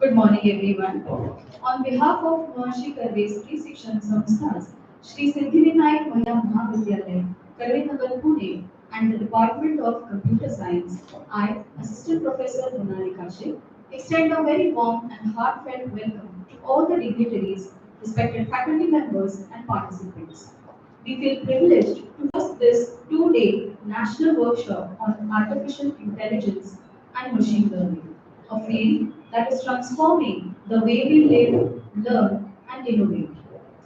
Good morning, everyone. On behalf of Maharishi Karvesri Shikshan Samsthas, Shri Siddhivinayak Mahila Mahavidyalaya, Karvinagar Pune, and the Department of Computer Science, I, Assistant Professor Monali Kashif, extend a very warm and heartfelt welcome to all the dignitaries, respected faculty members, and participants. We feel privileged to host this two-day national workshop on artificial intelligence and machine learning, a field that is transforming the way we live, learn, and innovate.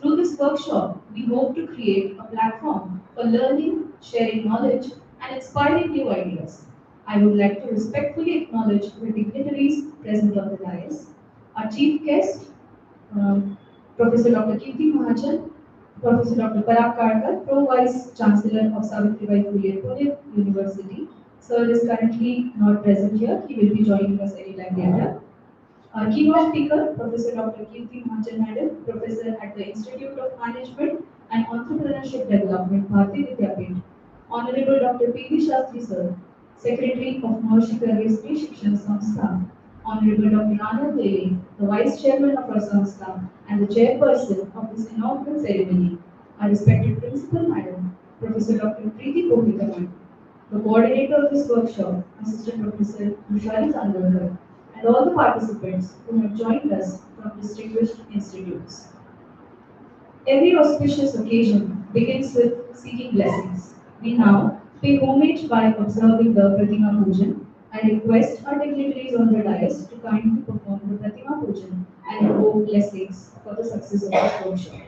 Through this workshop, we hope to create a platform for learning, sharing knowledge, and inspiring new ideas. I would like to respectfully acknowledge the dignitaries present on the dais, our chief guest, um, Professor Dr. Kirti Mahajan, Professor Dr. Parag Karkar, Pro Vice Chancellor of Savitribai Phule Pune University. Sir is currently not present here. He will be joining us anytime later. Our keynote speaker, Professor Dr. Kirti Mahajan Madam, Professor at the Institute of Management and Entrepreneurship Development, Bharati Vidyapeeth. Honorable Dr. P.V. Shastri Sir, Secretary of Maharishi Karvesri Shikshan Samstha. Honorable Dr. Anand Dele, the Vice Chairman of our Samstha and the Chairperson of this inaugural ceremony. Our respected Principal Madam, Professor Dr. Preeti Kohlikar, the coordinator of this workshop, Assistant Professor Rushali Tandolkar, and all the participants who have joined us from distinguished institutes. Every auspicious occasion begins with seeking blessings. We now pay homage by observing the Pratima Pujan. I request our dignitaries on the dais to kindly perform the Pratima Pujan and invoke blessings for the success of this workshop.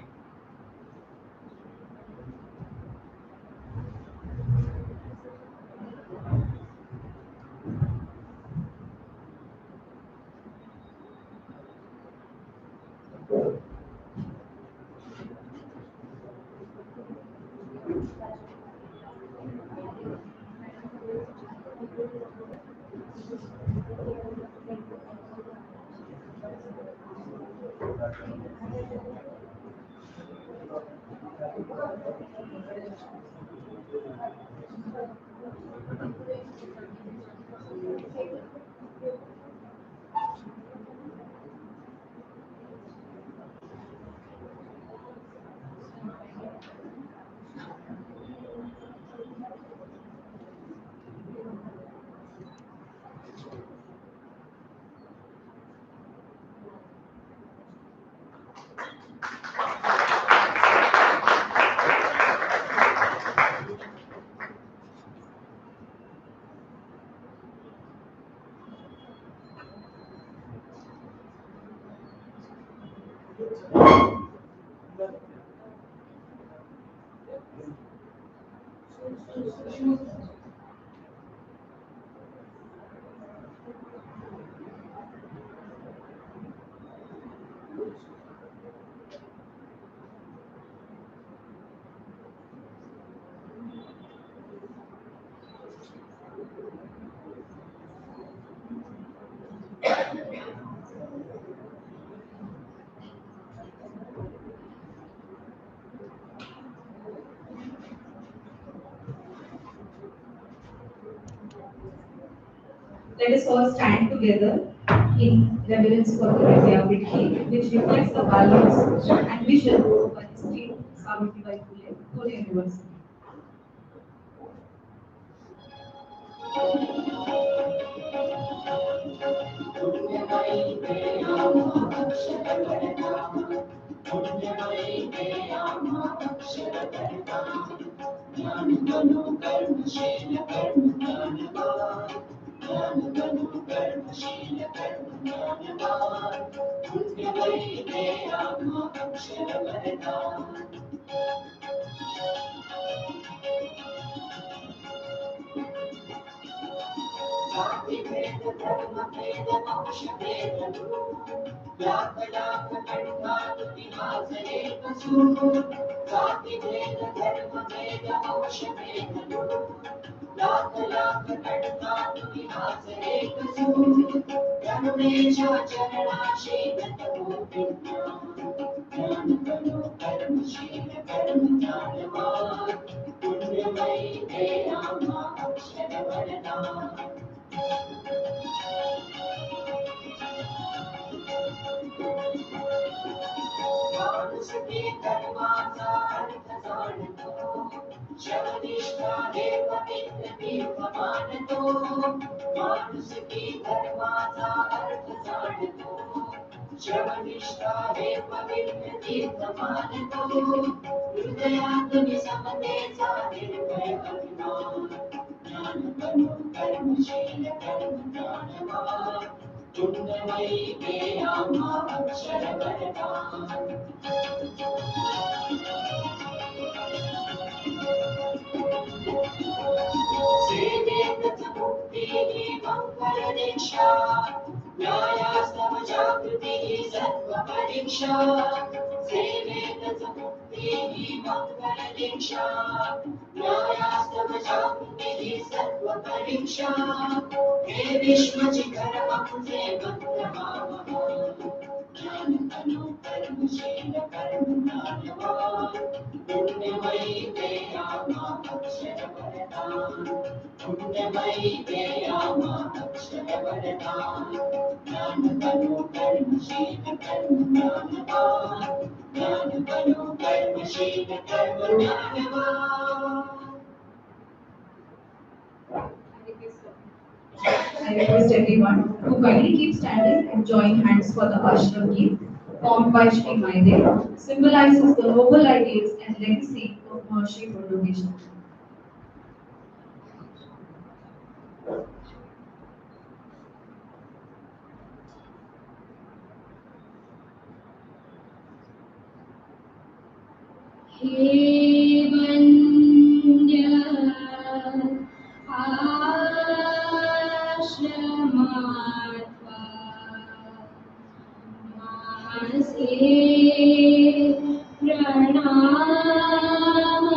Let us all stand together in reverence for the Vidyapeeth, which reflects the values and vision of our esteemed Savitribai Phule, Pune University. माणुसकी धर्माचा अर्थ जाणतो, शवनिष्ठा हे पवित्र तीर्थ मानतो. माणुसकी धर्माचा अर्थ जाणतो, शवनिष्ठा हे पवित्र तीर्थ मानतो. हृदयात समतेचा निर्भय अभिमान, ज्ञान बनो कर्मशील कर्म ज्ञानवान. पुण्यमयी वेयामा अक्षर वरदान. सेवेतच मुक्ती ही मंगल दीक्षा, न्यायास्तव जागृती ही सत्व परीक्षा. सेवेतच मुक्ती ही मंगल दीक्षा, न्यायास्तव जागृती ही सत्व परीक्षा. हे विश्वजिगर अमुचे मंत्र मामहा, ज्ञान बनो कर्मशील कर्म ज्ञानवान. पुण्यमयी वेयामा अक्षर वरदान, पुण्यमयी वेयामा अक्षर वरदान. ज्ञान बनो कर्मशील कर्म ज्ञानवान, ज्ञान बनो कर्मशील कर्म ज्ञानवान. I request everyone to kindly keep standing and join hands for the ashram gift formed by Shri Maide, symbolizes the noble ideals and legacy of Maharishi Inauguration. हे वन्द्य आश्रमात्वा मासे प्रणाम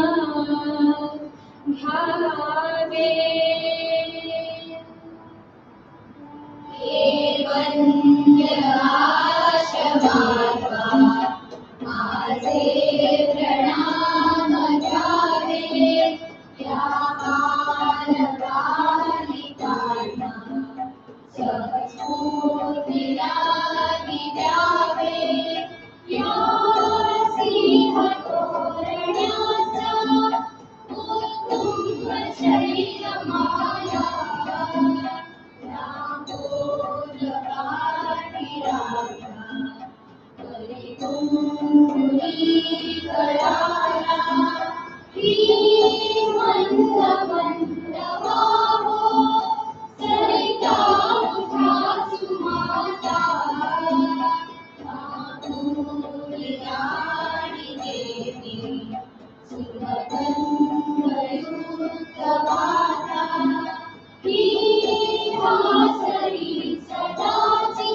भावे. हे वन्द्य आश्रमात्वा माझे प्रणाम घ्यावे. या कालकालिकांना सहस्फूर्तीला द्यावे. या सिंहतोरणाचा उत्तुंग शैलमाला, रामोलगाठी राजा परिकुंकुली कळाला. ही मंद मंद वाहो सरिता मुठा सुमाता. रामोलगाठी देवी सुरगंधयुक्त वाता. ही वासरी सदाची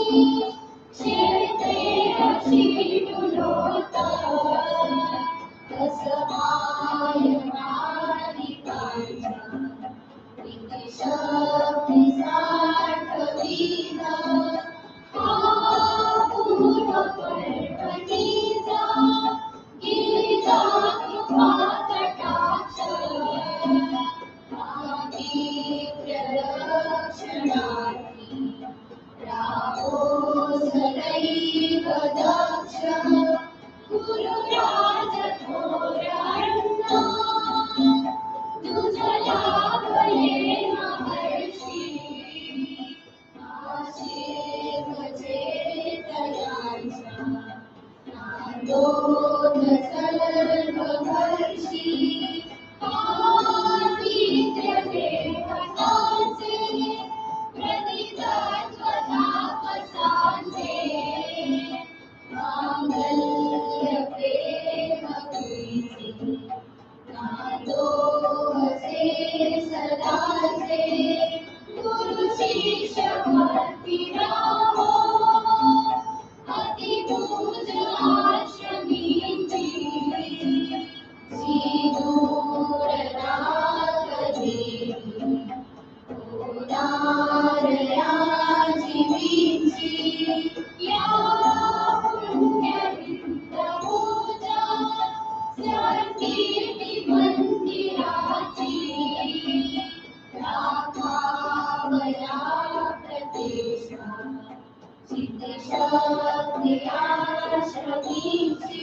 शेते अशी डुलवता. कसमाय मालिकांचा इति शक्ती साठवीना. हा पूर्ण पर्वतीचा गिरिजा कृपा कटाक्ष. पावित्र्य रक्षणार्थी राहो सदैव दक्ष. गुरुराज थोरांना तुझ लाभले महर्षी. आशे तयांचा नांदोद सर्ववर्षी. पावित्र्य देवतांचे प्रतितत्व तापसांचे. मांगल्य प्रेम प्रीती नांदो हसे सदाचे. गुरु शिष्य भक्ती राहो अति पूज आश्रमींची. श्री दूरनाथ देवी ओनारयाची विंची. या पुण्यविंद पूजा सर्कीर्ती मंदिराची. राखावया प्रतिष्ठा सिद्धिशक्ती आश्रमींची.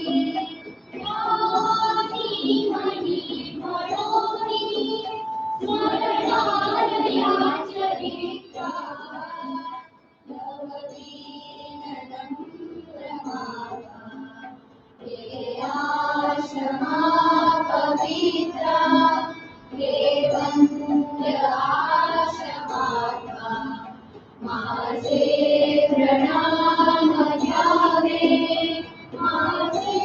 प्रणाम जावे माझे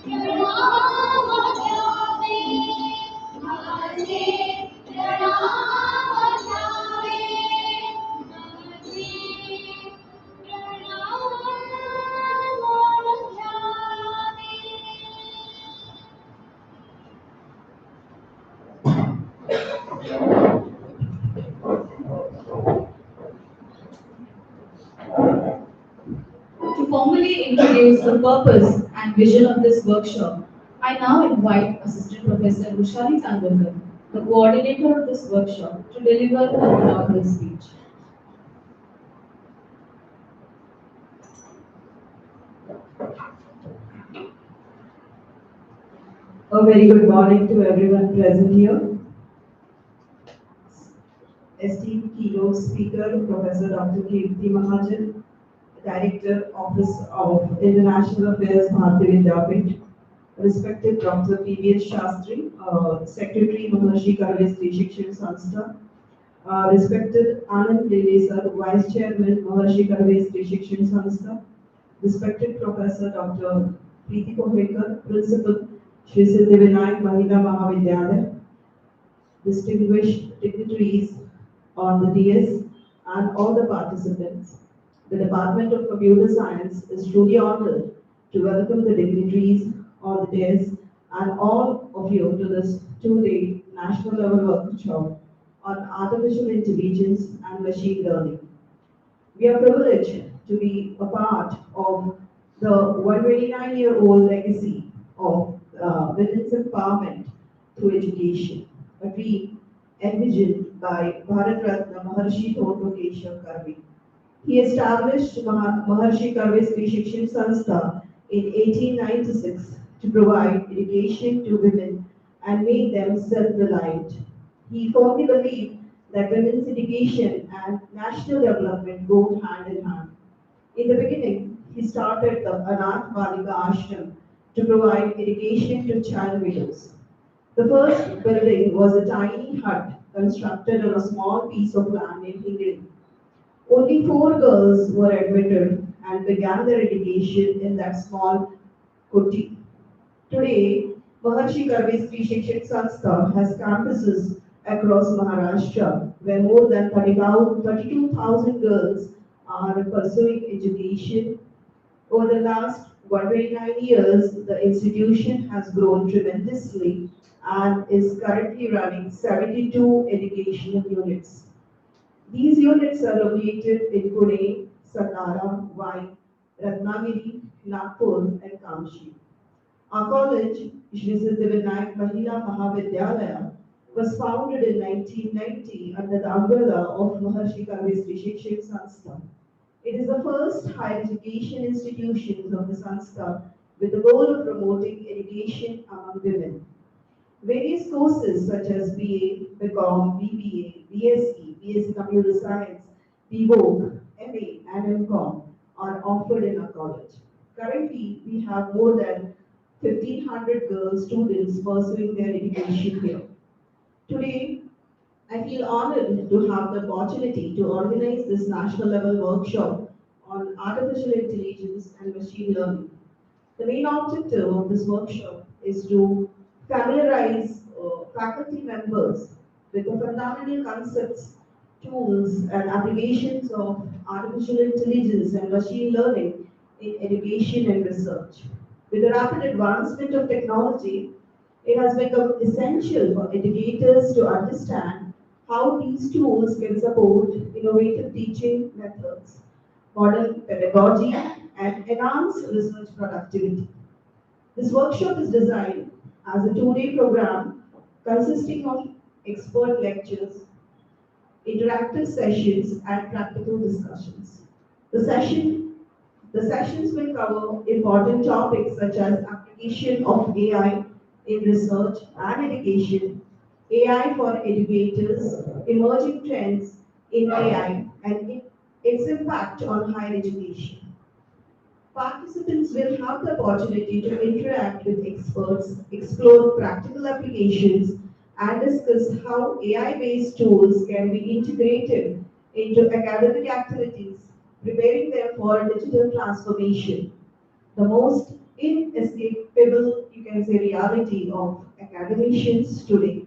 प्रणाम जावे माझे प्रणाम जावे माझे प्रणाम जावे. To formally introduce the purpose and vision of this workshop, I now invite Assistant Professor Rushali Tandurkar, the coordinator of this workshop, to deliver an inaugural speech. A very good morning to everyone present here. Esteemed keynote speaker, Professor Dr. Kirti Mahajan, Director, Office of International Affairs, Bharatiya Vidyapit, respected Dr. P.V.S. Shastri, Secretary, Maharshi Karve Sri Shikshan Sanstha, respected Anand Lele Sir, Vice Chairman, Maharshi Karve Sri Shikshan Sanstha, respected Professor Dr. Preeti Kohekar, Principal, Shri Siddhivinayak Mahila Mahavidyalaya, distinguished dignitaries on the DS and all the participants. The Department of Computer Science is truly honored to welcome the dignitaries on the DS and all of you to this two-day national level workshop on artificial intelligence and machine learning. We are privileged to be a part of the 129-year-old legacy of women's empowerment through education, a dream envisioned by Bharat Ratna Maharshi Dhoto Keshav Karve. He established Maharshi Karve Sri Shikshan Sanstha in 1896 to provide education to women and make them self-reliant. He firmly believed that women's education and national development go hand in hand. In the beginning, he started the Anath Balika Ashram to provide education to child widows. The first building was a tiny hut constructed on a small piece of land in Hingoli. Only 4 girls were admitted and began their education in that small kuti. Today, Maharshi Karve Sri Shikshan Sanstha has campuses across Maharashtra where more than 32,000 girls are pursuing education. Over the last 129 years, the institution has grown tremendously and is currently running 72 educational units. These units are located in Pune, Satara, Vai, Ratnagiri, Nagpur, and Kamshi. Our college, Shri Siddhivinayak Mahila Mahavidyalaya, was founded in 1990 under the umbrella of Maharshi Karve Sri Shikshan Sanstha. It is the first higher education institution of the Sanstha with the goal of promoting education among women. Various courses such as BA, BCom, BBA, BSc, BSc Computer Science, BVoc, MA, and MCom are offered in our college. Currently, we have more than 1,500 girl students pursuing their education here. Today, I feel honored to have the opportunity to organize this national level workshop on artificial intelligence and machine learning. The main objective of this workshop is to familiarize faculty members with the fundamental concepts, tools, and applications of artificial intelligence and machine learning in education and research. With the rapid advancement of technology, it has become essential for educators to understand how these tools can support innovative teaching methods, modern pedagogy, and enhance research productivity. This workshop is designed as a two-day program consisting of expert lectures, interactive sessions, and practical discussions. The session the sessions will cover important topics such as application of AI in research and education, AI for educators, emerging trends in AI, and its impact on higher education. Participants will have the opportunity to interact with experts, explore practical applications, and discuss how AI-based tools can be integrated into academic activities preparing them for digital transformation, the most inescapable, you can say, reality of academicians today.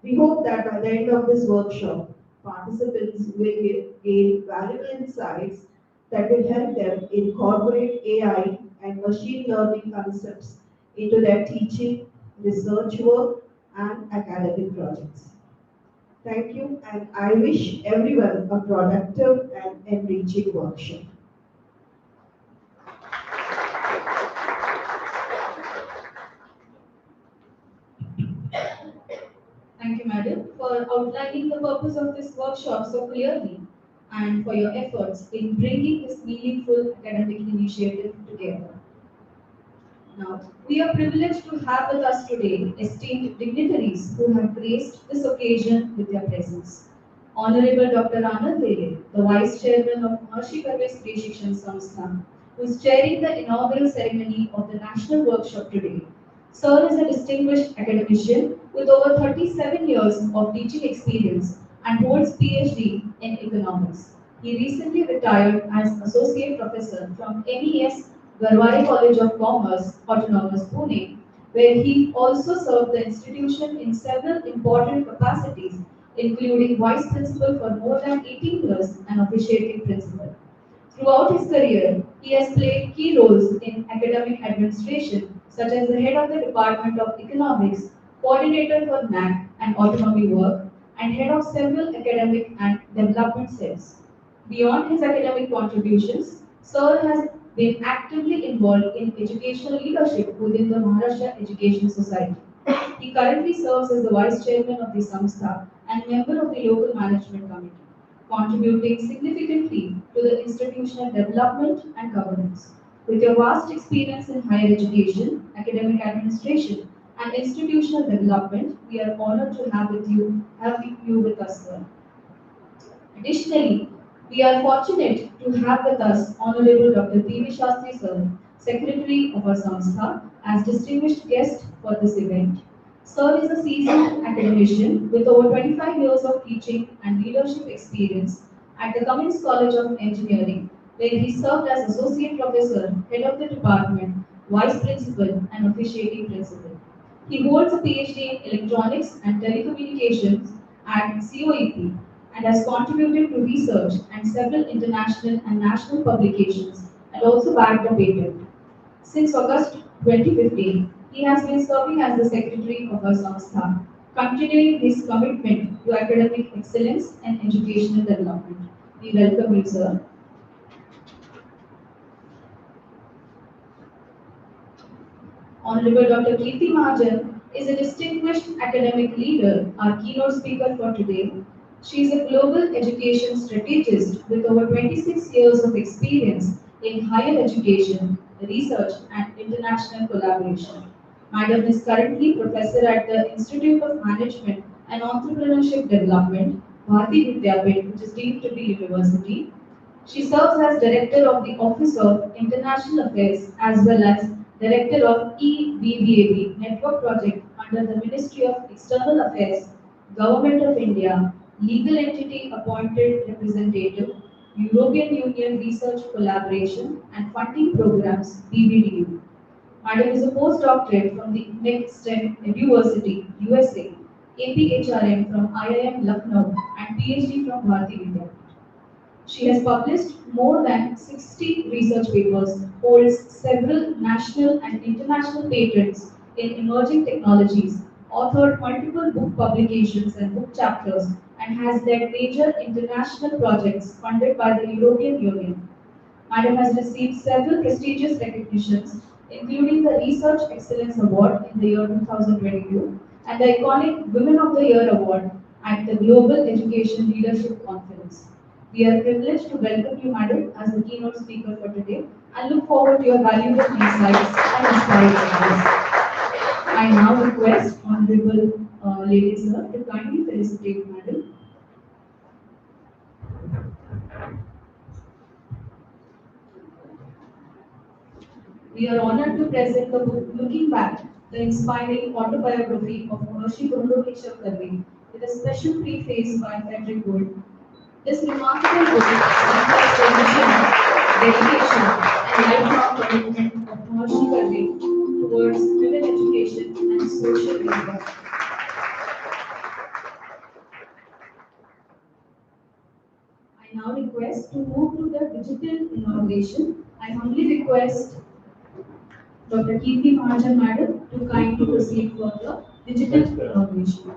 We hope that by the end of this workshop, participants will gain valuable insights that will help them incorporate AI and machine learning concepts into their teaching, research work, and academic projects. Thank you, and I wish everyone a productive and enriching workshop. Thank you, madam, for outlining the purpose of this workshop so clearly and for your efforts in bringing this meaningful academic initiative together. Now, we are privileged to have with us today esteemed dignitaries who have graced this occasion with their presence. Honorable Dr. Anand Dele, the Vice Chairman of Maharshi Karve Stri Shikshan Samstha, who is chairing the inaugural ceremony of the national workshop today. Sir is a distinguished academician with over 37 years of teaching experience and holds PhD in economics. He recently retired as Associate Professor from MES Garware College of Commerce, Autonomous Pune, where he also served the institution in several important capacities, including Vice Principal for more than 18 years and Officiating Principal. Throughout his career, he has played key roles in academic administration, such as the head of the Department of Economics, coordinator for NAC and autonomy work, and head of several academic and development cells. Beyond his academic contributions, Sir has been actively involved in educational leadership within the Maharashtra Education Society. He currently serves as the Vice Chairman of the Samstha and member of the Local Management Committee, contributing significantly to the institutional development and governance. With your vast experience in higher education, academic administration, and institutional development, we are honored to have you with us, sir. Additionally, we are fortunate to have with us Honorable Dr. P.V. Shastri Sir, Secretary of our Samstha, as distinguished guest for this event. Sir is a seasoned academician with over 25 years of teaching and leadership experience at the Cummins College of Engineering, where he served as Associate Professor, Head of the Department, Vice Principal, and Officiating Principal. He holds a PhD in Electronics and Telecommunications at COEP and has contributed to research and several international and national publications and also bagged a patent. Since August 2015, he has been serving as the secretary of our Samstha, continuing his commitment to academic excellence and educational development. We welcome you, sir. Honorable Dr. Kirti Mahajan is a distinguished academic leader, our keynote speaker for today. She is a global education strategist with over 26 years of experience in higher education, research, and international collaboration. Madam is currently professor at the Institute of Management and Entrepreneurship Development, Bharati Vidyapit, which is deemed to be university. She serves as Director of the Office of International Affairs as well as Director of EBBAB Network Project under the Ministry of External Affairs, Government of India, Legal Entity Appointed Representative, European Union Research Collaboration and Funding Programs, BBDU. Madam is a postdoctorate from the McStem University, USA, APHRM from IIM Lucknow, and PhD from Bharati Vidya. She has published more than 60 research papers, holds several national and international patents in emerging technologies, authored multiple book publications and book chapters, and has led major international projects funded by the European Union. Madam has received several prestigious recognitions, including the Research Excellence Award in the year 2022 and the iconic Women of the Year Award at the Global Education Leadership Conference. We are privileged to welcome you, Madam, as the keynote speaker for today and look forward to your valuable insights and inspiring ideas. I now request Honorable Lady Sir to kindly felicitate Madam. We are honored to present the book Looking Back, the inspiring autobiography of Maharishi Guru Karve with a special preface by Frederick Gould. This remarkable book reflects the vision, dedication, and lifelong commitment of Maharishi Karve towards women education and social impact. I now request to move to the digital inauguration. I humbly request Dr. Kirti Mahajan Madam to kindly proceed for the digital inauguration.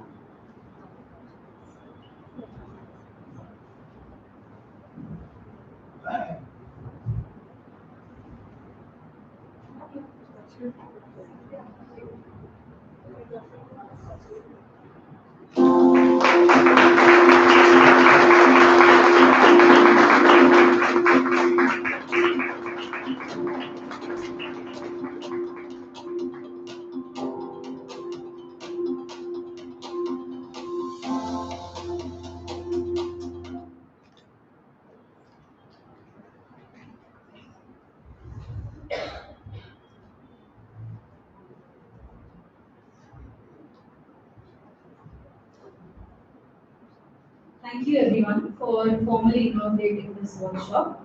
Thank you everyone for formally inaugurating this workshop.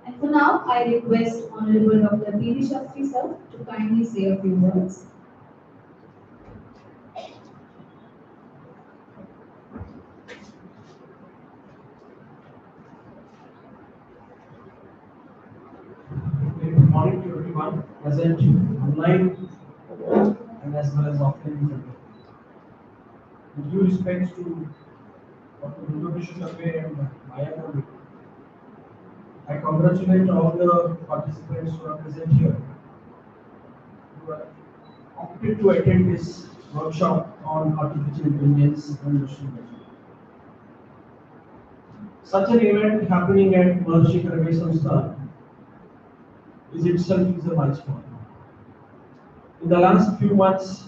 And for now, I request Honorable Dr. P.V. Shastri sir to kindly say a few words. Good morning to everyone present online and as well as offline in India. With due respects to Dr. Inauguration and Maya Gandhi, I congratulate all the participants who are present here, who are opted to attend this workshop on artificial intelligence and machine learning. Such an event happening at Maharishi Karve Samsthan is itself is a milestone. In the last few months,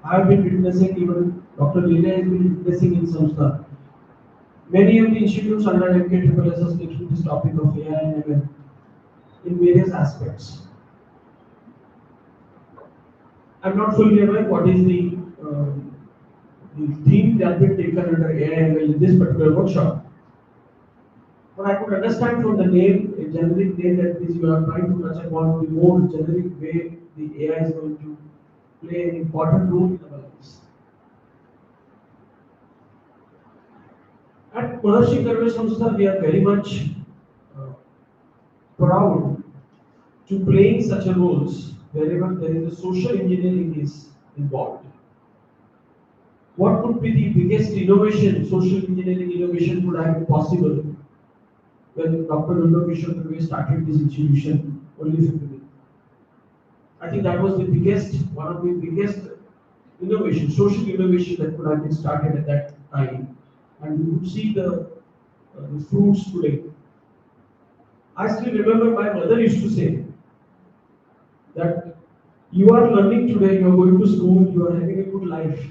I have been witnessing, even Dr. Leela has been witnessing in Samstha. Many of the institutes under MKSS is taking this topic of AI and ML in various aspects. I'm not fully aware what is the theme that will be taken under AI and ML in this particular workshop. But I could understand from the name, a generic name that is you are trying to touch upon the more generic way the AI is going to play an important role in our lives. At Maharishi Karve Samstha, we are very much proud to playing such a roles wherever there is a social engineering is involved. What would be the biggest innovation, social engineering innovation would have been possible when Dr. Inauguration started this institution only 50 years? I think that was the biggest, one of the biggest innovation, social innovation that could have been started at that time. And we could see the fruits today. I still remember my mother used to say that you are learning today, you are going to school, you are having a good life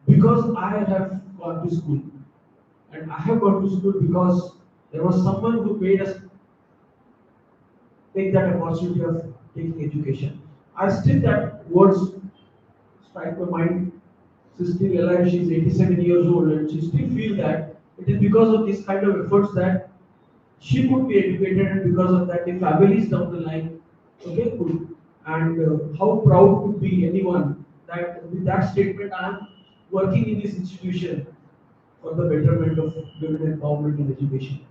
because I have gone to school. And I have gone to school because there was someone who made us take that opportunity of taking education. I still that words strike my mind. She's still alive, she's 87 years old, and she still feels that it is because of this kind of efforts that she could be educated, and because of that, the families down the line, okay, could. And how proud could be anyone that with that statement, I am working in this institution for the betterment of women empowerment in education.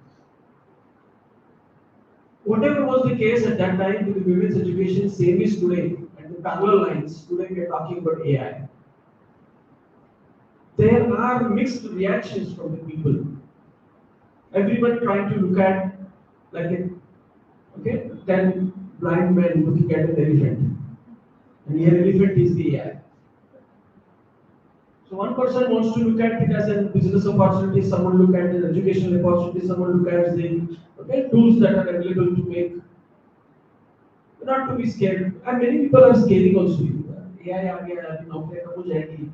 Whatever was the case at that time with the women's education, same is today. And the parallel lines, today we are talking about AI. There are mixed reactions from the people. Everyone trying to look at like a 10 blind men looking at an elephant. And here elephant is the AI. So one person wants to look at it as a business opportunity, someone look at an educational opportunity, someone look at the tools that are available to make, not to be scared. And many people are scaling also. AI आ गया, अभी नौकरियां कम हो जाएगी,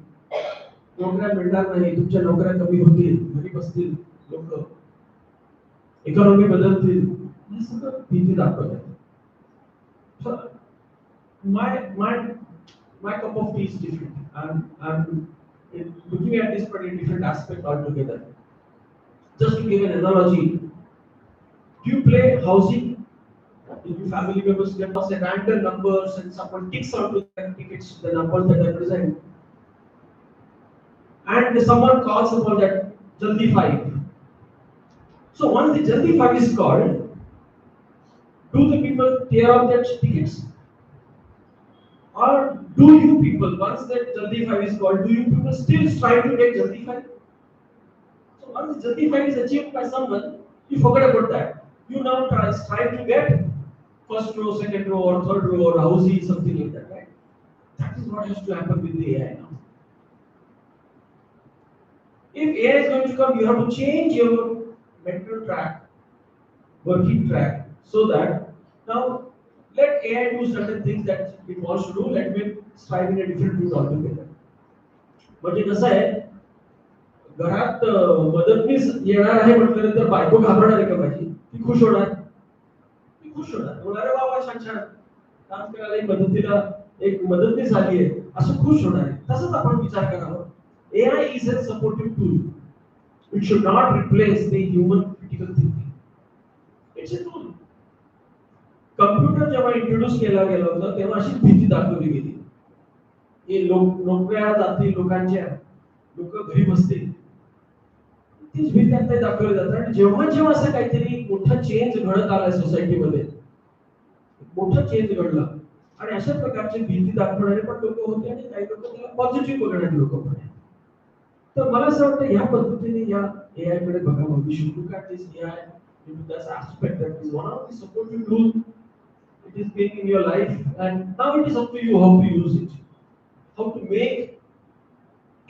नौकऱ्या मिळणार नाही, तुमच्या नौकऱ्या कमी होतील, घरी बसतील लोक, इकॉनॉमी बदलतील, हे सगळं भीती दाखवत आहे. So my cup of tea is different. I'm looking at this from a different aspect altogether. Just to give an analogy, do you play housing? If your family members get us a random numbers and someone ticks onto the tickets the numbers that represent, and someone calls upon that Jaldi 5. So once the Jaldi 5 is called, do the people tear off their tickets? Or do you people, once that Jaldi 5 is called, do you people still strive to get Jaldi 5? So once the Jaldi 5 is achieved by someone, you forget about that. You now strive to get first row, second row, or third row, or housey, something like that, right? That is what has to happen with the AI now. If AI is going to come, you have to change your mental track, working track, so that now let AI do certain things that it wants to do, let me strive in a different route altogether. म्हणजे कसं आहे घरात मदतनीस येणार आहे म्हटल्यानंतर बायको घाबरणार आहे का माझी ती खुश होणार ती खुश होणार अरे वा वा छान छान काम करायला एक मदतीला एक मदतनीस आली आहे असं खुश होणार आहे तसंच आपण विचार करावा AI is a supportive tool. It should not replace the human critical thinking. It's a tool. Computer जेव्हा इंट्रोड्यूस केला गेला होता तेव्हा अशी भीती दाखवली गेली हे नोकऱ्या जातील लोकांच्या लोक घरी बसतील तीच भीती आता दाखवली जातात आणि जेव्हा जेव्हा असं काहीतरी मोठा चेंज घडत आलाय सोसायटीमध्ये मोठा चेंज घडला आणि अशा प्रकारची भीती दाखवणारे पण लोक होते आणि काही लोक त्याला पॉझिटिव्ह बघणारे लोक पण आहेत तर मला असं वाटतं ह्या पद्धतीने या AI कडे बघावं we should look at this AI into this aspect that is one of the supportive tools it is being in your life and now it is up to you how to use it how to make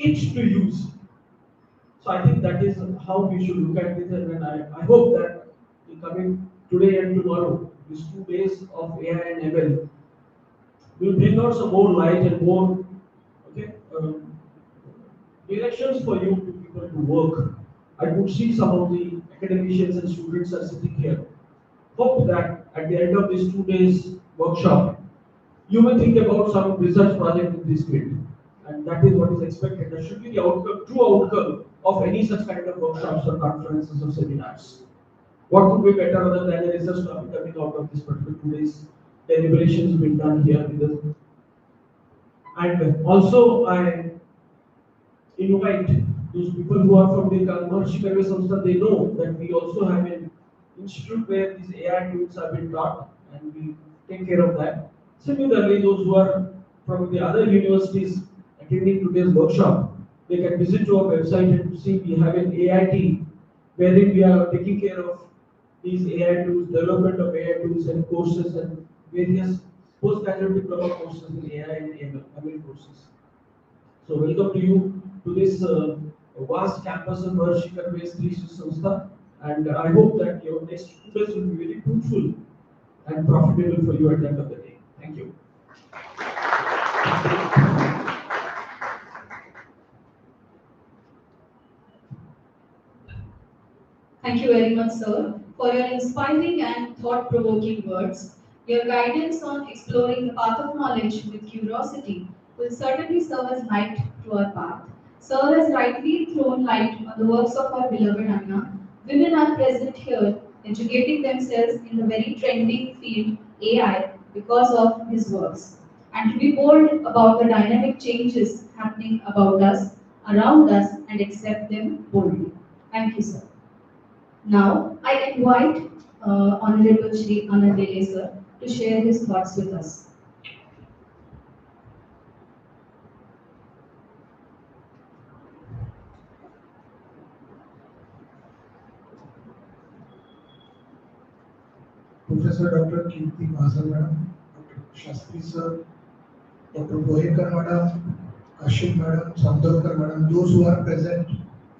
it to use so I think that is how we should look at it and I hope that in coming today and tomorrow these 2 days of AI and ML will bring out some more light and more okay directions for you to people to work. I could see some of the academicians and students are sitting here. Hope that at the end of this 2 days workshop, you will think about some research project in this field. And that is what is expected. That should be the outcome, true outcome of any such kind of workshops or conferences or seminars. What could be better other than a research topic coming out of this particular 2 days deliberations being done here with us. And also I invite those people who are from the Maharishi Karve Samstha, they know that we also have an institute where these AI tools have been taught and we take care of that. Similarly, those who are from the other universities attending today's workshop, they can visit to our website and see we have an AI team wherein we are taking care of these AI tools, development of AI tools and courses and various postgraduate diploma courses in AI and ML courses. So welcome to you to this vast campus of Maharishi Karve Samstha and I hope that your next 2 days will be very fruitful and profitable for you at the end of the day. Thank you. Thank you very much, sir, for your inspiring and thought-provoking words. Your guidance on exploring the path of knowledge with curiosity will certainly serve as light to our path. Sir has rightly thrown light on the works of our beloved Anna. Women are present here, educating themselves in the very trending field AI because of his works. And to be bold about the dynamic changes happening about us, around us, and accept them boldly. Thank you, sir. Now, I invite Honorable Shri Anandele sir to share his thoughts with us. Professor Dr. Kirti Mahasar Madam, Dr. Shastri Sir, Dr. Gohekar Madam, Kashif Madam, Samdolkar Madam, those who are present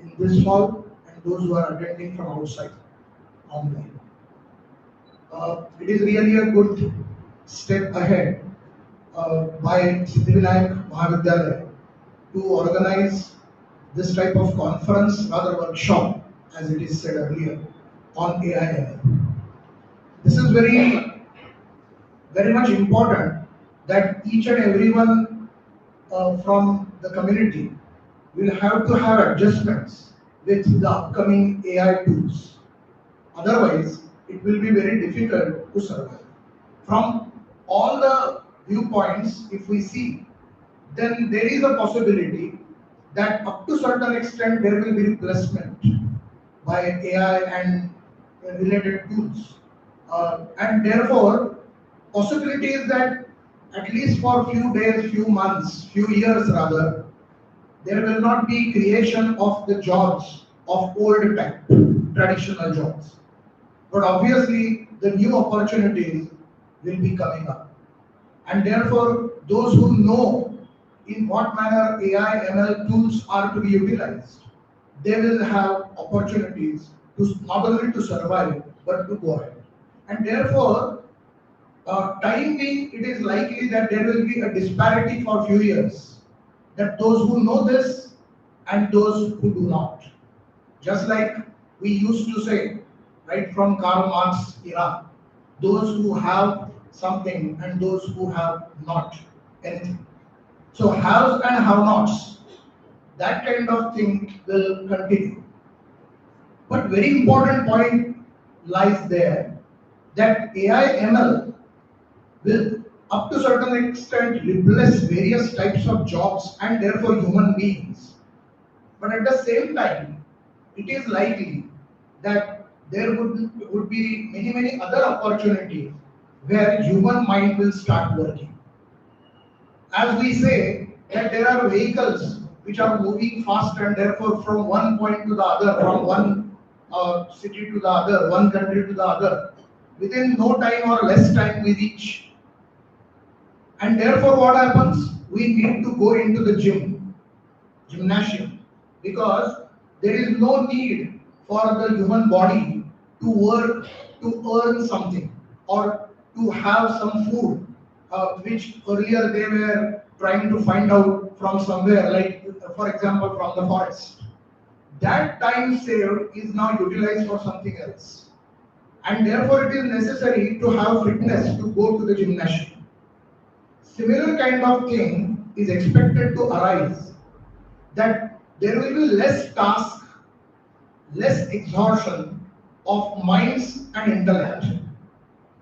in this hall and those who are attending from outside online. It is really a good step ahead by Siddhivinayak Mahavidyalaya to organize this type of conference, rather workshop, as it is said earlier, on AI. This is very much important that each and everyone from the community will have to have adjustments with the upcoming AI tools. Otherwise, it will be very difficult to survive. From all the viewpoints, if we see, then there is a possibility that up to certain extent there will be replacement by AI and related tools. And therefore, possibility is that at least for few days, few months, few years rather, there will not be creation of the jobs of old type, traditional jobs. But obviously, the new opportunities will be coming up. And therefore, those who know in what manner AI ML tools are to be utilized, they will have opportunities to not only to survive but to go ahead. And therefore, time being, it is likely that there will be a disparity for few years. That those who know this and those who do not. Just like we used to say, right from Karl Marx era, those who have something and those who have not anything. So haves and have-nots, that kind of thing will continue. But very important point lies there that AI ML will up to certain extent replace various types of jobs and therefore human beings. But at the same time, it is likely that there would be many other opportunities where human mind will start working. As we say that there are vehicles which are moving fast and therefore from one point to the other, from one city to the other, one country to the other, within no time or less time we reach. And therefore what happens? We need to go into the gymnasium, because there is no need for the human body to work to earn something or to have some food, which earlier they were trying to find out from somewhere, like for example from the forest. That time saved is now utilized for something else. And therefore it is necessary to have fitness to go to the gymnasium. Similar kind of thing is expected to arise, that there will be less task, less exhaustion of minds and intellect.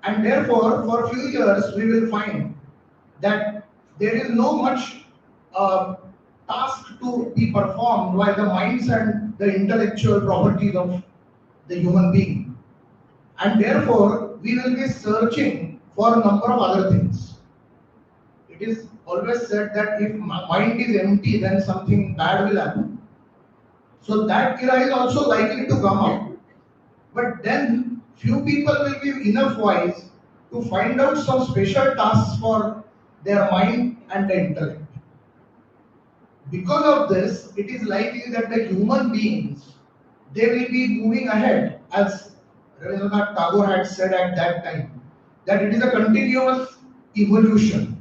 And therefore, for a few years, we will find that there is no much task to be performed by the minds and the intellectual properties of the human being. And therefore, we will be searching for a number of other things. It is always said that if mind is empty, then something bad will happen. So that era is also likely to come up. But then few people will be enough wise to find out some special tasks for their mind and their intellect. Because of this, it is likely that the human beings, they will be moving ahead, as Rabindranath Tagore had said at that time, that it is a continuous evolution.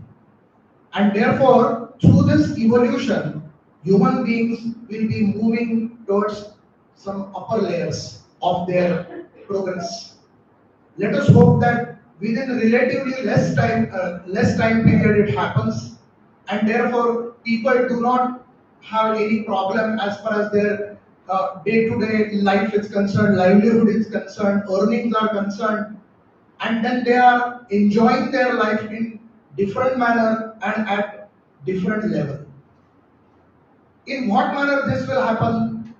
And therefore, through this evolution, human beings will be moving towards some upper layers of their progress. Let us hope that within relatively less time period it happens, and therefore people do not have any problem as far as their day-to-day life is concerned, livelihood is concerned, earnings are concerned, and then they are enjoying their life in different manner and at different level. In what manner this will happen,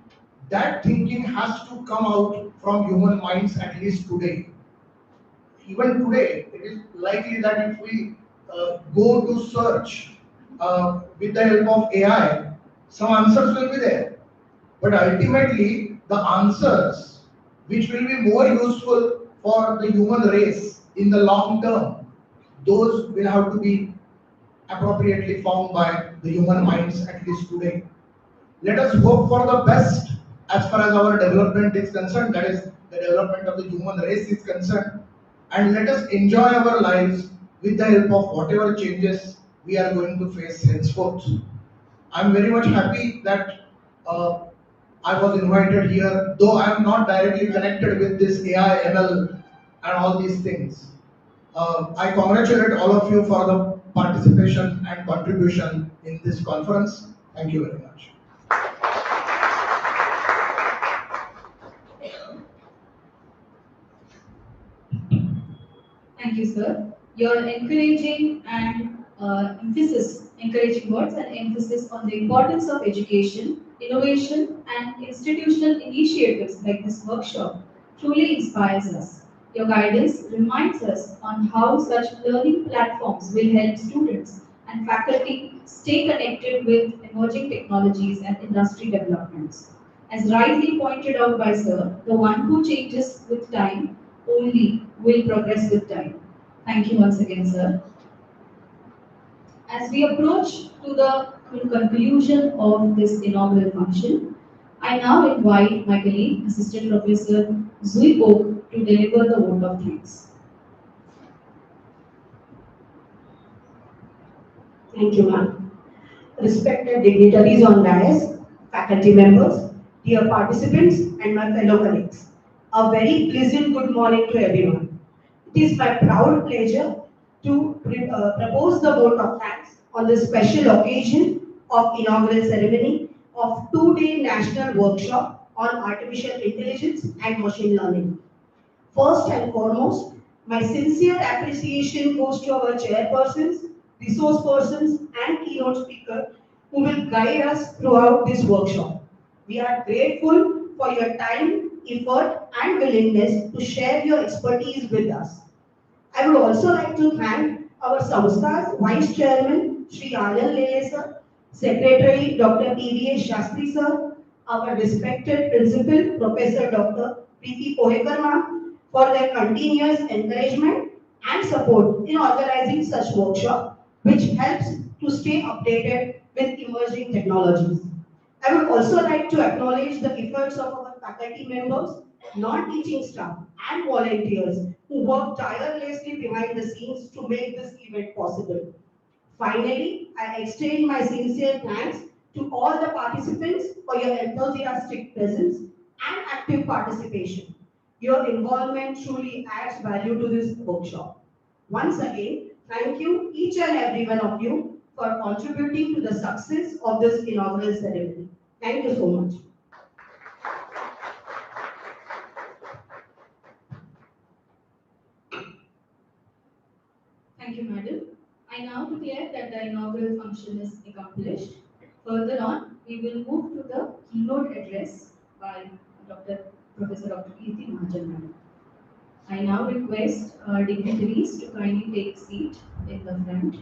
that thinking has to come out from human minds, at least today. Even today, it is likely that if we go to search with the help of AI, some answers will be there. But ultimately, the answers which will be more useful for the human race in the long term, those will have to be appropriately found by the human minds, at least today. Let us hope for the best as far as our development is concerned, that is, the development of the human race is concerned, and let us enjoy our lives with the help of whatever changes we are going to face henceforth. I am very much happy that I was invited here, though I am not directly connected with this AI, ML, and all these things. I congratulate all of you for the participation and contribution in this conference. Thank you very much. Thank you, sir. Your encouraging words and emphasis on the importance of education, innovation, and institutional initiatives like this workshop truly inspires us. Your guidance reminds us on how such learning platforms will help students and faculty stay connected with emerging technologies and industry developments. As rightly pointed out by Sir, the one who changes with time only will progress with time. Thank you once again, sir. As we approach to the conclusion of this inaugural function, I now invite my colleague, Assistant Professor Zui Ok, to deliver the vote of thanks. Thank you, ma'am. Respected dignitaries on dais, faculty members, dear participants, and my fellow colleagues. A very pleasant good morning to everyone. It is my proud pleasure to propose the vote of thanks on this special occasion of inaugural ceremony of two-day national workshop on artificial intelligence and machine learning. First and foremost, my sincere appreciation goes to our chairpersons, resource persons, and keynote speaker who will guide us throughout this workshop. We are grateful for your time, effort, and willingness to share your expertise with us. I would also like to thank our Samstha's Vice Chairman, Sri Anand Lele sir, Secretary Dr. PVA Shastri sir, our respected Principal Professor Dr. Preeti Pohekar ma'am, for their continuous encouragement and support in organizing such workshop, which helps to stay updated with emerging technologies. I would also like to acknowledge the efforts of our faculty members, non-teaching staff, and volunteers who work tirelessly behind the scenes to make this event possible. Finally, I extend my sincere thanks to all the participants for your enthusiastic presence and active participation. Your involvement truly adds value to this workshop. Once again, thank you each and every one of you for contributing to the success of this inaugural ceremony. Thank you so much. Thank you, madam. I now declare that the inaugural function is accomplished. Further on, we will move to the keynote address by Dr. Professor Dr. Kirti Mahajan, madam. I now request our dignitaries to kindly take seat in the front.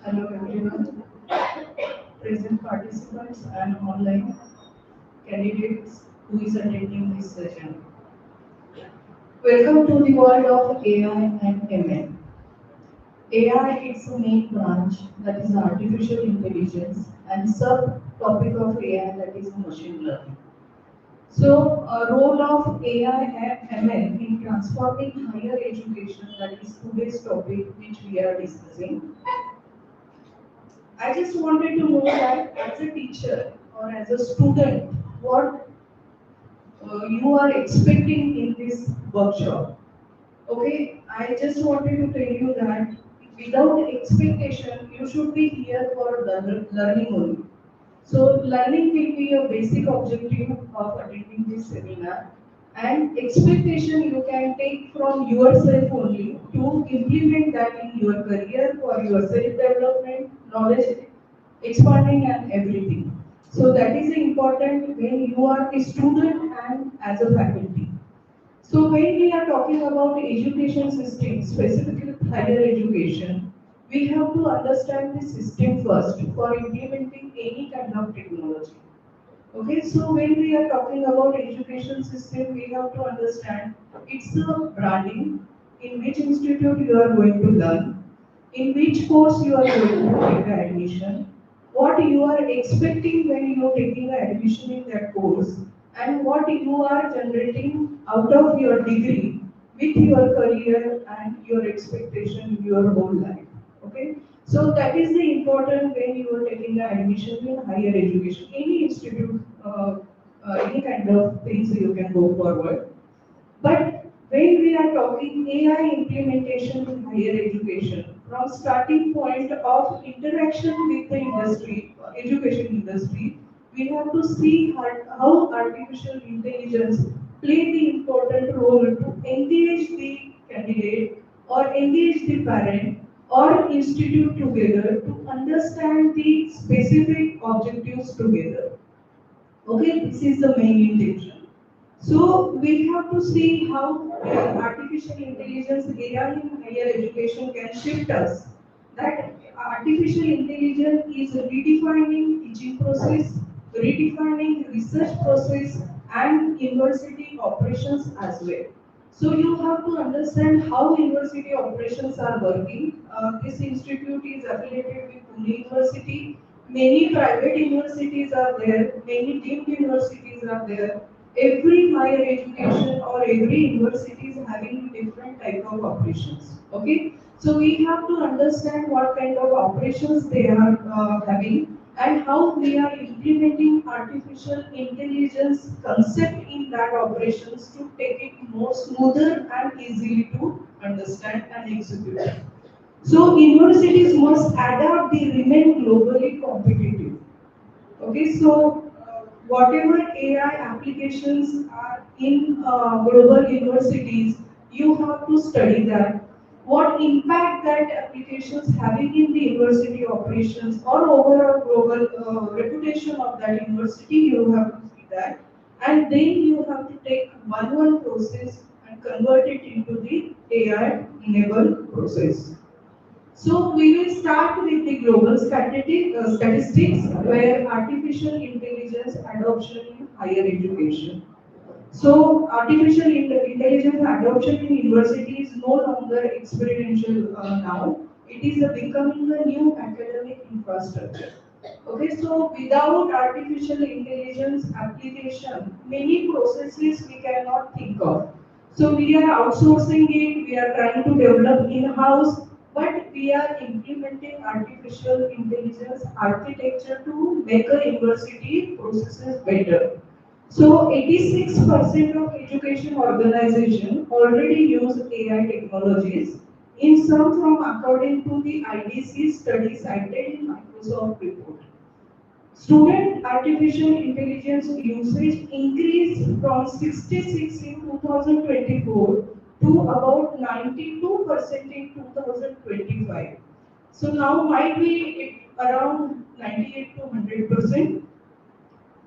Hello everyone, present participants and online candidates who is attending this session. Welcome to the world of AI and ML. AI is the main branch, that is artificial intelligence, and sub-topic of AI, that is machine learning. So, a role of AI and ML in transforming higher education, that is today's topic which we are discussing. I just wanted to know that as a teacher or as a student, what you are expecting in this workshop. Okay, I just wanted to tell you that without expectation, you should be here for learning only. So learning will be a basic objective of attending this seminar, and expectation you can take from yourself only to implement that in your career for your self-development, knowledge expanding and everything. So that is important when you are a student and as a faculty. So when we are talking about education system, specifically higher education, we have to understand the system first for implementing any kind of technology. Okay, so when we are talking about education system, we have to understand it's a branding, in which institute you are going to learn, in which course you are going to take the admission, what you are expecting when you are taking the admission in that course, and what you are generating out of your degree with your career and your expectation in your whole life. Okay, so that is the important when you are taking the admission in higher education, any institute, any kind of things you can go forward. But when we are talking AI implementation in higher education, from starting point of interaction with the industry, education industry, we have to see how artificial intelligence play the important role to engage the candidate or engage the parent or institute together to understand the specific objectives together. Okay, this is the main intention. So we have to see how artificial intelligence AI in higher education can shift us. That artificial intelligence is redefining teaching process, redefining research process, and university operations as well. So you have to understand how university operations are working. This institute is affiliated with Pune University. Many private universities are there. Many deemed universities are there. Every higher education or every university is having different type of operations. Okay, so we have to understand what kind of operations they are having and how we are implementing artificial intelligence concept in that operations to take it more smoother and easily to understand and execute. So universities must adapt, they remain globally competitive. Okay, so whatever AI applications are in global universities, you have to study that. What impact that applications having in the university operations or overall global reputation of that university, you have to see that. And then you have to take one process and convert it into the AI enabled process. So we will start with the global statistics where artificial intelligence adoption in higher education. So artificial intelligence adoption in university is no longer experiential now. It is becoming a new academic infrastructure. Okay, so without artificial intelligence application, many processes we cannot think of. So we are outsourcing it, we are trying to develop in-house, but we are implementing artificial intelligence architecture to make a university processes better. So 86% of education organization already use AI technologies, in some from according to the IDC study cited in Microsoft report. Student artificial intelligence usage increased from 66 in 2024 to about 92% in 2025. So now might be around 98 to 100%.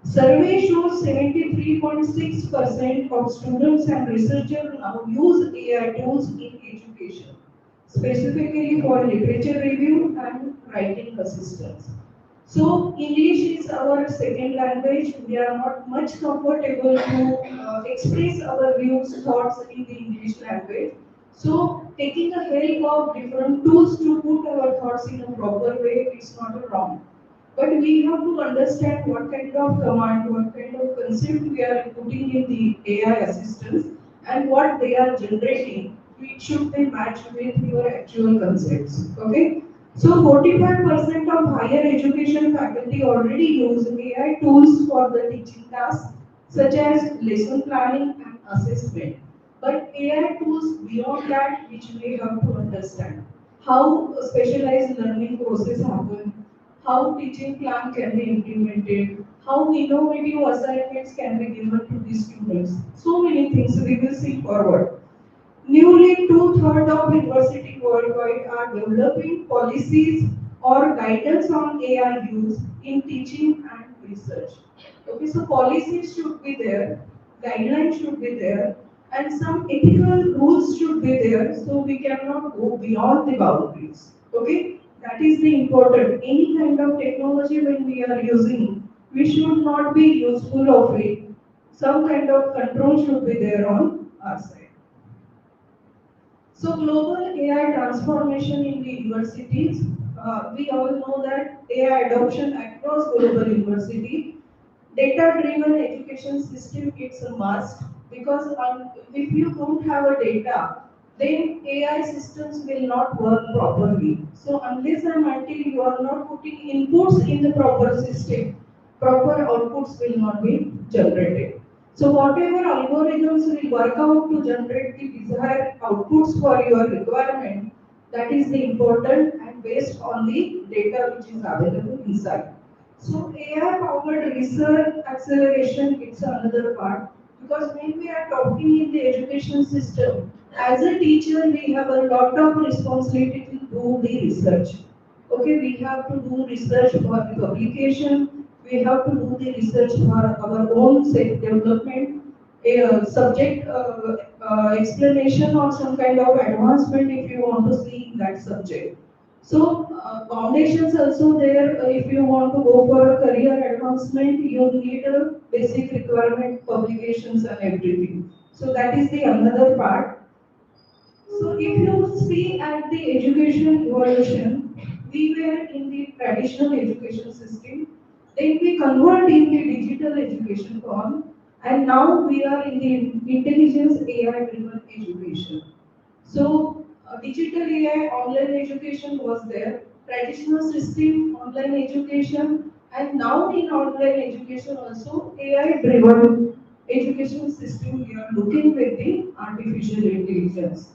Survey shows 73.6% of students and researchers now use AI tools in education, specifically for literature review and writing assistance. So English is our second language. We are not much comfortable to express our views, thoughts in the English language. So taking a help of different tools to put our thoughts in a proper way is not a wrong. But we have to understand what kind of command, what kind of concept we are putting in the AI assistants and what they are generating. It should be matched with your actual concepts. Okay? So 45% of higher education faculty already use AI tools for the teaching tasks, such as lesson planning and assessment. But AI tools beyond that, which we have to understand. How a specialized learning process happen, how teaching plan can be implemented, how innovative assignments can be given to the students. So many things we will see forward. Nearly two-thirds of universities worldwide are developing policies or guidance on AI use in teaching and research. Okay, so policies should be there, guidelines should be there, and some ethical rules should be there, so we cannot go beyond the boundaries. Okay, that is the important. Any kind of technology when we are using, we should not be useful of it. Some kind of control should be there on our side. So global AI transformation in the universities, we all know that AI adoption across global university, data-driven education system it's a must because if you don't have a data, then AI systems will not work properly. So unless and until you are not putting inputs in the proper system, proper outputs will not be generated. So whatever algorithms will work out to generate the desired outputs for your requirement, that is the important and based on the data which is available inside. So AI powered research acceleration it's another part because when we are talking in the education system, as a teacher we have a lot of responsibility to do the research. Okay, we have to do research for the publication, we have to do the research for our own self development, a subject explanation or some kind of advancement if you want to see that subject. So foundations also there. If you want to go for a career advancement, you need a basic requirement, publications and everything. So that is the another part. So if you see at the education evolution, we were in the traditional education system, then we convert in the digital education form, and now we are in the intelligence AI driven education. So digital AI, online education was there, traditional system, online education, and now in online education also AI driven education system we are looking with the artificial intelligence.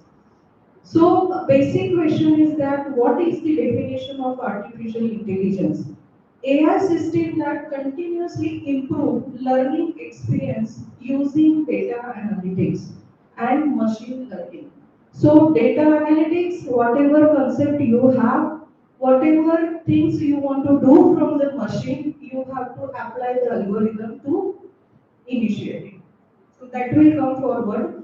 So, basic question is that what is the definition of artificial intelligence? AI system that continuously improve learning experience using data analytics and machine learning. So, data analytics, whatever concept you have, whatever things you want to do from the machine, you have to apply the algorithm to initiate it. So, that will come forward.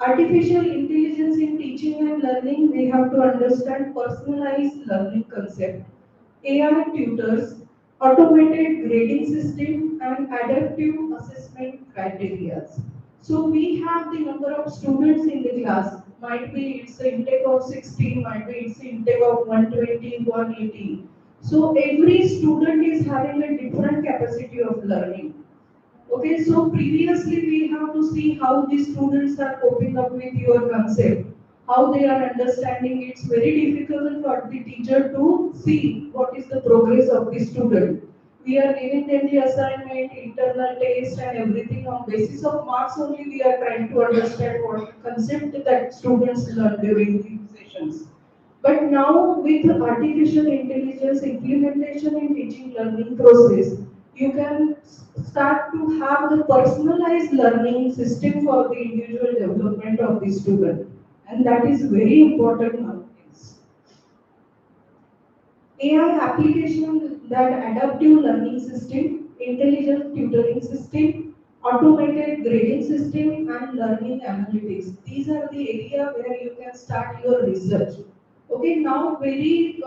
Artificial intelligence in teaching and learning, we have to understand personalized learning concept, AI tutors, automated grading system, and adaptive assessment criteria. So we have the number of students in the class. Might be it's an intake of 16, might be it's an intake of 120, 180. So every student is having a different capacity of learning. Okay, so previously we have to see how the students are coping up with your concept, how they are understanding. It's very difficult for the teacher to see what is the progress of the student. We are giving them the assignment, internal test and everything on basis of marks only we are trying to understand what concept that students learn during the sessions. But now with artificial intelligence implementation in teaching learning process, you can start to have the personalized learning system for the individual development of the student. And that is very important nowadays. AI application that adaptive learning system, intelligent tutoring system, automated grading system, and learning analytics. These are the area where you can start your research. Okay, now very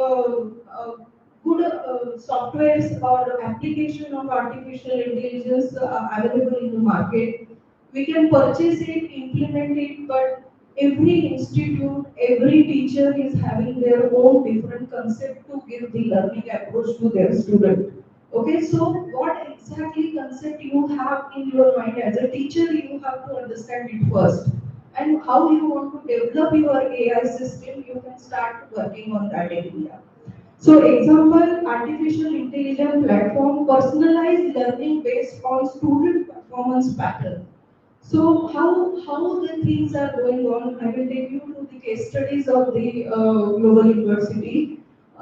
good softwares or application of artificial intelligence available in the market. We can purchase it, implement it, but every institute, every teacher is having their own different concept to give the learning approach to their student. Okay, so what exactly concept you have in your mind as a teacher, you have to understand it first. And how you want to develop your AI system, you can start working on that area. So example, artificial intelligence platform, personalized learning based on student performance pattern. So how the things are going on? I will take you to the case studies of the global university.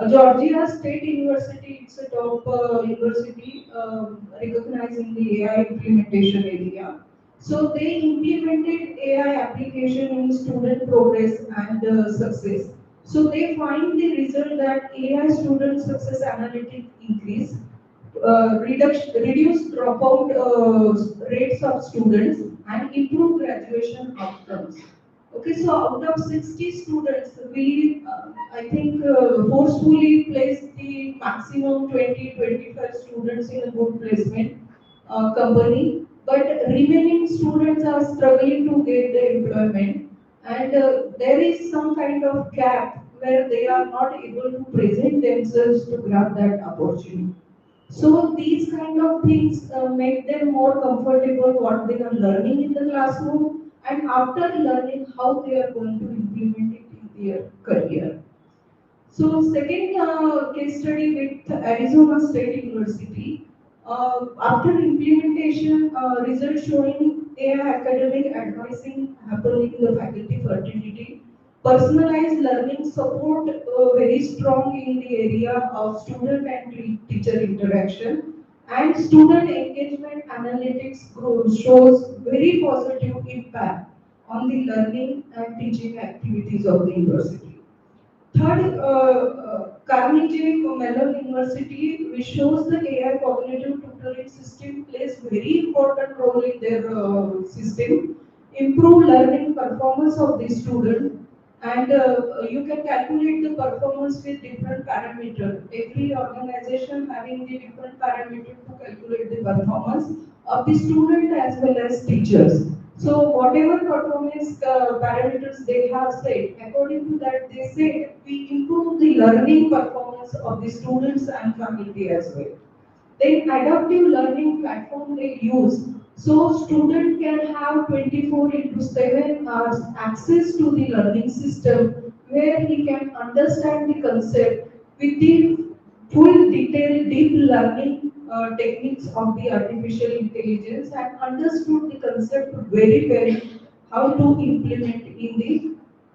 Georgia State University, it's a top university recognized in the AI implementation area. So they implemented AI application in student progress and success. So they find the result that AI student success analytic increase, reduce dropout rates of students, and improve graduation outcomes. Okay, so out of 60 students, we, I think, forcefully place the maximum 20-25 students in a good placement company, but remaining students are struggling to get the employment, and there is some kind of gap where they are not able to present themselves to grab that opportunity. So these kind of things make them more comfortable what they are learning in the classroom, and after learning how they are going to implement it in their career. So second case study with Arizona State University. After implementation, results showing AI academic advising happening in the faculty fraternity, personalized learning support very strong in the area of student and teacher interaction, and student engagement analytics shows very positive impact on the learning and teaching activities of the university. Third, Carnegie Mellon University, which shows the AI cognitive tutoring system plays very important role in their system, improve learning performance of the student, and you can calculate the performance with different parameters. Every organization having the different parameter to calculate the performance of the student as well as teachers. So whatever performance parameters they have set, according to that they say we improve the learning performance of the students and faculty as well. Then adaptive learning platform they use. So student can have 24 into 7 hours access to the learning system where he can understand the concept with the full detailed deep learning techniques of the artificial intelligence, and understood the concept very well how to implement in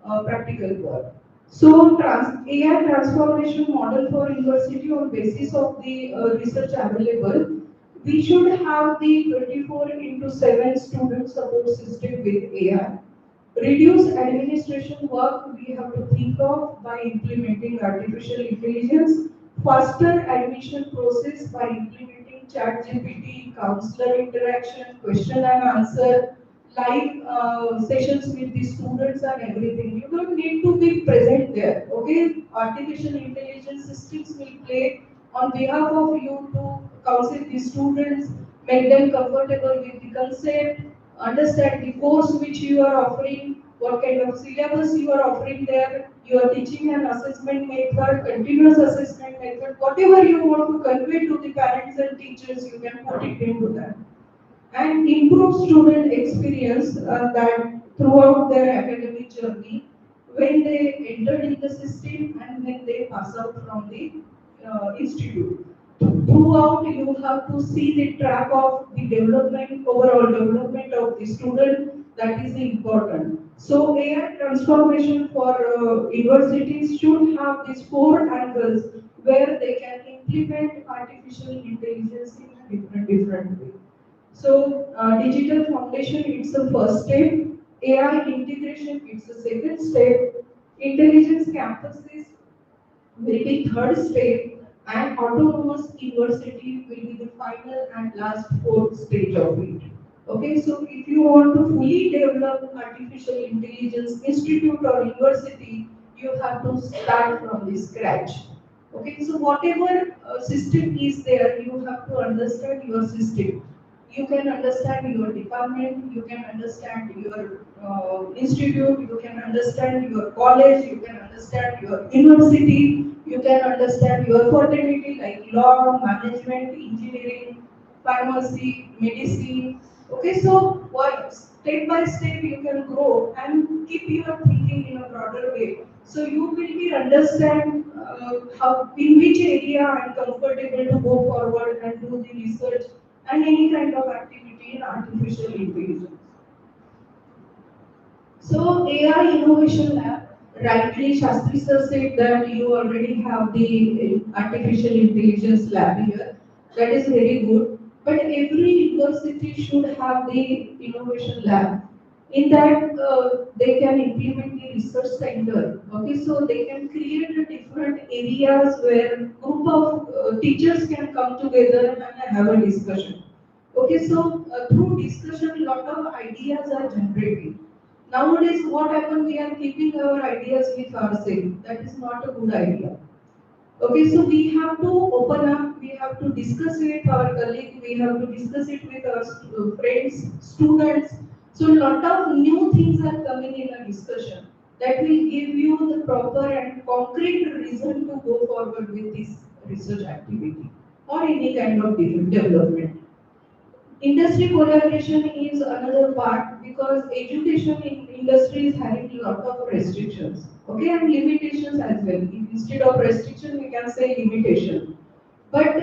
the practical work. So AI transformation model for university on basis of the research available, we should have the 24 into 7 student support system with AI. Reduce administration work we have to think of by implementing artificial intelligence. Faster admission process by implementing chat GPT, counselor interaction, question and answer, live sessions with the students and everything. You don't need to be present there. Okay, artificial intelligence systems will play on behalf of you to counsel the students, make them comfortable with the concept, understand the course which you are offering, what kind of syllabus you are offering there, your teaching and assessment method, continuous assessment method, whatever you want to convey to the parents and teachers, you can put it into that. And improve student experience that throughout their academic journey when they enter in the system and when they pass out from the institute. Throughout, you have to see the track of the development, overall development of the student. That is important. So, AI transformation for universities should have these four angles where they can implement artificial intelligence in a different way. So, digital foundation, it's the first step. AI integration, it's the second step. Intelligence campuses will be third step, and autonomous university will be the final and last fourth stage of it. Okay, so if you want to fully develop artificial intelligence institute or university, you have to start from the scratch. Okay, so whatever system is there, you have to understand your system. You can understand your department, you can understand your institute, you can understand your college, you can understand your university, you can understand your fraternity like law, management, engineering, pharmacy, medicine. Okay, so what step by step you can grow and keep your thinking in a broader way. So you will be understand how in which area I'm comfortable to go forward and do the research and any kind of activity in artificial intelligence. So AI Innovation Lab, rightly Shastri sir said that you already have the artificial intelligence lab here. That is very good. But every university should have the innovation lab. In that, they can implement the research center. Okay, so they can create a different areas where group of teachers can come together and have a discussion. Okay, so through discussion, a lot of ideas are generated. Nowadays, what happens? We are keeping our ideas with ourselves. That is not a good idea. Okay, so we have to open up, we have to discuss it with our colleague, we have to discuss it with our friends, students. So a lot of new things are coming in a discussion that will give you the proper and concrete reason to go forward with this research activity or any kind of development. Industry collaboration is another part because education in industry is having a lot of restrictions, okay, and limitations as well. Instead of restriction, we can say limitation. But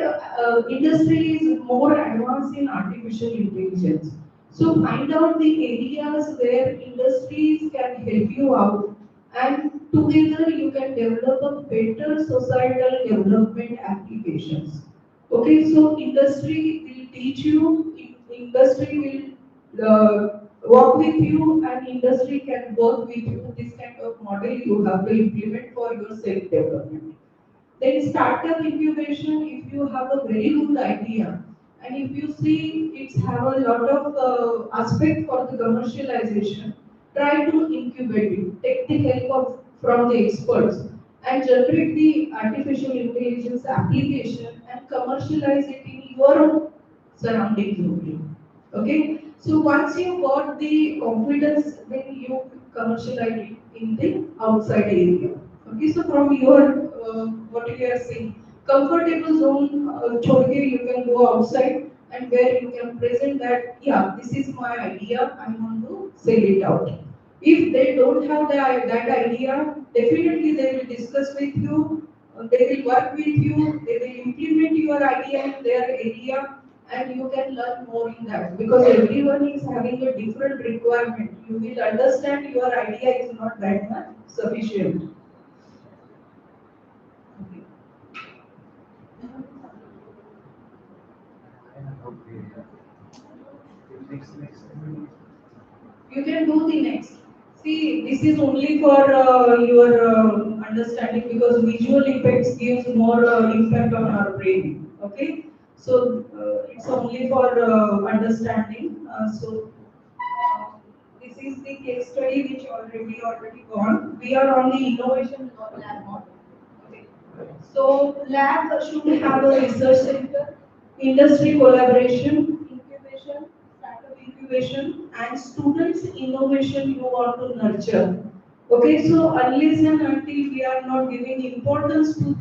industry is more advanced in artificial intelligence. So find out the areas where industries can help you out, and together you can develop a better societal development applications. Okay, so industry will teach you, industry will work with you, and industry can work with you. This kind of model you have to implement for your self development. Then startup incubation, if you have a very good idea, and if you see it's have a lot of aspect for the commercialization, try to incubate it. Take the help of from the experts and generate the artificial intelligence application and commercialize it in your surroundings only. Okay, so once you got the confidence, then you commercialize it in the outside area. Okay, so from your what you are saying, comfortable zone, छोड़ के you can go outside and where you can present that, yeah, this is my idea, I want to sell it out. If they don't have that idea, definitely they will discuss with you, they will work with you, they will implement your idea in their area, and you can learn more in that because everyone is having a different requirement. You will understand your idea is not that much sufficient. You can do the next. See, this is only for your understanding because visual effects gives more impact on our brain. Okay, so it's only for understanding. This is the case study which already gone. We are on the innovation lab model. Okay. So lab should have a research center, industry collaboration, incubation, startup incubation, and students innovation you want to nurture. Okay, so unless and until we are not giving importance to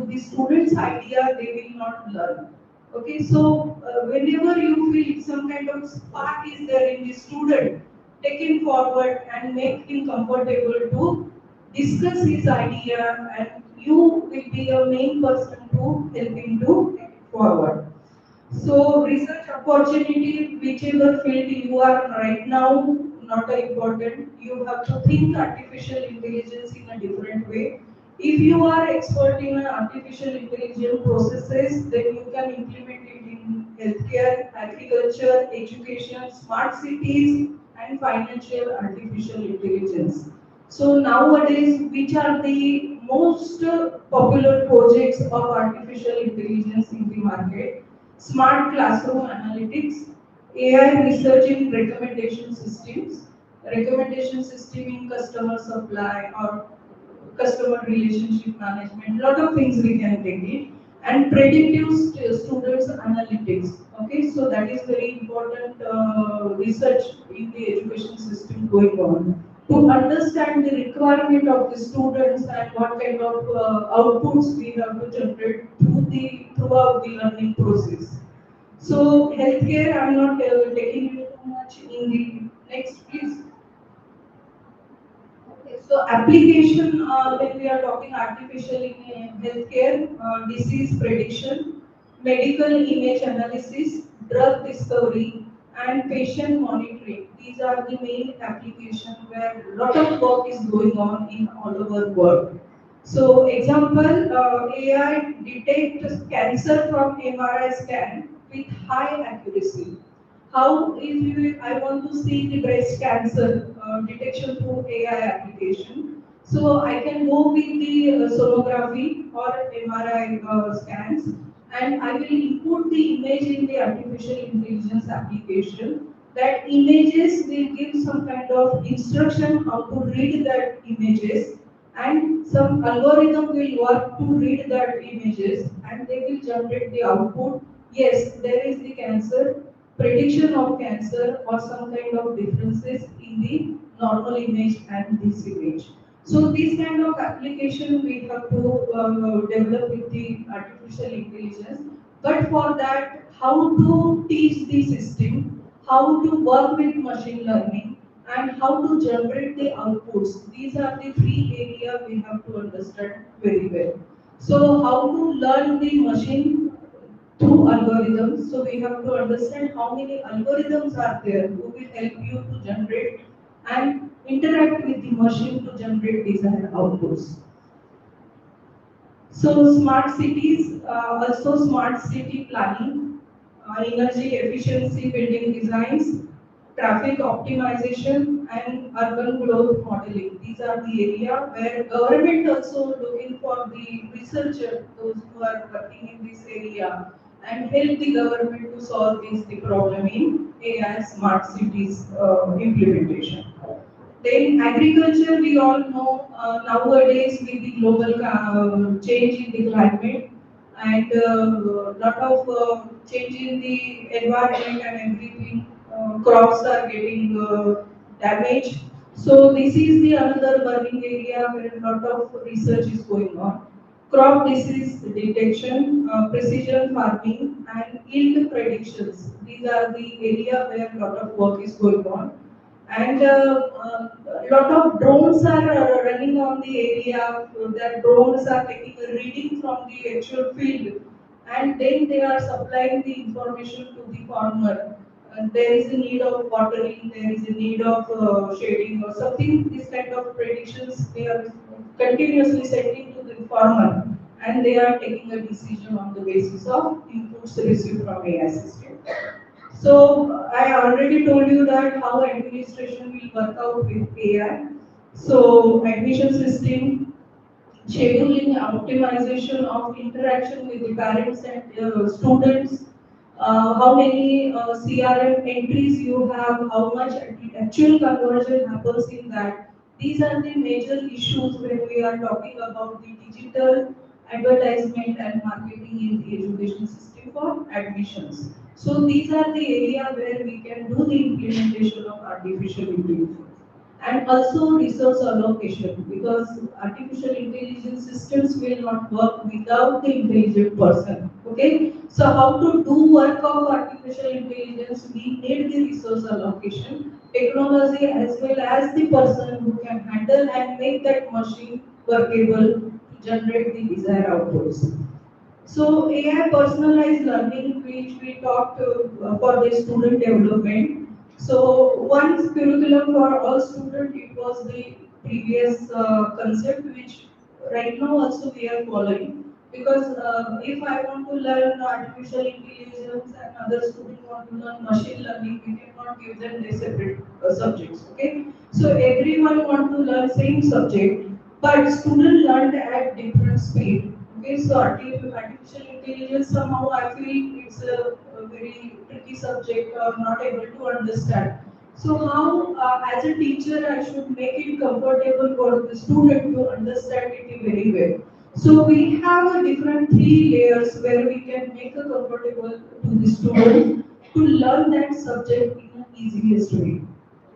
the students' idea, they will not learn. Okay, so whenever you feel some kind of spark is there in the student, take him forward and make him comfortable to discuss his idea, and you will be a main person to help him to take it forward. So research opportunity, whichever field you are right now, not important. You have to think artificial intelligence in a different way. If you are expert in artificial intelligence processes, then you can implement it in healthcare, agriculture, education, smart cities, and financial artificial intelligence. So nowadays, which are the most popular projects of artificial intelligence in the market? Smart classroom analytics, AI research in recommendation system in customer supply or customer relationship management, lot of things we can take it, and predictive students analytics. Okay, so that is very important research in the education system going on to understand the requirement of the students and what kind of outputs we have to generate throughout the learning process. So healthcare, I'm not taking you too much in the next, please. Okay, so application, when we are talking artificial in healthcare, disease prediction, medical image analysis, drug discovery, and patient monitoring. These are the main application where a lot of work is going on in all over world. So example, AI detects cancer from MRI scan with high accuracy. How if I want to see the breast cancer detection through AI application, so I can go with the sonography or MRI scans, and I will input the image in the artificial intelligence application. That images will give some kind of instruction how to read that images, and some algorithm will work to read that images, and they will generate the output. Yes, there is the cancer, prediction of cancer, or some kind of differences in the normal image and this image. So this kind of application we have to develop with the artificial intelligence. But for that, how to teach the system, how to work with machine learning, and how to generate the outputs. These are the three areas we have to understand very well. So how to learn the machine through algorithms. So we have to understand how many algorithms are there who will help you to generate and interact with the machine to generate desired outputs. So smart cities, also smart city planning, energy efficiency building designs, traffic optimization, and urban growth modeling. These are the area where government also looking for the researcher, those who are working in this area, and help the government to solve this the problem in AI smart cities implementation. Then agriculture, we all know nowadays with the global change in the climate and lot of change in the environment and everything, crops are getting damaged. So this is the another working area where a lot of research is going on. Crop disease detection, precision farming, and yield predictions. These are the area where a lot of work is going on, and a lot of drones are running on the area. That drones are taking a reading from the actual field, and then they are supplying the information to the farmer. And there is a need of watering, there is a need of shading or something. This kind of predictions they are continuously sending to the farmer, and they are taking a decision on the basis of inputs received from AI system. So I already told you that how administration will work out with AI. So admission system, scheduling, optimization of interaction with the parents and students, how many CRM entries you have, how much actual conversion happens in that. These are the major issues when we are talking about the digital advertisement and marketing in the education system for admissions. So these are the area where we can do the implementation of artificial intelligence, and also resource allocation, because artificial intelligence systems will not work without the intelligent person. Okay, so how to do work of artificial intelligence, we need the resource allocation, technology, as well as the person who can handle and make that machine workable to generate the desired outputs. So AI personalized learning, which we talked for the student development. So one curriculum for all students, it was the previous concept, which right now also we are following. Because if I want to learn artificial intelligence and other students want to learn machine learning, we cannot give them the separate subjects. Okay, so everyone want to learn same subject, but student learned at different speed. Okay, so artificial intelligence somehow I feel it's a very tricky subject or not able to understand. So how, as a teacher, I should make it comfortable for the student to understand it very well. So we have a different three layers where we can make it comfortable to the student to learn that subject in the easiest way.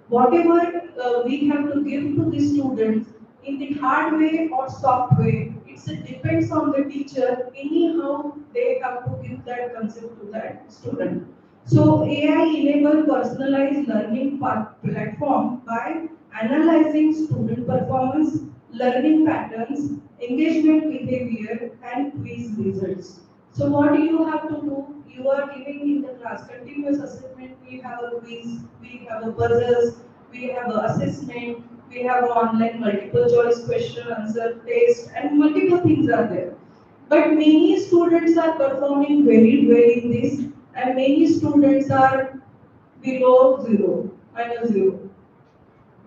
Whatever we have to give to the students in the hard way or soft way, it depends on the teacher. Anyhow, they have to give that concept to that student. So AI enable personalized learning platform by analyzing student performance, learning patterns, engagement behavior, and quiz results. So what you have to do, you are giving in the class continuous assessment we have a quiz, we have a puzzles, we have a assessment, we have online multiple choice question answer test, and multiple things are there. But many students are performing very well in this, and many students are below zero, minus zero.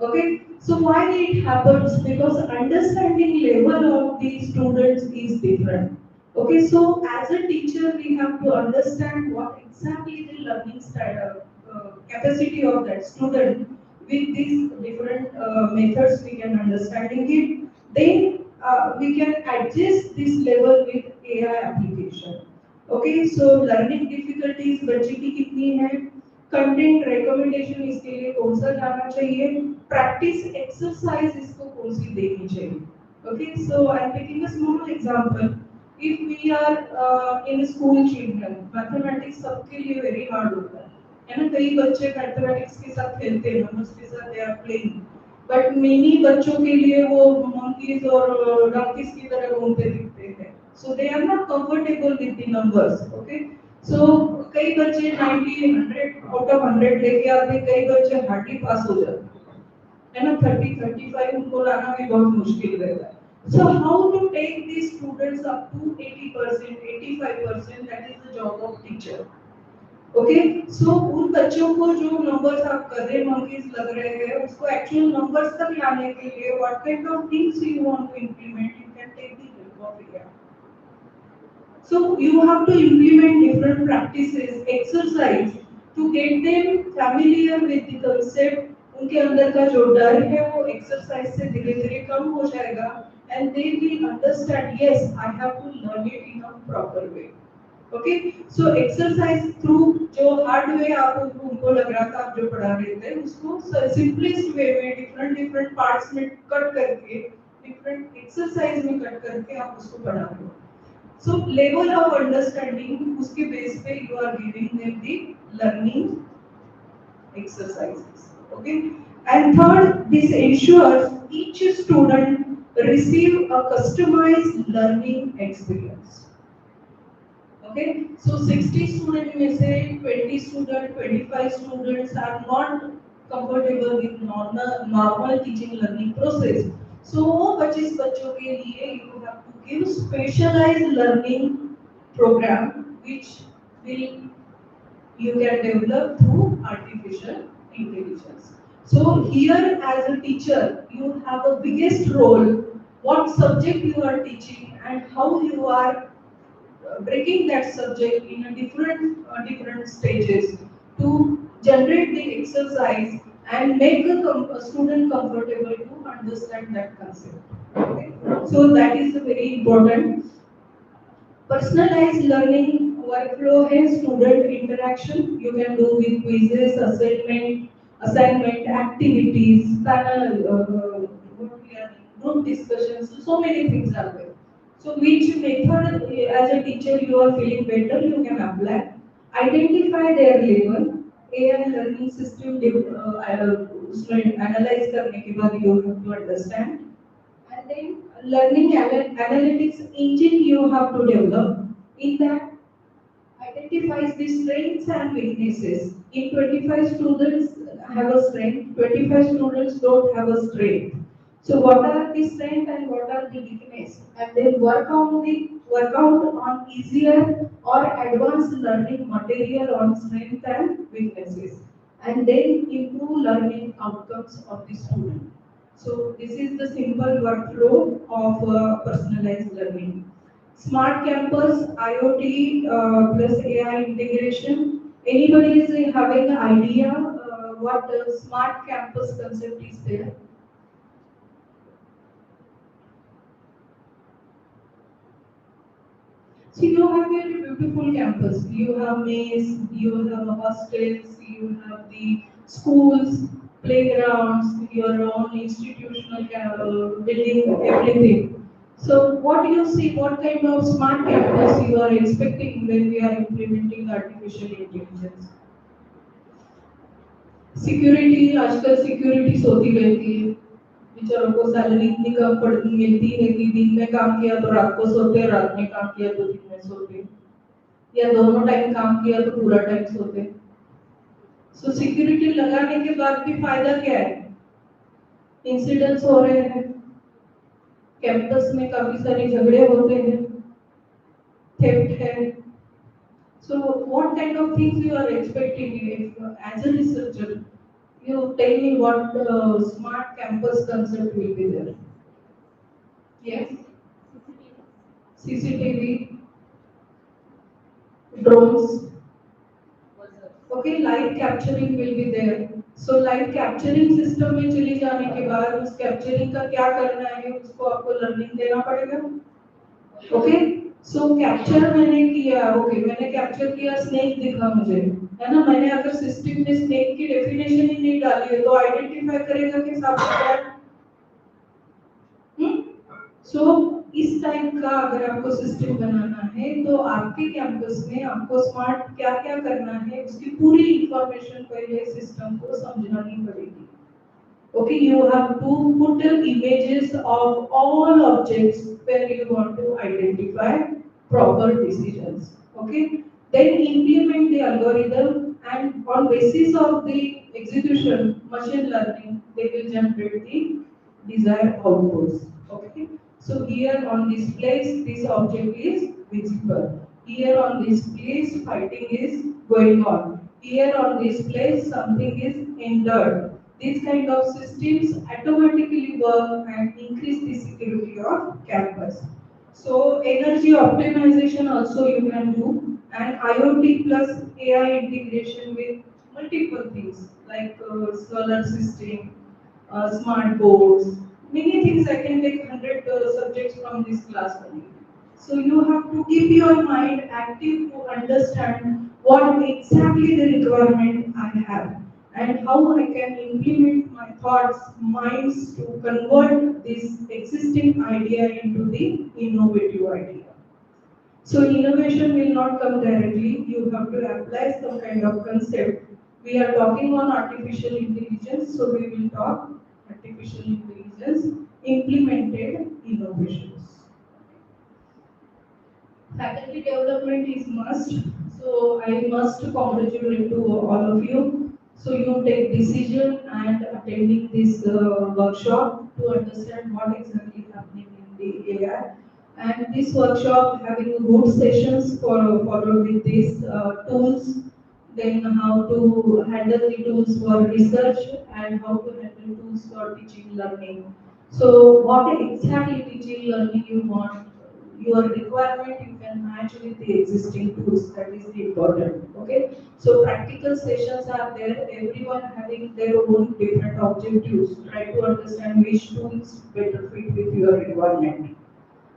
Okay, so why it happens? Because understanding level of the students is different. Okay, so as a teacher, we have to understand what exactly the learning style, capacity of that student. With these different methods, we can understanding it. Then we can adjust this level with AI application. Okay, so learning difficulties बच्चे की कितनी है? Content recommendation इसके लिए कौन सा जाना चाहिए, प्रैक्टिस एक्सरसाइज इसको कौन सी देनी चाहिए. Okay, so I am taking a small example. If we are in school children, mathematics सबके लिए वेरी हार्ड होता है ना. कई बच्चे मैथमेटिक्स के साथ खेलते हैं, नंबर्स के साथ they are playing, but many बच्चों के लिए वो मंकीज और डंकीज की तरह घूमते दिखते हैं. So they are not comfortable with the numbers. Okay, so कई बच्चे 90 100 आउट ऑफ 100 लेके आते, कई बच्चे हार्डली पास हो जाते है ना. 30 35 उनको लाना भी बहुत मुश्किल रहता है. So how to take these students up to 80% 85%, that is the job of teacher. Okay, so उन बच्चों को जो नंबर्स आप गधे मंकीज लग रहे हैं, उसको एक्चुअल नंबर्स तक लाने के लिए what kind of things you want to implement, you can take the help of AI. So you have to implement different practices, exercise to get them familiar with the concept. उनके अंदर का जो डर है वो एक्सरसाइज से धीरे धीरे कम हो जाएगा, and they will understand, yes, I have to learn it in a proper way. Okay, so exercise through जो hard way आप उनको लग रहा था आप जो पढ़ा रहे थे, उसको simplest way में different parts में कट करके, different exercise में कट करके आप उसको पढ़ा रहे हो. So level of understanding, उसके base पे you are giving them the learning exercises. Okay, and third, this ensures each student receive a customized learning experience. Okay, so 60 students में से 20 students, 25 students are not comfortable with normal teaching learning process. So 25 बच्चों के लिए you have to give specialized learning program which will you can develop through artificial intelligence. So here as a teacher you have a biggest role, what subject you are teaching and how you are breaking that subject in a different stages to generate the exercise and make a student comfortable to understand that concept. Okay, so that is very important. Personalized learning workflow है student interaction, you can do with quizzes, assignment activities, panel group discussions, so many things are there. So which method as a teacher you are feeling better, you can apply. Identify their level. AI learning system analyze करने के बाद you have to understand. And then learning analytics engine you have to develop. In that identifies the strengths and weaknesses. In 25 students have a strength, 25 students don't have a strength. So what are the strength and what are the weakness? And then work out on easier or advanced learning material on strength and weaknesses. And then improve learning outcomes of the student. So this is the simple workflow of personalized learning. Smart campus, IoT plus AI integration. Anybody is having an idea what the smart campus concept is there? So you have a very beautiful campus. You have maze, you have hostels, you have the schools, playgrounds, your own institutional building, everything. So what do you see? What kind of smart campus you are expecting when we are implementing artificial intelligence? Security, आजकल securities होती रहती है. बेचारों को salary इतनी कम मिलती है कि दिन में काम किया तो रात को सोते, रात में काम किया तो दिन में सोते, या दोनों टाइम काम किया तो पूरा टाइम सोते. सो सिक्योरिटी लगाने के बाद भी फायदा क्या है? इंसिडेंट्स हो रहे हैं, कैंपस में काफी सारे झगड़े होते हैं, थेफ्ट है. So what kind of things you are expecting if, as a researcher, you tell me what smart campus concept will be there? Yes, CCTV, drones. Okay, live capturing will be there. So live capturing system में चली जाने के बाद उस capturing का क्या करना है उसको आपको learning देना पड़ेगा. Okay, so capture मैंने किया. Okay, मैंने capture किया, snake दिखा मुझे, है ना. मैंने अगर system में snake की definition ही नहीं डाली है तो identify करेगा कि सांप क्या है? सो इस टाइप का अगर आपको सिस्टम बनाना है तो आपके कैंपस में आपको स्मार्ट क्या क्या करना है उसकी पूरी इंफॉर्मेशन पहले सिस्टम को समझानी पड़ेगी. Okay, you have to put the images of all objects where you want to identify proper decisions. Okay, then implement the algorithm and on basis of the execution, machine learning, they will generate the desired outputs. Okay, so here on this place, this object is visible. Here on this place, fighting is going on. Here on this place, something is injured. These kind of systems automatically work and increase the security of campus. So energy optimization also you can do, and IoT plus AI integration with multiple things like solar system, smart boards, many things. I can take 100 subjects from this class only. So you have to keep your mind active to understand what exactly the requirement I have and how I can implement my thoughts, minds to convert this existing idea into the innovative idea. So innovation will not come directly. You have to apply some kind of concept. We are talking on artificial intelligence, so we will talk artificial intelligence implemented innovations. Faculty development is must. So I must congratulate to all of you. So you take decision and attending this workshop to understand what exactly happening in the AI. And this workshop having good sessions for followed with these tools, then how to handle the tools for research and how to handle tools for teaching learning. So what exactly teaching learning you want, your requirement you can match with the existing tools, that is the important. Okay, so practical sessions are there, everyone having their own different objectives, try to understand which tools better fit with your requirement.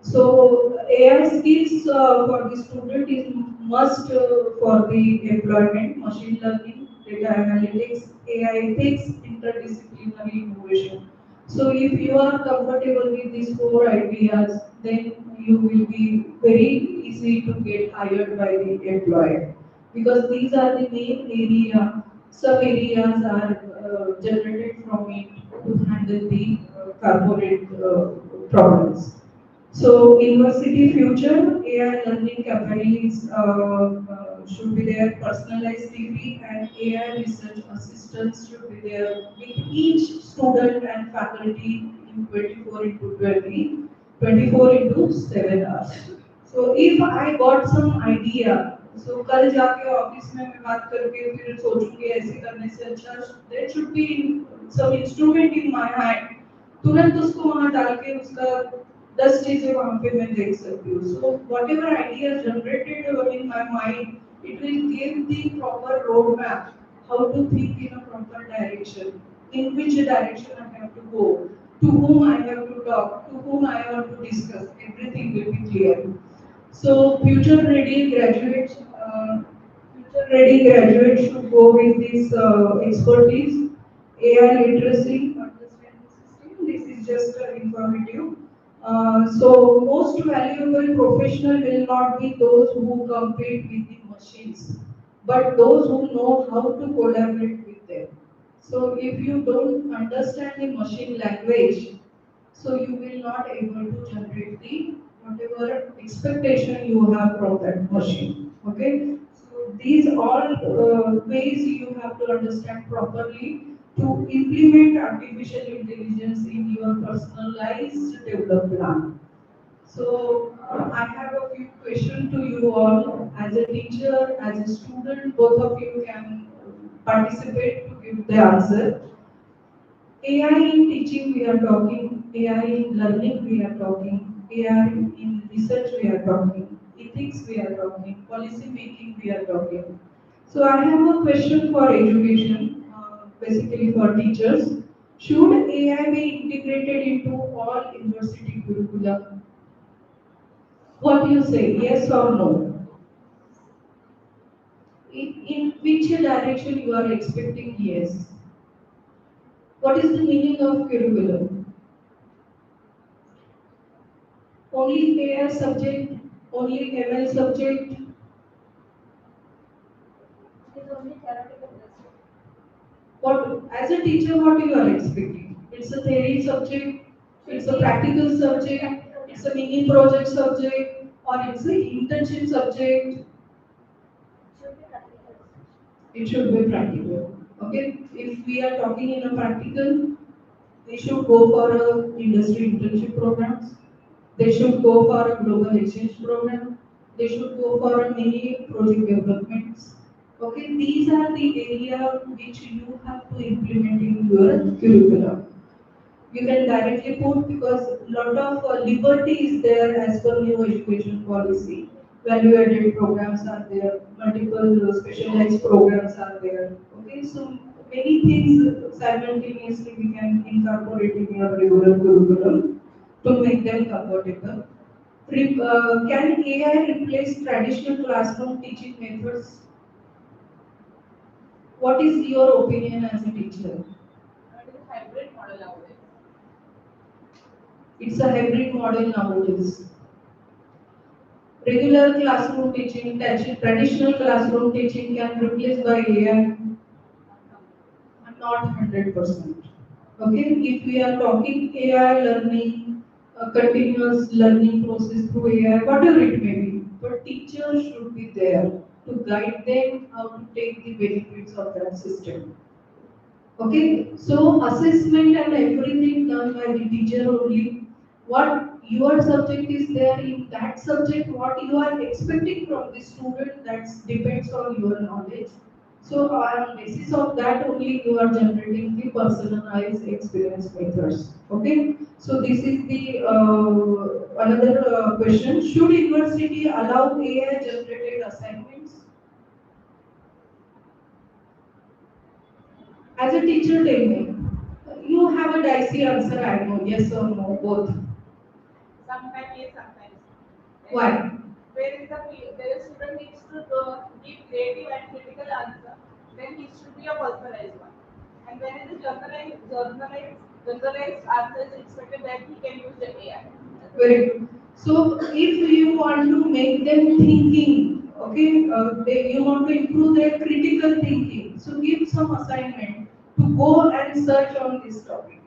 So AI skills for the student is must for the employment, machine learning, data analytics, AI ethics, interdisciplinary innovation. So if you are comfortable with these four ideas, then you will be very easy to get hired by the employer because these are the main area. Some areas are generated from it to handle the corporate problems. So university future, AI learning capabilities should be there, personalized degree and AI research assistants should be there with each student and faculty in 24 into 20, 24 into 7 hours. So if I got some idea, so कल जाके office में मैं बात करके फिर सोचूंगी ऐसे करने से अच्छा, there should be some instrument in my hand, तुरंत उसको वहाँ डाल के उसका 10 चीजें वहाँ पे मैं देख सकती हूँ. So whatever idea generated in my mind, it will give the proper roadmap how to think in a proper direction, in which direction I have to go, to whom I have to talk, to whom I want to discuss. Everything will be clear. So future ready graduates should go with this expertise, AI literacy, understand the system. This is just informative. So most valuable professional will not be those who compete with the machines, but those who know how to collaborate with them. So if you don't understand the machine language, so you will not able to generate the whatever expectation you have from that machine. Okay. So these all ways you have to understand properly to implement artificial intelligence in your personalized development plan. So I have a few questions to you all. As a teacher, as a student, both of you can participate to give the answer. AI in teaching we are talking, AI in learning we are talking, AI in research we are talking, ethics we are talking, policy making we are talking. So I have a question for education, basically for teachers. Should AI be integrated into all university curricula? What do you say, yes or no? In which direction you are expecting yes? What is the meaning of curriculum? Only AI subject, only ML subject. It is only theoretical lesson. What, as a teacher, what you are expecting? It's a theory subject, it's a practical subject, it's a mini project subject, or it's an internship subject. Should be practical. It should be practical. Okay, if we are talking in a practical, they should go for a industry internship programs. They should go for a global exchange program. They should go for a mini project developments. Okay, these are the area which you have to implement in your curriculum. You can directly put because lot of liberty is there as per new education policy. Value added programs are there, multiple specialized programs are there. Okay, so many things simultaneously we can incorporate in your regular curriculum to make them comfortable. Can AI replace traditional classroom teaching methods? What is your opinion as a teacher? It is a hybrid model nowadays. It's a hybrid model nowadays. Regular classroom teaching, traditional classroom teaching can replace by AI. Not 100%. Okay, if we are talking AI learning, continuous learning process through AI, whatever it may be, but teachers should be there to guide them how to take the benefits of that system. Okay, so assessment and everything done by the teacher only. What your subject is there in that subject, what you are expecting from the student, that depends on your knowledge. So on basis of that only you are generating the personalized experience methods. Okay, so this is the another question. Should university allow AI generated assignments? As a teacher, tell me. You have a dicey answer, I know, yes or no, both. Sometimes yes, sometimes. Why? Where is the student needs to give creative and critical answer, then it should be a personalized one. And when it is generalized answer is expected that he can use the AI. Very good. So, if you want to make them thinking, okay, you want to improve their critical thinking, so give some assignment to go and search on this topic.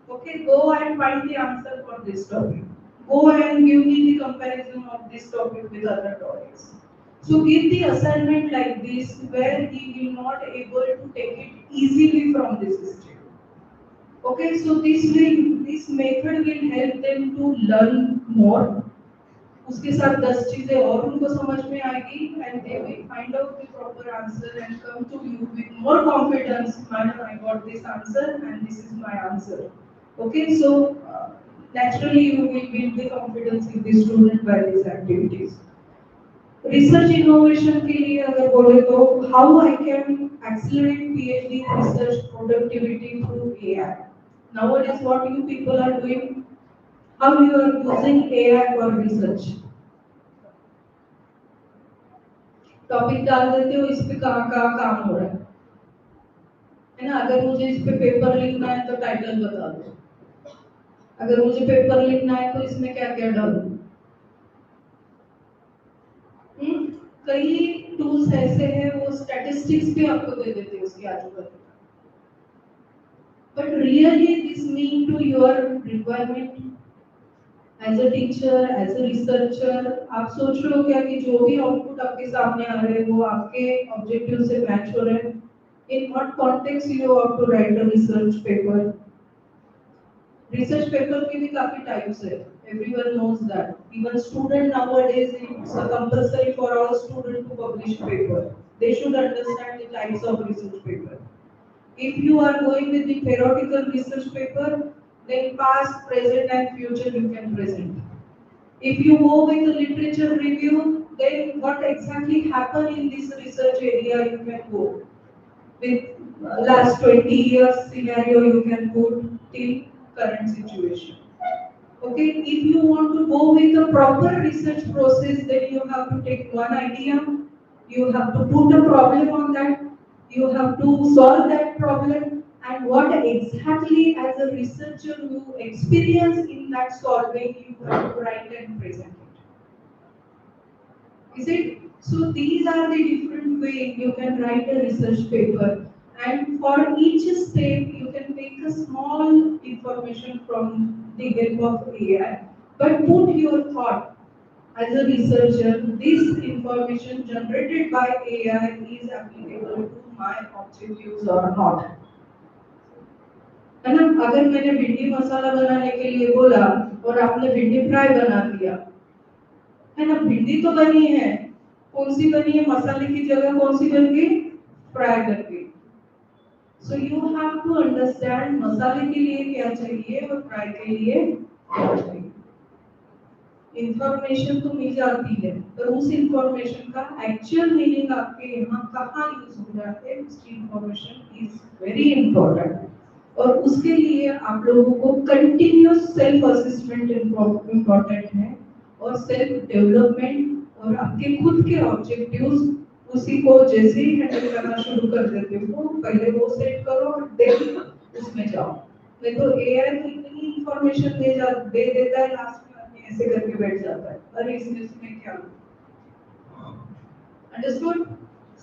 Okay, go and find the answer for this topic. Go and give me the comparison of this topic with other topics. So give the assignment like this where he will not able to take it easily from the system. Okay, so this method will help them to learn more. उसके साथ 10 चीजें और उनको समझ में आएगी and they will find out the proper answer and come to you with more confidence. Madam, I got this answer and this is my answer. Okay, so naturally you will build the confidence in the student by these activities. Research innovation के लिए अगर बोले तो how I can accelerate PhD research productivity through AI. Nowadays, what you people are doing, how you are using AI for research. Topic डाल देते हो इस पे कहाँ कहाँ काम हो रहा है ना? अगर मुझे इस पे पेपर लिखना है तो टाइटल बता दो, अगर मुझे पेपर लिखना है तो इसमें क्या क्या डालूं? कई टूल्स ऐसे हैं वो स्टैटिस्टिक्स भी आपको दे देते हैं उसके आजू बाजू, but really this mean to your requirement? As a teacher, as a researcher, आप सोच रहे हो क्या कि जो भी आउटपुट आपके सामने आ रहे हैं वो आपके ऑब्जेक्टिव से मैच हो रहे हैं? In what context you have to write a research paper? Research paper के भी काफी टाइप्स है, everyone knows that. Even student nowadays, it's a compulsory for all student to publish paper. They should understand the types of research paper. If you are going with the theoretical research paper, then past, present, and future you can present. If you go with the literature review, then what exactly happened in this research area you can go. With last 20 years scenario you can put till current situation. Okay, if you want to go with a proper research process, then you have to take one idea, you have to put a problem on that, you have to solve that problem, and what exactly as a researcher you experience in that solving, you have to write and present it. Is it? So these are the different ways you can write a research paper. And for each step, you can take a small information from the help of AI. But put your thought as a researcher, this information generated by AI is applicable to my objectives or not. है ना? अगर मैंने भिंडी मसाला बनाने के लिए बोला और आपने भिंडी फ्राई बना दिया, है ना? भिंडी तो बनी है, कौन सी बनी है? मसाले की जगह कौन सी बन गई? फ्राई कर गई. So you have to understand मसाले के लिए क्या चाहिए और फ्राई के लिए क्या चाहिए. इंफॉर्मेशन तो मिल जाती है, पर उस इंफॉर्मेशन का एक्चुअल मीनिंग आपके यहाँ कहाँ यूज हो रहा है, उसकी इंफॉर्मेशन इज वेरी इंपॉर्टेंट. और उसके लिए आप लोगों को कंटिन्यूस सेल्फ असेसमेंट इम्पोर्टेंट है और सेल्फ डेवलपमेंट और आपके खुद के ऑब्जेक्टिव्स उसी को जैसे ही हैंडल करना शुरू कर देते हो पहले वो सेट करो और देन उसमें जाओ. नहीं तो एआई तो इतनी इंफॉर्मेशन दे देता है, लास्ट में आदमी ऐसे करके बैठ जाता है, अरे इसमें क्या. Understood?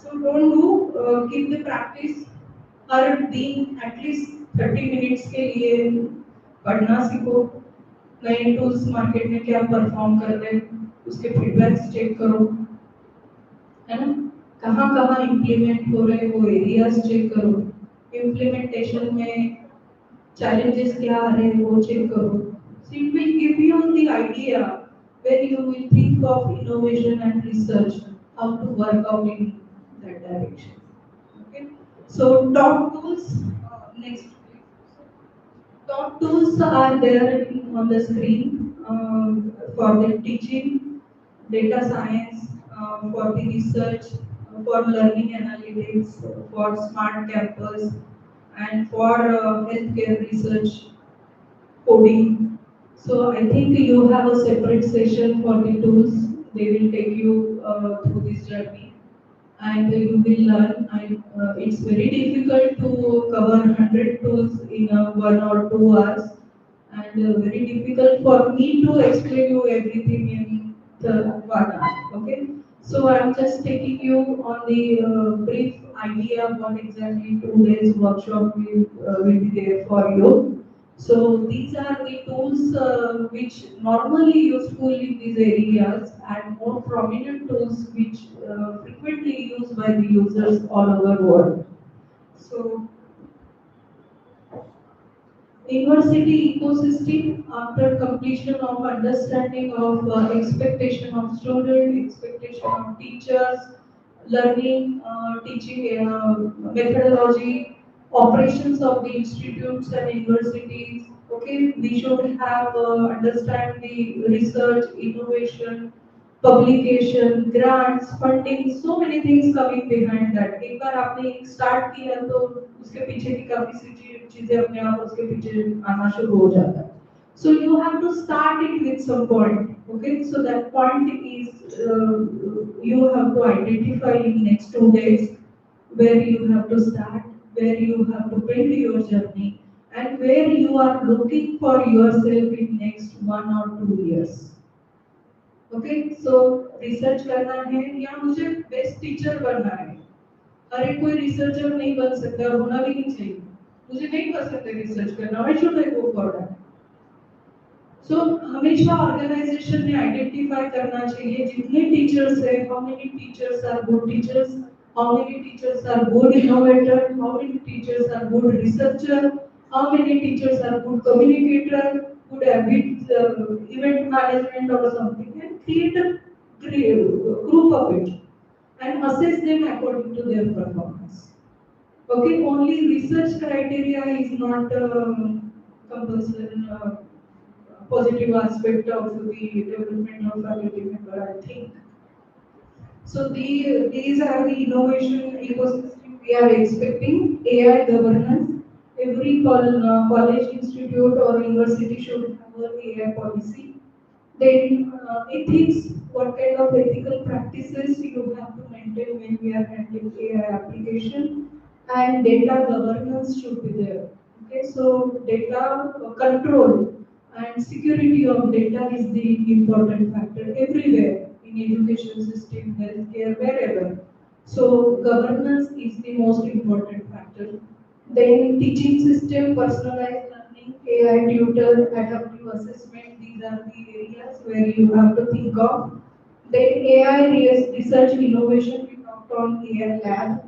So don't do, keep the practice. हर दिन एटलीस्ट 30 मिनट्स के लिए पढ़ना सीखो. नए टूल्स मार्केट में क्या परफॉर्म कर रहे हैं उसके फीडबैक्स चेक करो, है ना? कहाँ कहाँ इम्प्लीमेंट हो रहे हैं वो एरियाज चेक करो. इम्प्लीमेंटेशन में challenges क्या आ रहे हैं वो चेक करो. So it will give you the idea where you will think of innovation and research, how to work out in that direction. Okay. So top tools, next. Top tools are there on the screen for the teaching, data science, for the research, for learning analytics, for smart campus, and for healthcare research, coding. So I think you have a separate session for the tools. They will take you through this journey and you will learn. It's very difficult to cover 100 tools in 1 or 2 hours, and very difficult for me to explain you everything in the 1 hour. Okay, so I'm just taking you on the brief idea of what exactly 2 days workshop will be there for you. So these are the tools which normally useful in these areas and more prominent tools which frequently used by the users all over the world. So university ecosystem after completion of understanding of expectation of student, expectation of teachers, learning, teaching methodology, operations of the institutes and universities. Okay, we should have understand the research, innovation, publication, grants, funding, so many things coming behind that. एक बार आपने start किया तो उसके पीछे की काफी सी चीजें अपने आप उसके पीछे आना शुरू हो जाता है. So you have to start it with some point. Okay, so that point is you have to identify in next 2 days where you have to start, where you have to build your journey, and where you are looking for yourself in next 1 or 2 years. Okay, so research करना है या मुझे best teacher बनना है. हर एक कोई researcher नहीं बन सकता और होना भी नहीं चाहिए. मुझे नहीं पसंद है रिसर्च करना. Why should I go for that? सो हमेशा ऑर्गेनाइजेशन ने आइडेंटिफाई करना चाहिए जितने टीचर्स है, how many teachers are good teachers, how many teachers are good innovator, how many teachers are good researcher, how many teachers are good communicator, good habits, event management or something, and create a group of it and assess them according to their performance. Okay, only research criteria is not compulsory positive aspect of the development of faculty member, I think. So these are the innovation ecosystem we are expecting. AI governance. Every college, institute or university should have an AI policy. Then ethics, what kind of ethical practices you have to maintain when we are handling AI application, and data governance should be there. Okay, so data control and security of data is the important factor everywhere in education system, healthcare, wherever. So governance is the most important factor. Then teaching system, personalized learning, AI tutor, adaptive assessment, these are the areas where you have to think of. Then AI research innovation, we talked on AI lab.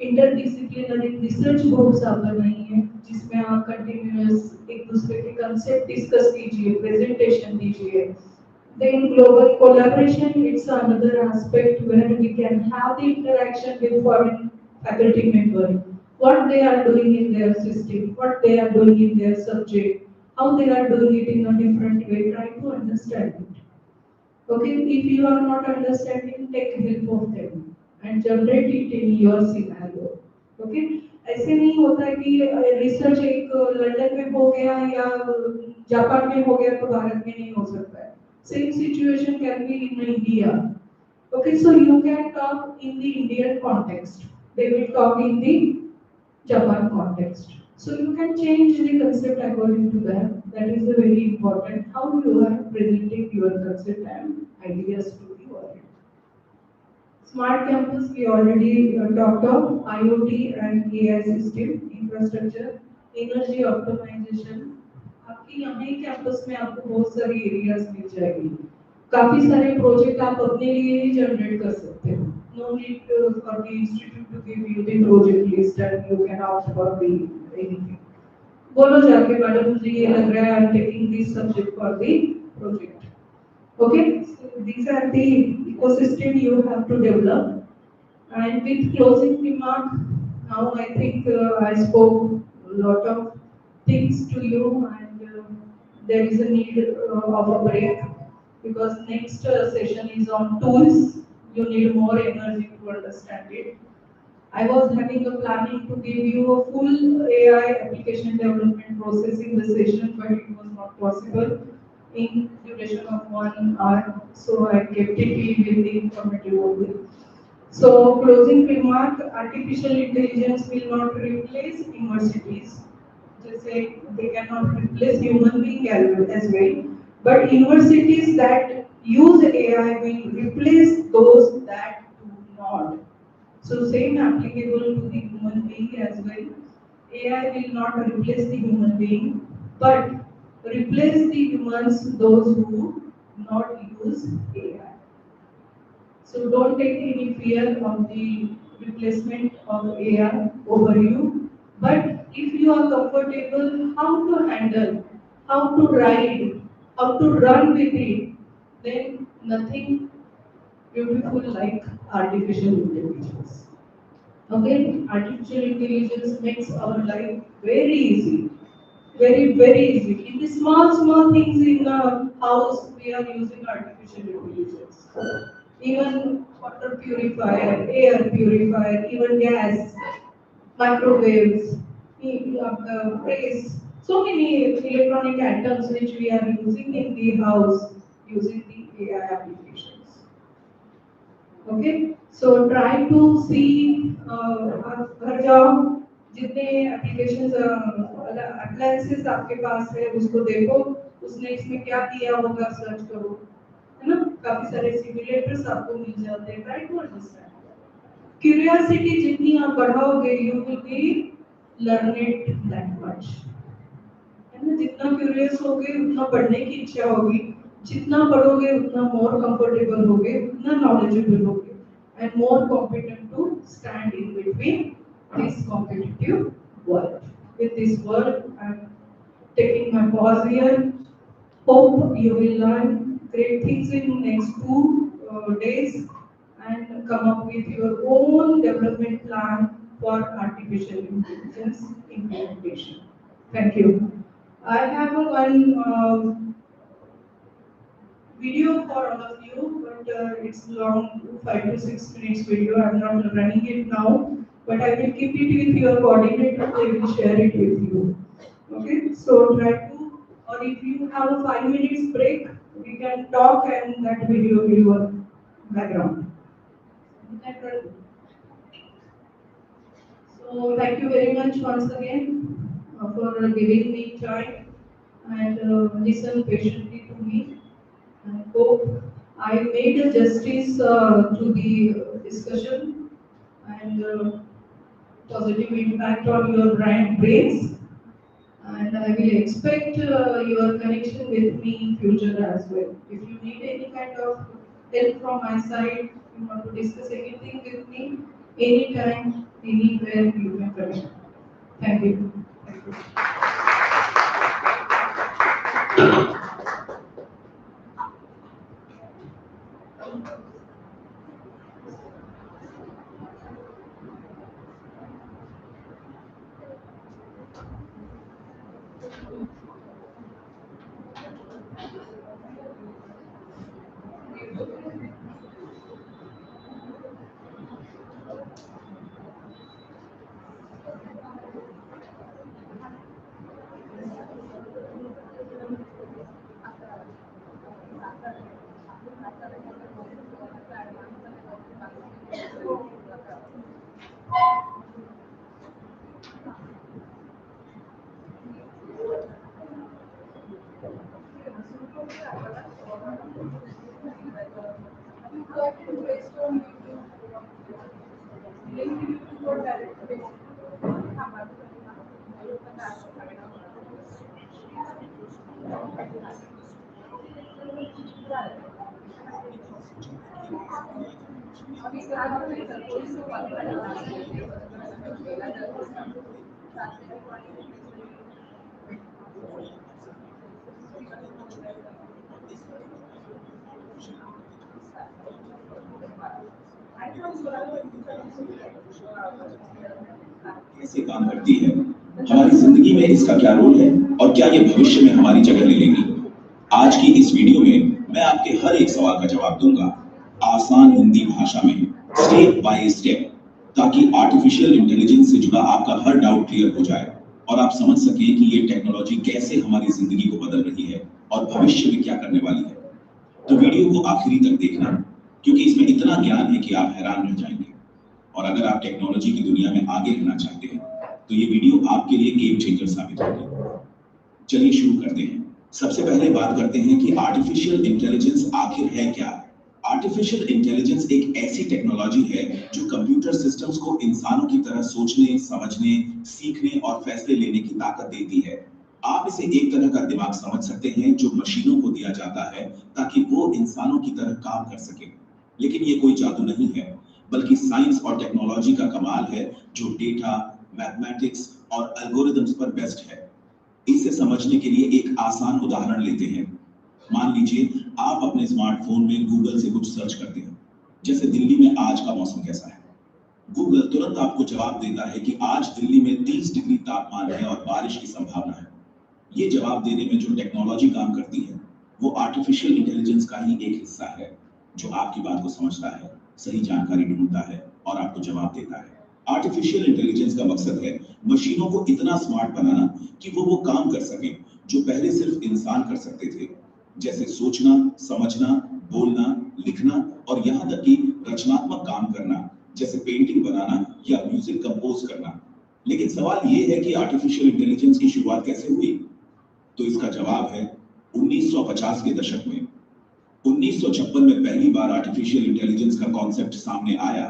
Interdisciplinary research groups आप बनाइए जिसमें आप continuous एक दूसरे के concept discuss कीजिए, presentation दीजिए. Then global collaboration, it's another aspect where we can have the interaction with foreign faculty members, what they are doing in their system, what they are doing in their subject, how they are doing it in a different way, try to understand it. Okay, if you are not understanding, take help of them and generate it in your scenario. Okay, ऐसे नहीं होता है कि research एक London में हो गया या जापान में हो गया तो भारत में नहीं हो सकता है. Same situation can be in India. Okay, so you can talk in the Indian context. They will talk in the Japan context. So you can change the concept according to that. That is very important. How you are presenting your concept and ideas to the audience. Smart campus, we already talked of IoT and AI system, infrastructure, energy optimization. आपकी यहाँ ही campus में आपको बहुत सारी areas मिल जाएगी. काफी सारे project आप अपने लिए ही जनरेट कर सकते हो. No need for the institute to give you the project list and you can opt for the anything. बोलो जाके मैडम मुझे ये लग रहा है I'm taking this subject for the project. Okay, so these are the ecosystem you have to develop. And with closing remark, now I think I spoke a lot of things to you, and there is a need of a break because next session is on tools. You need more energy to understand it. I was having a planning to give you a full AI application development process in the session, but it was not possible in duration of 1 hour. So I kept it in the informative only. So closing remark, artificial intelligence will not replace universities. Just say they cannot replace human being as well. But universities that use AI will replace those that do not. So same applicable to the human being as well. AI will not replace the human being, but replace the humans, those who not use AI. So don't take any fear of the replacement of AI over you. But if you are comfortable, how to handle, how to ride, how to run with it, then nothing beautiful like artificial intelligence. Okay, artificial intelligence makes our life very easy, very easy. In the small things in the house, we are using artificial intelligence. Even water purifier, air purifier, even gas, microwaves, press. So many electronic items which we are using in the house using the AI applications. Okay, so try to see her job जितने applications appliances आपके पास है उसको देखो, उसने इसमें क्या किया होगा सर्च करो, है ना. काफी सारे सिमुलेटर्स आपको मिल जाते हैं. Try to understand. क्यूरियोसिटी जितनी आप बढ़ाओगे you will be learn it that much. है ना, जितना क्यूरियस होगे उतना पढ़ने की इच्छा होगी, जितना पढ़ोगे उतना मोर कंफर्टेबल होगे, उतना नॉलेजेबल होगे and more competent to stand in between this competitive world. With this word, I'm taking my pause here. Hope you will learn great things in next 2 days and come up with your own development plan for artificial intelligence implementation. Thank you. I have one video for all of you, but it's long, 5 to 6 minutes video. I'm not running it now, but I will keep it with your coordinator. They will share it with you. Okay, so try to, or if you have a 5 minutes break, we can talk and that video will work background. So thank you very much once again for giving me time and listen patiently to me. I hope I made a justice to the discussion and positive impact on your brains. And I will expect your connection with me in future as well. If you need any kind of help from my side, you want to discuss anything with me, anytime, anywhere, you can connect. Thank you. Thank you. कैसे काम करती है, हमारी जिंदगी में इसका क्या role है और क्या ये भविष्य में हमारी जगह ले लेगी। आज की इस वीडियो में मैं आपके हर एक सवाल का जवाब दूंगा, आसान हिंदी भाषा में, स्टेप बाय स्टेप, ताकि आर्टिफिशियल इंटेलिजेंस से जुड़ा आपका हर डाउट क्लियर हो जाए और आप समझ सकें कि ये टेक्नोलॉजी कैसे हमारी जिंदगी को बदल रही है और भविष्य में क्या करने वाली है। तो वीडियो को आखिरी तक देखना, क्योंकि इसमें इतना ज्ञान है कि आप हैरान रह जाएंगे। और अगर आप टेक्नोलॉजी की दुनिया में आगे रहना चाहते हैं तो ये वीडियो आपके लिए गेम चेंजर साबित होगी। चलिए शुरू करते हैं। सबसे पहले बात करते हैं कि आर्टिफिशियल इंटेलिजेंस आखिर है क्या। आर्टिफिशियल इंटेलिजेंस एक ऐसी टेक्नोलॉजी है जो कंप्यूटर सिस्टम्स को इंसानों की तरह सोचने, समझने, सीखने और फैसले लेने की ताकत देती है। आप इसे एक तरह का दिमाग समझ सकते हैं जो मशीनों को दिया जाता है ताकि वो इंसानों की तरह काम कर सके। लेकिन ये कोई जादू नहीं है, बल्कि साइंस और टेक्नोलॉजी का कमाल है जो डेटा, मैथमेटिक्स और एल्गोरिथम्स पर बेस्ड है। इसे समझने के लिए एक आसान उदाहरण लेते हैं। मान लीजिए आप अपने स्मार्टफोन में गूगल से कुछ सर्च करते हैं, जैसे दिल्ली में आज का मौसम कैसा है। गूगल तुरंत आपको जवाब देता है कि आज दिल्ली में 30 डिग्री तापमान है और बारिश की संभावना है। ये जवाब देने में जो टेक्नोलॉजी काम करती है वो आर्टिफिशियल इंटेलिजेंस का ही एक हिस्सा है, जो आपकी बात को समझता है, सही जानकारी ढूंढता है और आपको जवाब देता है। आर्टिफिशियल इंटेलिजेंस का मकसद है मशीनों को इतना स्मार्ट बनाना कि वो काम कर सकें जो पहले सिर्फ इंसान कर सकते थे, जैसे सोचना, समझना, बोलना, लिखना और यहाँ तक कि रचनात्मक काम करना, जैसे पेंटिंग बनाना या म्यूजिक कंपोज करना। लेकिन सवाल ये है कि आर्टिफिशियल इंटेलिजेंस की शुरुआत कैसे हुई? तो इसका जवाब है 1950 के दशक में। 1956 में पहली बार आर्टिफिशियल इंटेलिजेंस का कॉन्सेप्ट सामने आया,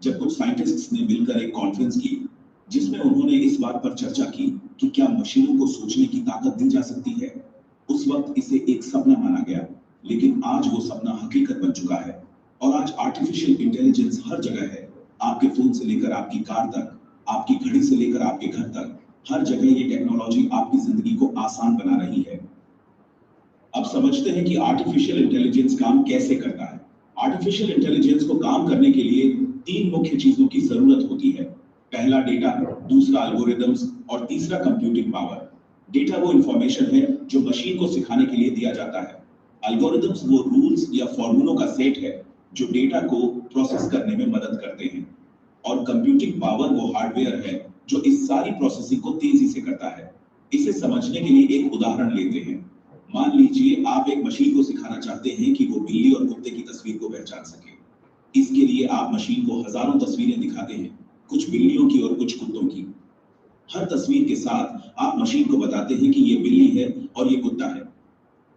जब कुछ साइंटिस्ट्स ने मिलकर एक कॉन्फ्रेंस की जिसमें उन्होंने इस बात पर चर्चा की कि क्या मशीनों को सोचने की ताकत दी जा सकती है। उस वक्त इसे एक सपना माना गया, लेकिन आज वो सपना हकीकत बन चुका है और आज आर्टिफिशियल इंटेलिजेंस हर जगह है। आपके फोन से लेकर आपकी कार तक, आपकी घड़ी से लेकर आपके घर तक, हर जगह ये टेक्नोलॉजी आपकी जिंदगी को आसान बना रही है। अब समझते हैं कि आर्टिफिशियल इंटेलिजेंस काम कैसे करता है। आर्टिफिशियल इंटेलिजेंस को काम करने के लिए 3 मुख्य चीजों की जरूरत होती है। पहला डेटा, दूसरा एल्गोरिदम्स और तीसरा कंप्यूटिंग पावर। डेटा वो इंफॉर्मेशन है जो मशीन को सिखाने के लिए दिया जाता है। एल्गोरिदम्स वो रूल्स या फॉर्मूलों का सेट है जो डेटा को प्रोसेस करने में मदद करते हैं। और कंप्यूटिंग पावर वो हार्डवेयर है जो इस सारी प्रोसेसिंग को तेजी से करता है। इसे समझने के लिए एक उदाहरण लेते हैं। मान लीजिए आप एक मशीन को सिखाना चाहते हैं कि वो बिल्ली और कुत्ते की तस्वीर को पहचान सके। इसके लिए आप मशीन को हजारों तस्वीरें दिखाते हैं, कुछ बिल्लियों की और कुछ कुत्तों की। हर तस्वीर के साथ आप मशीन को बताते हैं कि ये बिल्ली है और ये कुत्ता है।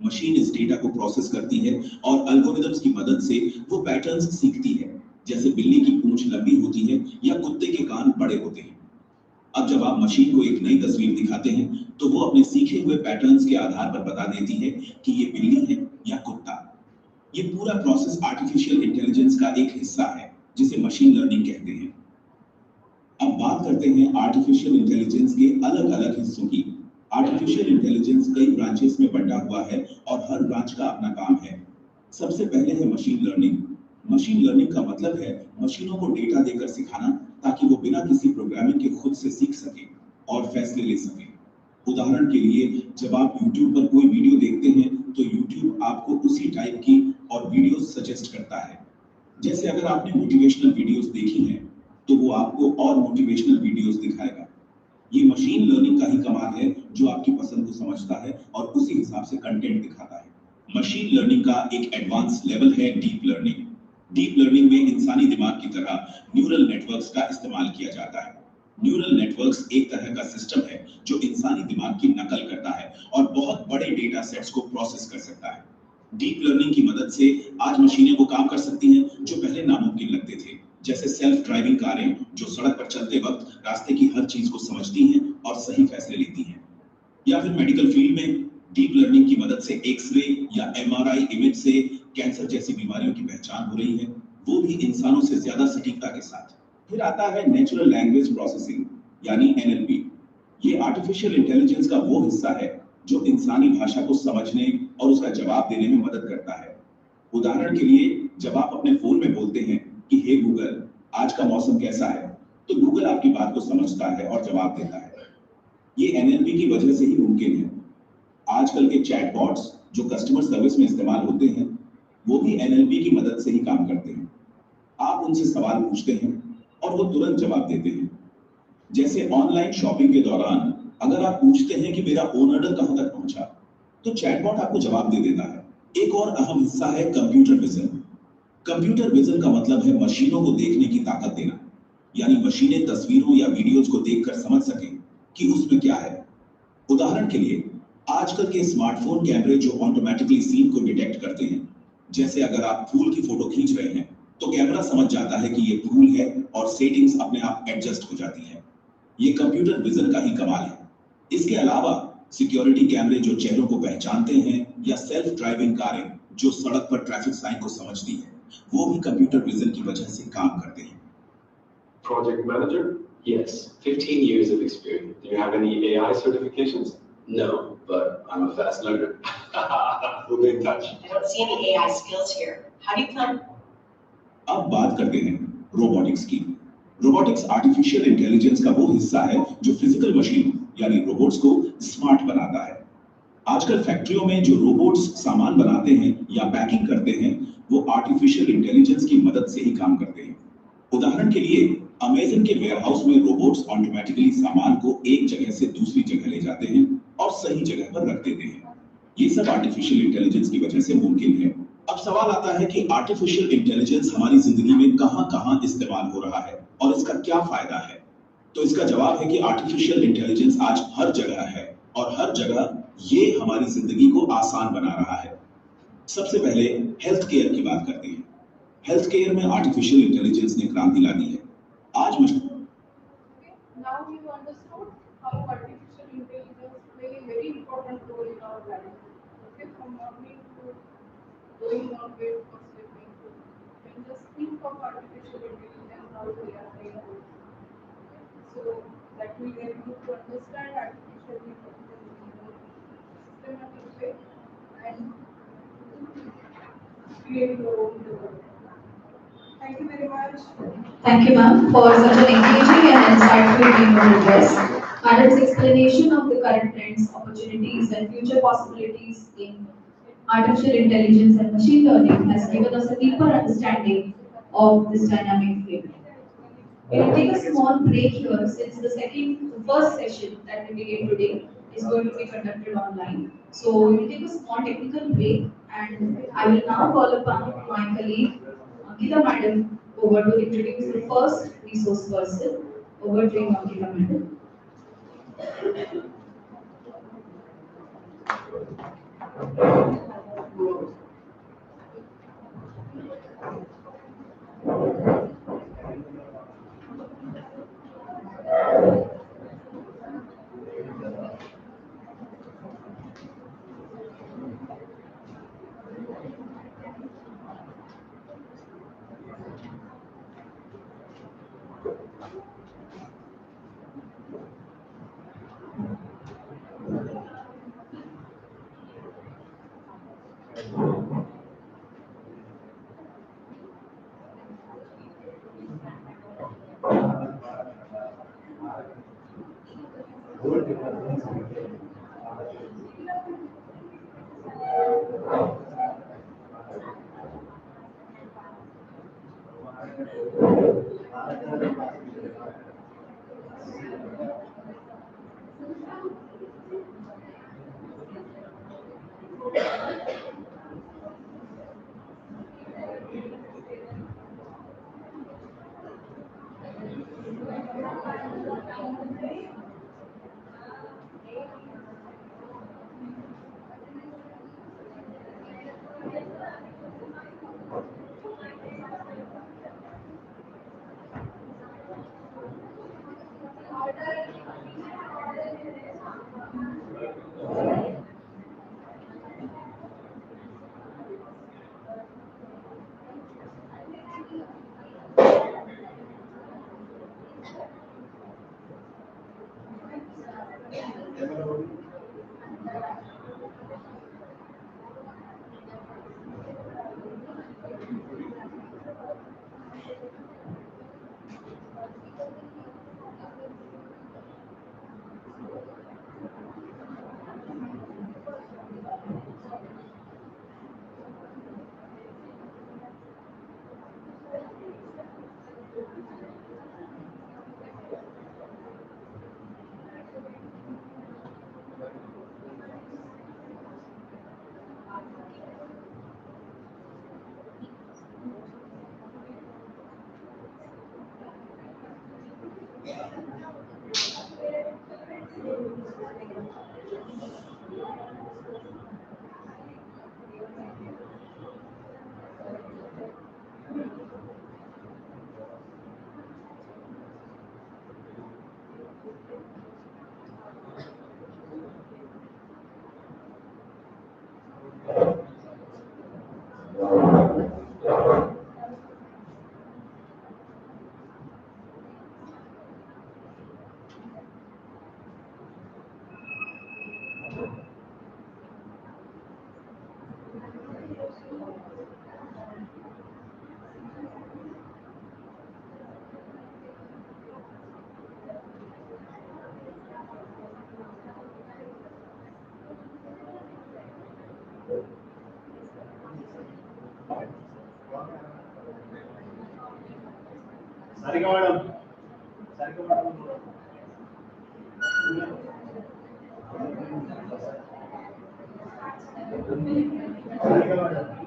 मशीन इस डेटा को प्रोसेस करती है और एल्गोरिदम्स की मदद से वो पैटर्न्स सीखती है, जैसे बिल्ली की पूंछ लंबी होती है या कुत्ते के कान बड़े होते हैं। अब जब आप मशीन को एक नई तस्वीर दिखाते हैं तो वो अपने सीखे हुए पैटर्न्स के आधार पर बता देती है कि ये बिल्ली है या कुत्ता। ये पूरा प्रोसेस आर्टिफिशियल इंटेलिजेंस का एक हिस्सा है जिसे मशीन लर्निंग कहते हैं। अब बात करते हैं आर्टिफिशियल इंटेलिजेंस के अलग अलग हिस्सों की। आर्टिफिशियल इंटेलिजेंस कई ब्रांचेस में बंटा हुआ है और हर ब्रांच का अपना काम है। सबसे पहले है मशीन लर्निंग। मशीन लर्निंग का मतलब है मशीनों को डेटा देकर सिखाना ताकि वो बिना किसी प्रोग्रामिंग के खुद से सीख सके और फैसले ले सके। उदाहरण के लिए, जब आप YouTube पर कोई वीडियो देखते हैं तो YouTube आपको उसी टाइप की और वीडियोस सजेस्ट करता है। जैसे अगर आपने मोटिवेशनल वीडियोस देखी हैं तो वो आपको और मोटिवेशनल वीडियोस दिखाएगा। ये मशीन लर्निंग का ही कमाल है जो आपकी पसंद को समझता है और उसी हिसाब से कंटेंट दिखाता है। मशीन लर्निंग का एक एडवांस लेवल है डीप लर्निंग। डीप लर्निंग में इंसानी दिमाग की तरह न्यूरल नेटवर्क्स का इस्तेमाल किया जाता है। न्यूरल नेटवर्क्स एक तरह का सिस्टम है जो इंसानी दिमाग की नकल करता है और बहुत बड़े डेटा सेट्स को प्रोसेस कर सकता है। डीप लर्निंग की मदद से आज मशीनें वो काम कर सकती हैं जो पहले नामुमकिन लगते थे, जैसे सेल्फ ड्राइविंग कारें जो सड़क पर चलते वक्त रास्ते की हर चीज को समझती हैं और सही फैसले लेती हैं। या फिर मेडिकल फील्ड में डीप लर्निंग की मदद से एक्सरे या एमआरआई इमेज से कैंसर जैसी बीमारियों की पहचान हो रही है, वो भी इंसानों से ज्यादा सटीकता के साथ। फिर आता है नेचुरल लैंग्वेज प्रोसेसिंग यानी एनएलपी। ये आर्टिफिशियल इंटेलिजेंस का वो हिस्सा है जो इंसानी भाषा को समझने और उसका जवाब देने में मदद करता है। उदाहरण के लिए, जब आप अपने फोन में बोलते हैं कि हे गूगल, आज का मौसम कैसा है, तो गूगल आपकी बात को समझता है और जवाब देता है। ये एनएलपी की वजह से ही मुमकिन है। आजकल के चैटबॉट्स जो कस्टमर सर्विस में इस्तेमाल होते हैं, वो भी एनएलपी की मदद से ही काम करते हैं। आप उनसे सवाल पूछते हैं और वो तुरंत जवाब देते हैं। जैसे ऑनलाइन शॉपिंग के दौरान अगर आप पूछते हैं कि मेरा ऑर्डर कहां तक पहुंचा, तो चैटबॉट आपको जवाब दे देता है। एक और अहम हिस्सा है कंप्यूटर विजन। कंप्यूटर विजन का मतलब है मशीनों को देखने की ताकत देना, यानी मशीनें तस्वीरों या वीडियोस को देखकर समझ सकें कि उसमें क्या है। उदाहरण के लिए, आजकल के स्मार्टफोन कैमरे जो ऑटोमेटिकली सीन को डिटेक्ट करते हैं, जैसे अगर आप फूल की फोटो खींच रहे हैं तो कैमरा समझ जाता है कि ये फूल है और सेटिंग्स अपने आप एडजस्ट हो जाती है। ये कंप्यूटर विजन का ही कमाल है। इसके अलावा सिक्योरिटी कैमरे जो चेहरों को पहचानते हैं या सेल्फ ड्राइविंग कारें जो सड़क पर ट्रैफिक साइन को समझती है, वो भी कंप्यूटर विजन की वजह से काम करते हैं। Project manager? Yes, 15 years of experience. Do you have any AI certifications? No, but I'm a fast learner. We'll be in touch. I don't see any AI skills here. How do you plan? अब बात करते हैं robotics की। Robotics artificial intelligence का वो हिस्सा है जो फिजिकल मशीन यानी रोबोट्स को स्मार्ट बनाता है। आजकल फैक्ट्रियों में जो रोबोट्स सामान बनाते हैं या पैकिंग करते हैं, वो आर्टिफिशियल इंटेलिजेंस की मदद से ही काम करते हैं। उदाहरण के लिए, अमेज़न के वेयरहाउस में रोबोट्स ऑटोमेटिकली सामान को एक जगह से दूसरी जगह ले जाते हैं और सही जगह पर रख देते हैं। ये सब आर्टिफिशियल इंटेलिजेंस की वजह से मुमकिन है। अब सवाल आता है कि आर्टिफिशियल इंटेलिजेंस हमारी जिंदगी में कहां-कहां इस्तेमाल हो रहा है और इसका क्या फायदा है। तो इसका जवाब है कि आर्टिफिशियल इंटेलिजेंस आज हर जगह है और हर जगह ये हमारी जिंदगी को आसान बना रहा है। सबसे पहले हेल्थ केयर की बात करते हैं। हेल्थ केयर में आर्टिफिशियल इंटेलिजेंस ने क्रांति ला दी है। आज Now you understood how artificial important role in our life. Okay, from morning to going on bed for sleeping. And just think of artificial intelligence how they are trained. So that will help you to understand artificial intelligence in more systematic way and create your own development. Thank you very much. Thank you, ma'am, for such an engaging and insightful keynote address. Madam's explanation of the current trends, opportunities, and future possibilities in artificial intelligence and machine learning has given us a deeper understanding of this dynamic field. We will take a small break here since the first session that we begin today is going to be conducted online. So we will take a small technical break and I will now call upon my colleague Ankita Madam over to introduce the first resource person. Over to you, Ankita Madam. Sarika madam. Sarika madam. Sarika madam.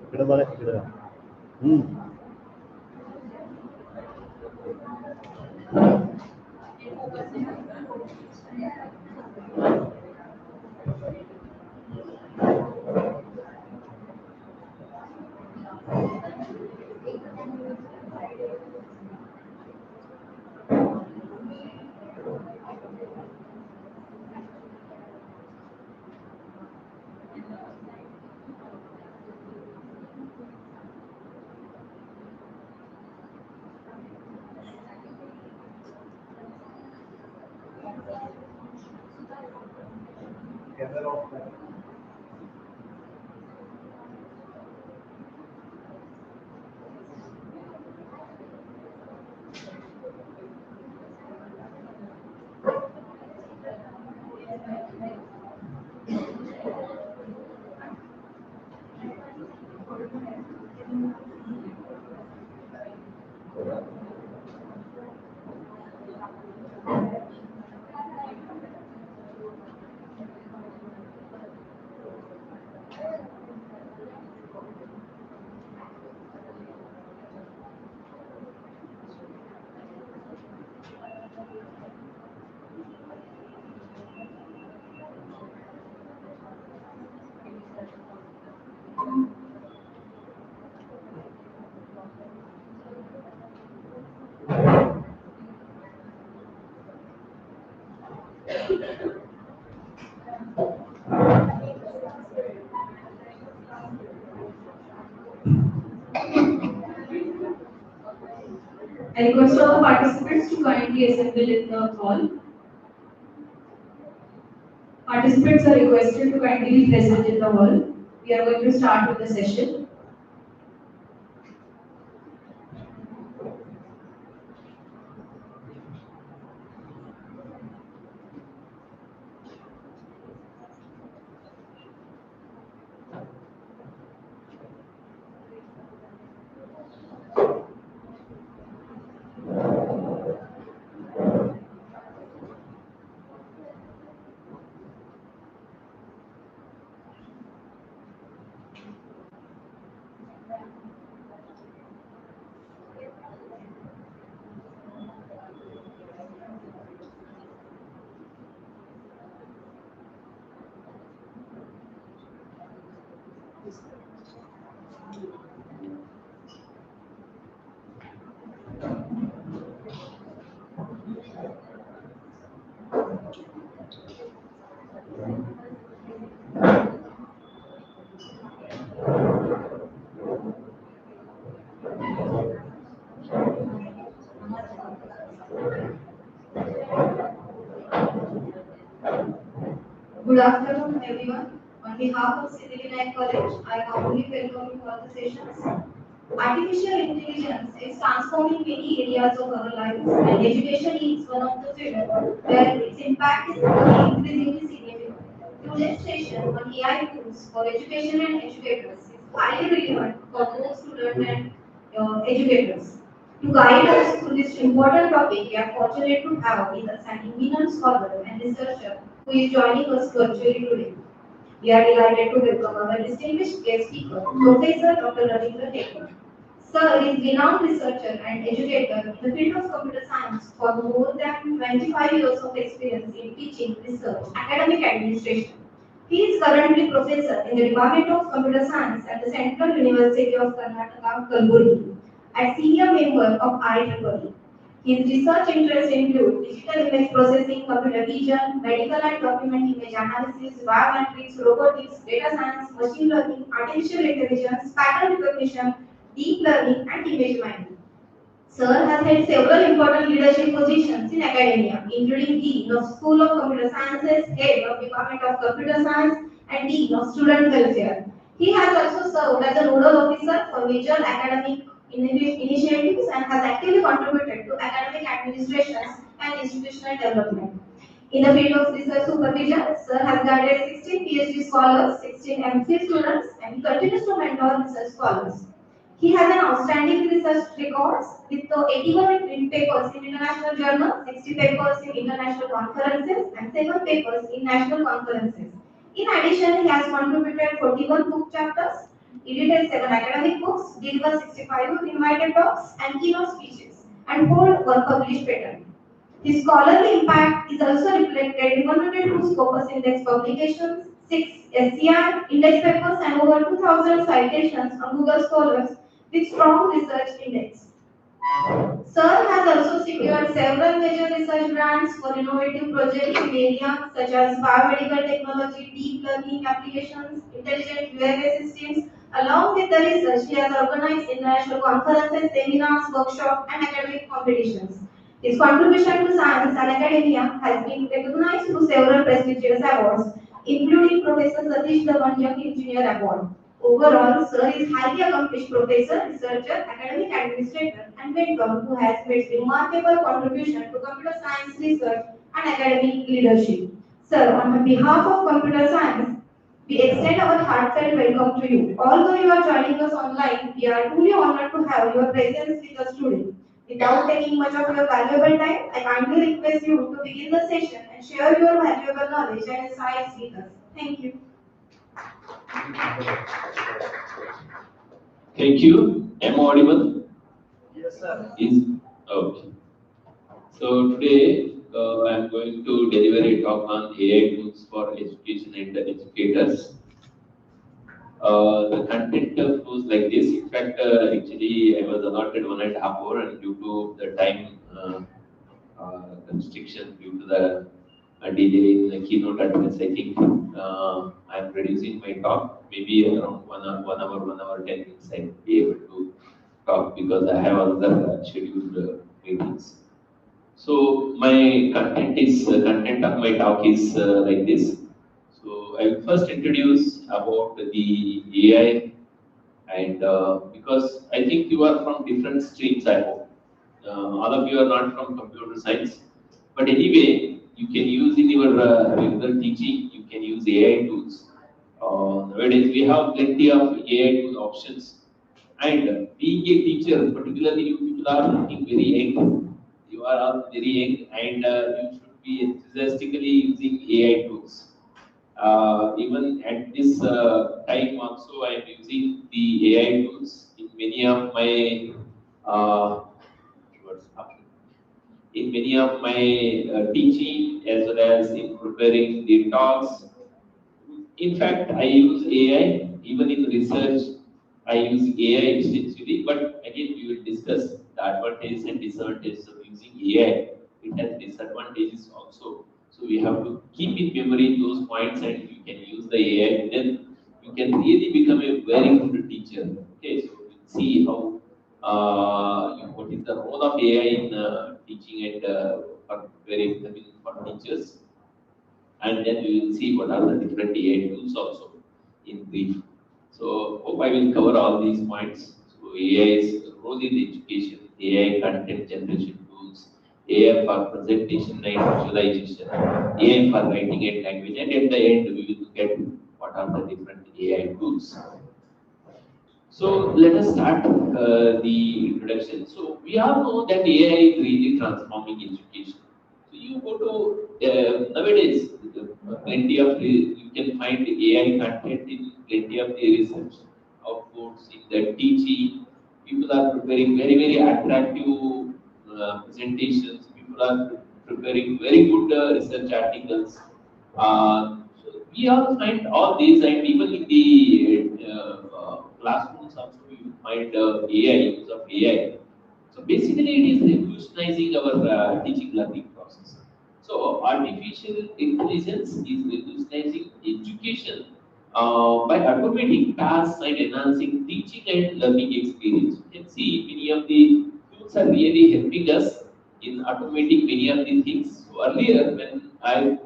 इकडे बघा तिकडे. Camera off. I request all the participants to kindly assemble in the hall. Participants are requested to kindly be present in the hall. We are going to start with the session. Good afternoon, everyone. On behalf of Siddhivinayak College, I warmly welcome you for the sessions. Artificial intelligence is transforming many areas of our lives, and education is one of the fields where its impact is becoming increasingly significant. Today's session on AI tools for education and educators is highly relevant for both students and educators. To guide us through this important topic, we are fortunate to have with us an eminent scholar and researcher who is joining us virtually today. We are delighted to welcome our distinguished guest speaker, Professor Dr. Ravindra Tekar. Sir is renowned researcher and educator in the field of computer science for more than 25 years of experience in teaching, research, academic administration. He is currently professor in the Department of Computer Science at the Central University of Karnataka, Kalburgi, and senior member of IEEE. His research interests include digital image processing, computer vision, medical and document image analysis, biometrics, robotics, data science, machine learning, artificial intelligence, pattern recognition, deep learning, and image mining. Sir has held several important leadership positions in academia, including Dean of School of Computer Sciences, Head of Department of Computer Science, and Dean of Student Welfare. He has also served as a nodal officer for major academic initiatives and has actively contributed to academic administrations and institutional development. In the field of research supervision, Sir has guided 16 PhD scholars, 16 MPhil students, and he continues to mentor research scholars. He has an outstanding research records with 81 papers in international journals, 60 papers in international conferences, and 7 papers in national conferences. In addition, he has contributed 41 book chapters, edited 7 academic books, delivered 65 invited talks and keynote speeches, and hold 1 published patent. His scholarly impact is also reflected in 102 Scopus Index publications, 6 SCI index papers, and over 2,000 citations on Google Scholars with strong research index. Sir has also secured several major research grants for innovative projects in areas such as biomedical technology, deep learning applications, intelligent UAV systems. Along with the research, he has organized international conferences, seminars, workshops, and academic competitions. His contribution to science and academia has been recognized through several prestigious awards, including Professor Satish Dhawan Young Engineer Award. Overall, Sir is highly accomplished professor, researcher, academic administrator, and mentor who has made remarkable contribution to computer science research and academic leadership. Sir, on behalf of computer science, we extend our heartfelt welcome to you. Although you are joining us online, we are truly honored to have your presence with us today. Without taking much of your valuable time, I kindly request you to begin the session and share your valuable knowledge and insights with us. Thank you. Thank you. Am I audible? Yes, sir. Is okay. So today I am going to deliver a talk on AI tools for education and educators. The content flows like this. In fact, actually, I was allotted 1.5 hours, and due to the time restriction, due to the delay in the keynote address, I think I am reducing my talk. Maybe around 1 hour, 10 minutes, I will be able to talk because I have other scheduled meetings. So my content of my talk is like this. So I will first introduce about the AI, and because I think you are from different streams, I hope. All of you are not from computer science, but anyway, you can use in your regular teaching, you can use AI tools. Nowadays, we have plenty of AI tool options. And being a teacher, particularly you people are looking very young. You are all very young, and you should be enthusiastically using AI tools. Even at this time also, I am using the AI tools in many of my teaching as well as in preparing the talks. In fact, I use AI even in research. I use AI extensively, but again, we will discuss the advantages and disadvantages of using AI. It has disadvantages also. So we have to keep in memory those points, and you can use the AI. Then you can really become a very good teacher. Okay, so we'll see how what is the role of AI in teaching and for preparing, I mean, for teachers. And then we will see what are the different AI tools also in brief. So hope I will cover all these points. So AI's role in education, AI content generation tools, AI for presentation and visualization, AI for writing and language, and at the end we will look at what are the different AI tools. So let us start the introduction. So we all know that AI is really transforming education. So you go to nowadays plenty of you can find AI content in plenty of the research outputs in the teaching. People are preparing very attractive presentations. People are preparing very good research articles. So we all find all these, and even in the classrooms also you find AI, use of AI. So basically, it is revolutionizing our teaching learning process. So artificial intelligence is revolutionizing education by automating tasks and enhancing teaching and learning experience. You can see many of the tools are really helping us in automating many of the things. So earlier, when I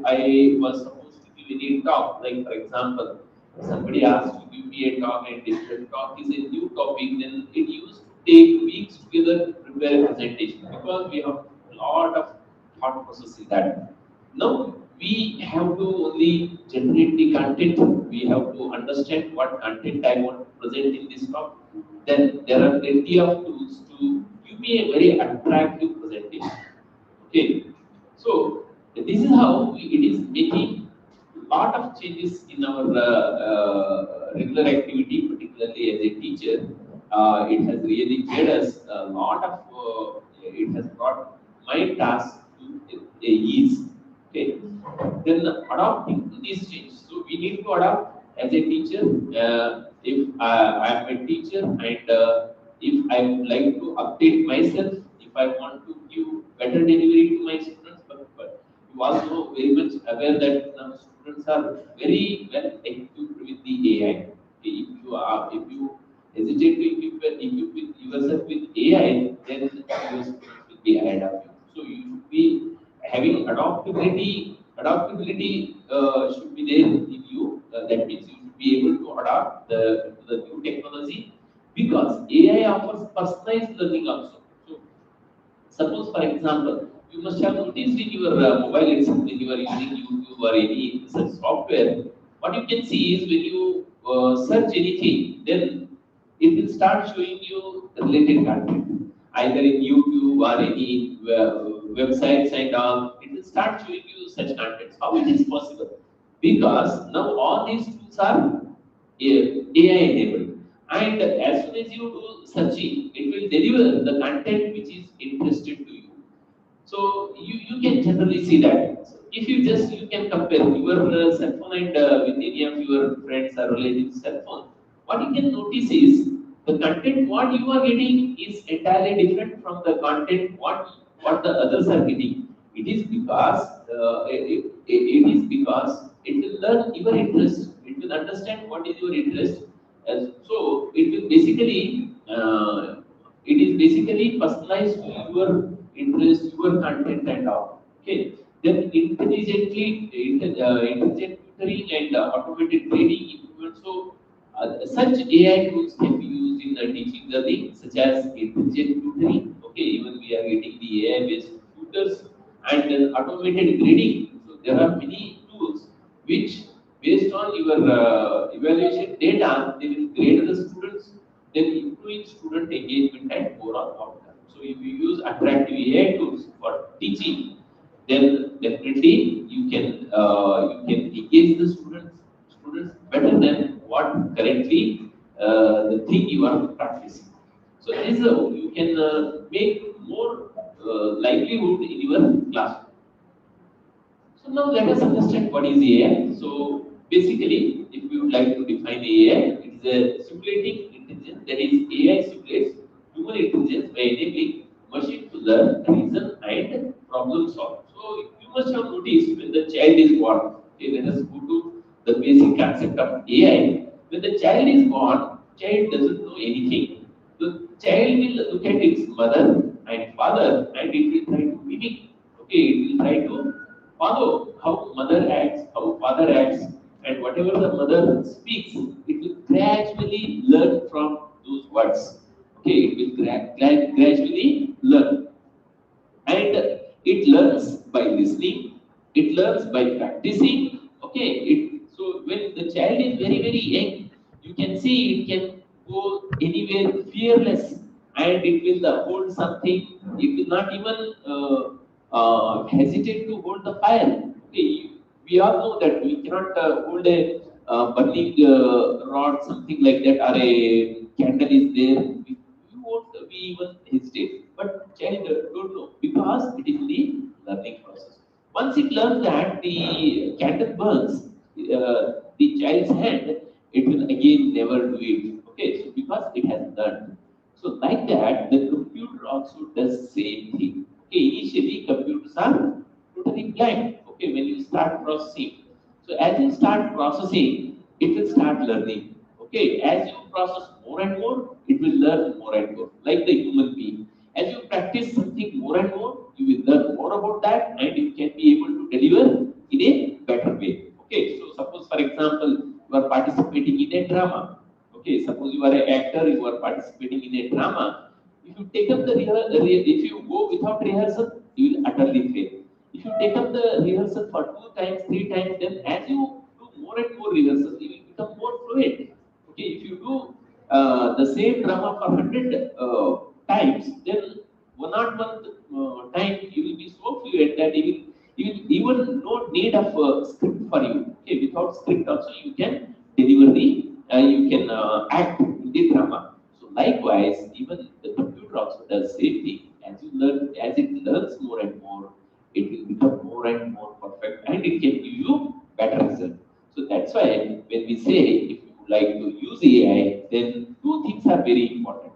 was supposed to give any talk, like for example, somebody asked to give me a talk and if the talk is a new topic, then it used to take weeks together to prepare a presentation because we have a lot of thought process in that. Now we have to only generate the content. We have to understand what content I want to present in this talk. Then there are plenty of tools to give me a very attractive presentation. Okay, so this is how it is making lot of changes in our regular activity, particularly as a teacher. It has really made us a lot of. It has brought my task to a ease. Okay, then adapting to these changes. So we need to adapt as a teacher. If I am a teacher and if I would like to update myself, if I want to give better delivery to my students, but you also very much aware that now students are very well equipped with the AI. Okay, if you hesitate to equip with yourself with AI, then your students will be ahead of you. So you should be having adaptability. Adaptability should be there in you. That means you should be able to adapt the new technology because AI offers personalized learning also. So suppose, for example, you must have noticed in your mobile itself when you are using YouTube or any such software, what you can see is when you search anything, then it will start showing you related content, either in YouTube or any websites and all. It will start showing you such content. How it is possible? Because now all these tools are AI enabled. And as soon as you do searching, it will deliver the content which is interested to you. So you can generally see that. So if you can compare your cell phone and with any of your friends or relatives' cell phone, what you can notice is the content what you are getting is entirely different from the content what the others are getting. It is because it is because it will learn your interest. It will understand what is your interest. So it will basically it is basically personalized to your interest, your content and all. Okay. Then intelligent tutoring and automated grading improvement. So such AI tools can be used in teaching learning, such as intelligent tutoring. Okay, even we are getting the AI-based tutors and then automated grading. So there are many tools which, based on your evaluation data, they will grade the students, then improving student engagement and overall outcome. So if you use attractive AI tools for teaching, then definitely you can engage the students better than what currently the thing you are practicing. So this is how you can make more livelihood in your classroom. So now let us understand what is AI. So basically, if we would like to define AI, it is a simulating intelligence, that is AI simulates human intelligence by enabling machine to learn, reason and problem solve. So you must have noticed when the child is born. Okay, let us go to the basic concept of AI. When the child is born, child doesn't know anything. The child will look at its mother and father and it will try to mimic. Okay, it will try to follow how mother acts, how father acts, and whatever the mother speaks, it will gradually learn from those words. Okay, it will gradually learn. And it learns by listening, it learns by practicing. Okay, so when the child is very young, you can see it can go anywhere fearless and it will hold something, it will not even hesitate to hold the fire. Okay, we all know that we cannot hold a burning rod, something like that, or a candle is there. We won't be even hesitate. But child don't know because it is the learning process. Once it learns that the candle burns the child's hand, it will again never do it. Okay, so because it has learned. So like that, the computer also does same thing. Okay, initially computers are totally blank. Okay, when you start processing, so as you start processing, it will start learning. Okay, as you process more and more, it will learn more and more, like the human being. As you practice something more and more, you will learn more about that, and you can be able to deliver in a better way. Okay, so suppose for example, you are participating in a drama. Okay, suppose you are an actor, you are participating in a drama. If you take up the if you go without rehearsal, you will utterly fail. If you take up the rehearsal for 2 times, 3 times, then as you do more and more rehearsals, you will become more fluent. Okay, if you do the same drama for 100 times, then one time you will be so fluent that you will even no need of script for you. Okay, without script also you can deliver you can act in the drama. So likewise, even the computer also does same thing. As it learns more and more, it will become more and more perfect, and it can give you better result. So that's why when we say if you would like to use AI, then two things are very important.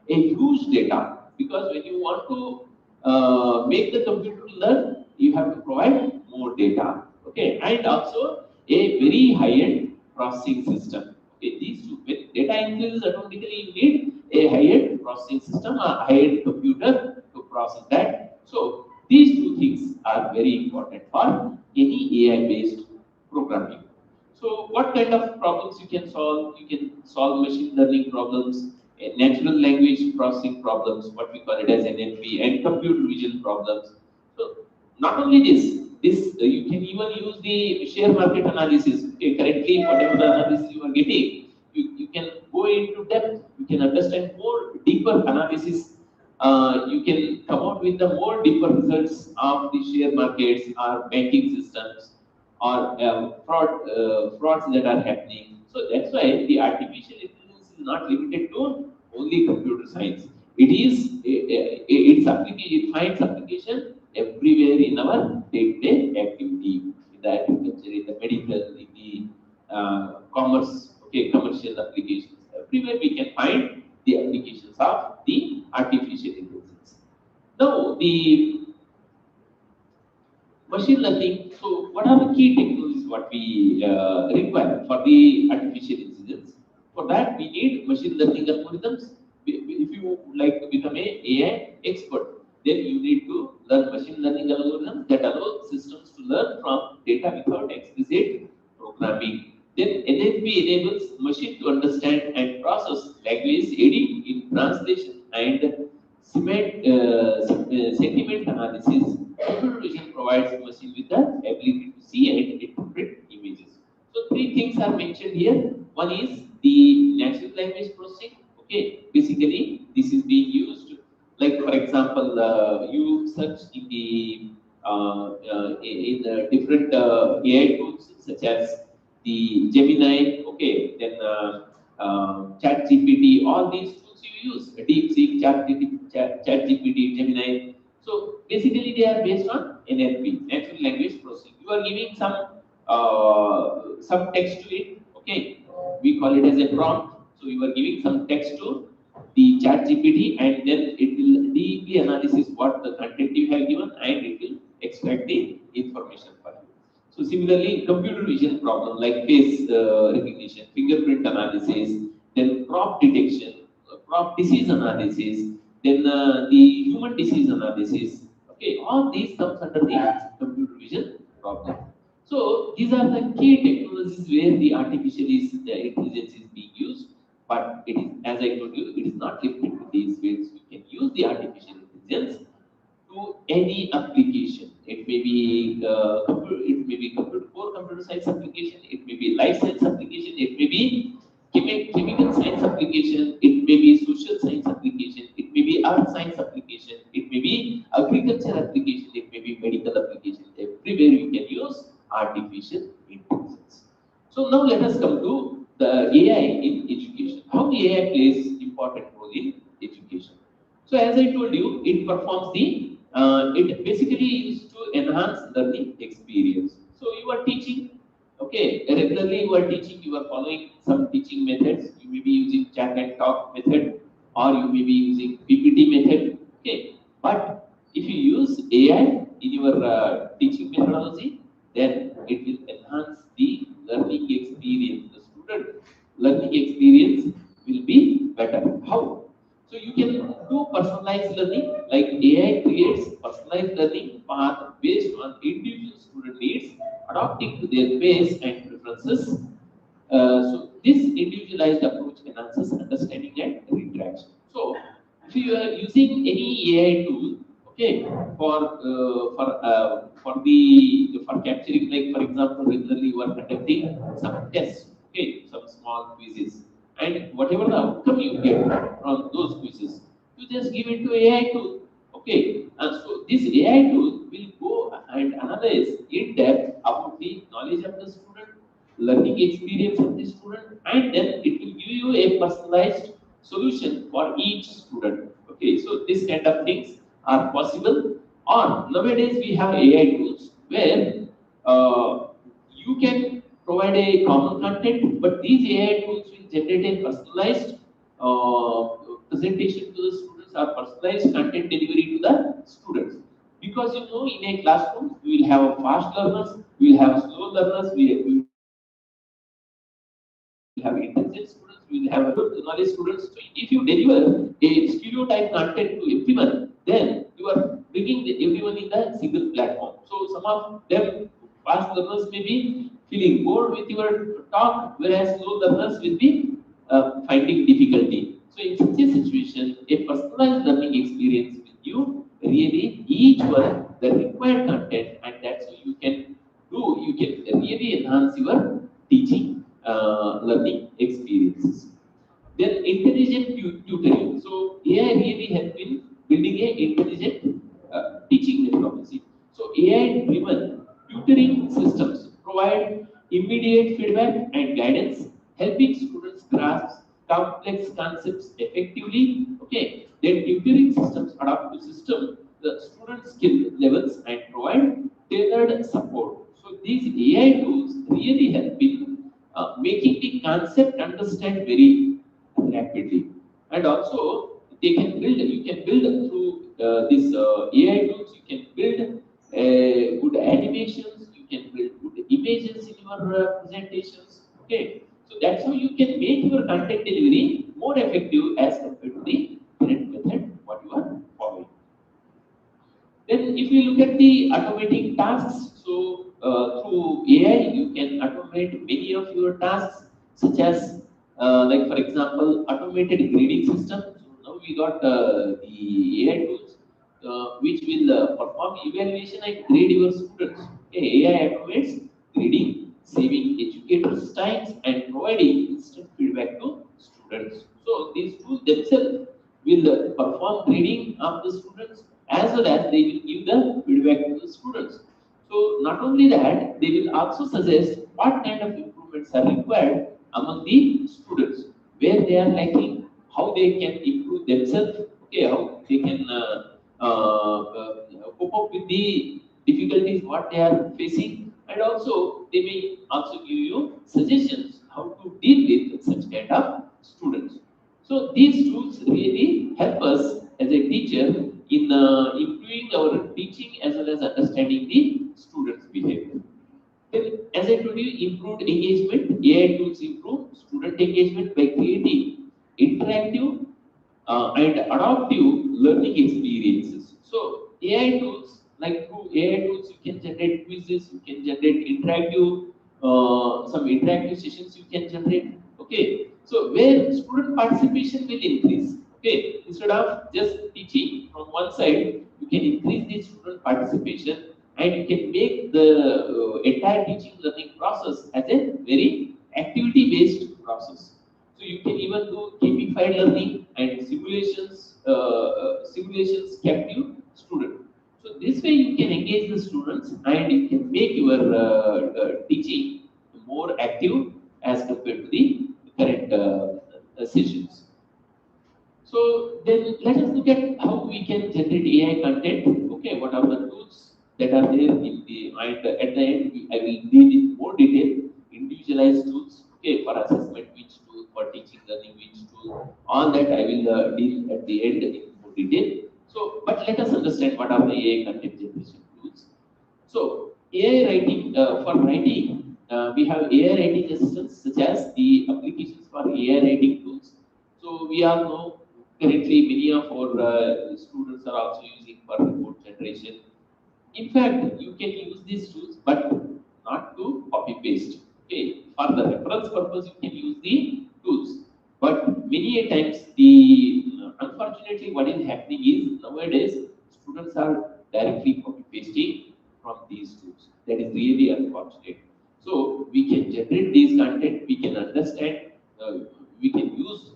A huge data, because when you want to make the computer learn, you have to provide more data. Okay, and also a very high-end processing system. Okay, these two, when data increases, automatically you need a high-end processing system, a high-end computer to process that. So these two things are very important for any AI-based programming. So what kind of problems you can solve? You can solve machine learning problems, natural language processing problems, what we call it as NLP, and computer vision problems. So not only this you can even use the share market analysis. Okay, currently, whatever the analysis you are getting, you can go into depth. You can understand more deeper analysis. You can come out with the more deeper results of the share markets or banking systems or frauds that are happening. So that's why the artificial intelligence is not limited to only computer science. It is its application. It finds application everywhere in our day-to-day activity, in the agriculture, in the medical, in the commerce, okay, commercial applications. Everywhere we can find the applications of the artificial intelligence. Now, the machine learning. So, what are the key technologies what we require for the artificial intelligence? For that, we need machine learning algorithms. If you would like to become a AI expert, then you need to learn machine learning algorithms that allow systems to learn from data without explicit programming. Then NLP enables machine to understand and process language, aiding in translation and sentiment analysis. Computer vision provides the machine with the ability to see and interpret images. So three things are mentioned here. One is the natural language processing. Okay, basically this is being used. Like for example, you search in the different AI tools such as the Gemini. Okay, then ChatGPT. All these tools you use. DeepSeek, ChatGPT, Gemini. So basically, they are based on NLP, natural language processing. You are giving some text to it. Okay, we call it as a prompt. So you are giving some text to the ChatGPT, and then it will deeply analysis what the content you have given, and it will extract the information for you. So similarly, computer vision problem like face recognition, fingerprint analysis, then crop detection, crop disease analysis, then the human disease analysis. Okay, all these comes under the computer vision problem. So these are the key technologies where the intelligence is being used. But it is, as I told you, it is not limited to these fields. You can use the artificial intelligence to any application. It may be core computer science application. It may be life science application. It may be chemical science application. It may be social science application. It may be art science application. It may be agriculture application. It may be medical application. Everywhere you can use artificial intelligence. So now let us come to the AI in education. How the AI plays important role in education. So as I told you, it performs it basically is to enhance learning experience. So you are teaching, okay, regularly you are teaching, you are following some teaching methods. You may be using chat and talk method. or you may be using PPT method. Okay, but if you use AI in your teaching methodology, then it will enhance the learning experience. The student learning experience will be better. How? So you can do personalized learning, like AI creates personalized learning path based on individual student needs, adapting to their pace and preferences. So this individualized approach enhances understanding and interaction. So if you are using any AI tool, okay, for capturing, like for example, regularly you are conducting some tests, okay, some small quizzes, and whatever the outcome you get from those quizzes, you just give it to AI tool, okay, and so this AI tool will go and analyze in depth about the knowledge of the student, learning experience of the student, and then it will give you a personalized solution for each student. Okay, so this kind of things are possible. Or nowadays we have AI tools where you can provide a common content, but these AI tools will generate a personalized presentation to the students or personalized content delivery to the students. Because you know, in a classroom, we will have fast learners, we will have slow learners, we will have intelligent students, we will have good knowledge students. So if you deliver a stereotype content to everyone, then you are bringing everyone in the single platform. So some of them, fast learners may be feeling bored with your talk, whereas slow learners will be finding difficulty. So in such a situation, a personalized learning experience will give really each one the required content, and that's how you can really enhance your teaching learning experiences. Then intelligent tutoring. So AI really help in building a intelligent teaching methodology. So AI-driven tutoring systems provide immediate feedback and guidance, helping students grasp complex concepts effectively. Okay, then tutoring systems adapt to the student skill levels and provide tailored support. So these AI tools really help in making the concept understand very rapidly, and also they can build. You can build through this AI tools. You can build good animations. You can build good images in your presentations. Okay, so that's how you can make your content delivery more effective as compared to the current method what you are following. Then, if you look at the automating tasks, so through AI, you can automate many of your tasks, such as, like for example, automated grading system. So now we got the AI tools which will perform evaluation and grade your students. Okay, AI automates grading, saving educators' times and providing instant feedback to students. So these tools themselves will perform grading of the students as well as they will give the feedback to the students. So not only that, they will also suggest what kind of improvements are required among the students, where they are lacking, how they can improve themselves, okay, how they can cope up with the difficulties what they are facing, and also they may also give you suggestions how to deal with such kind of students. So these tools really help us as a teacher in improving our teaching as well as understanding the students' behavior. Then, as I told you, improved engagement. AI tools improve student engagement by creating interactive and adaptive learning experiences. So AI tools, like through AI tools, you can generate quizzes, you can generate some interactive sessions you can generate. Okay, so where student participation will increase. Okay, instead of just teaching from one side, you can increase the student participation and you can make the entire teaching learning process as a very activity based process. So you can even do gamified learning and simulations captive student. So this way you can engage the students and you can make your teaching more active as compared to the current sessions. So then let us look at how we can generate AI content. Okay, what are the tools that are there in the, and at the end I will read in more detail individualized tools. Okay, for assessment, which tool for teaching, learning, which tool, all that I will deal at the end in more detail. So, but let us understand what are the AI content generation tools. So, AI writing, for writing, we have AI writing assistants such as the applications for AI writing tools. So, we all know currently many of our students are also using for report generation. In fact, you can use these tools, but not to copy paste. Okay, for the reference purpose, you can use the tools. But many a times, unfortunately, what is happening is nowadays students are directly copy pasting from these tools. That is really unfortunate. So we can generate these content, we can understand, uh, we can use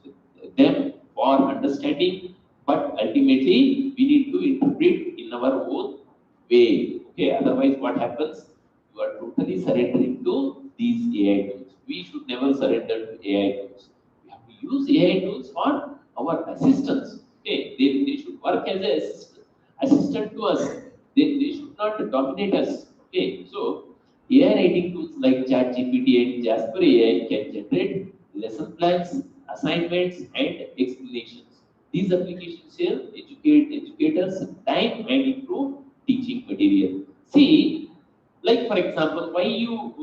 them for understanding, but ultimately we need to interpret in our own way. Okay, otherwise what happens? You are totally surrendering to these AI tools. We should never surrender to AI tools. We have to use AI tools for our assistance. Okay, they should work as an assistant to us. They should not dominate us. Okay, so AI writing tools like ChatGPT and Jasper AI can generate lesson plans, assignments, and explanations. These applications here educate educators time and improve teaching material. See, like for example, why you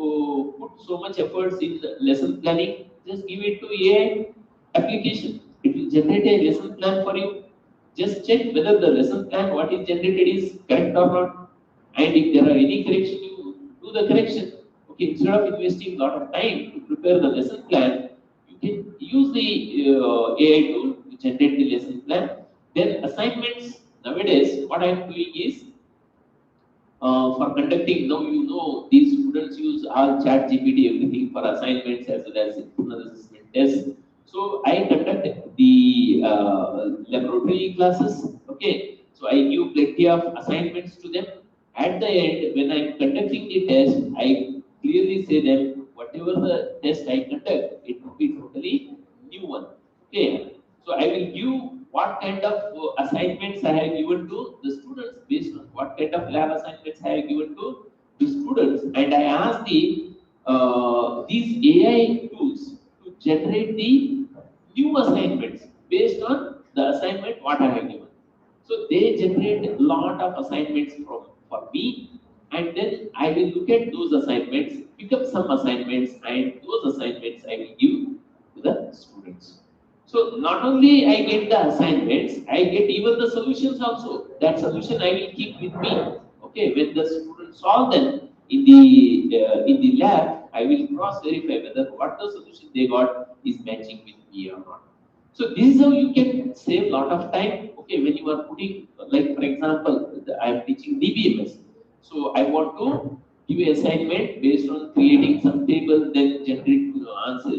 put so much efforts in lesson planning? Just give it to AI application. It will generate a lesson plan for you. Just check whether the lesson plan what is generated is correct or not. And if there are any correction, you do the correction. Okay, instead of investing a lot of time to prepare the lesson plan, you can use the AI tool to generate the lesson plan. Then assignments nowadays, what I am doing is for conducting, now you know these students use all chat GPT everything for assignments as well as internal assessment tests. So I conduct the laboratory classes. Okay, so I give plenty of assignments to them. At the end, when I'm conducting the test, I clearly say them whatever the test I conduct, it will be totally new one. Okay, so I will give what kind of assignments I have given to the students based on what kind of lab assignments I have given to the students, and I ask these AI tools to generate the new assignments based on the assignment what I have given. So they generate a lot of assignments for me, and then I will look at those assignments, pick up some assignments, and those assignments I will give to the students. So not only I get the assignments, I get even the solutions also. That solution I will keep with me. Okay, when the students solve them in the lab, I will cross verify whether what the solution they got is matching with me or not. So this is how you can save a lot of time. Okay, when you are putting, like for example, I am teaching DBMS. So I want to give an assignment based on creating some table, then generate answer,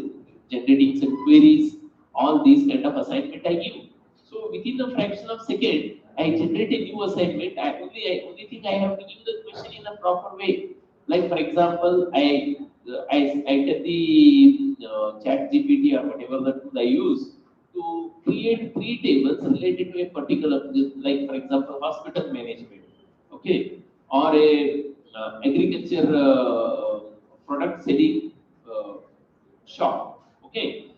generating some queries, all these kind of assignment I give. So within a fraction of second, I generate a new assignment. I only think I have to give the question in a proper way. Like for example, I get the chat GPT or whatever the tool I use to create three tables related to a particular, like for example, hospital management, okay, or a agriculture product selling shop, okay.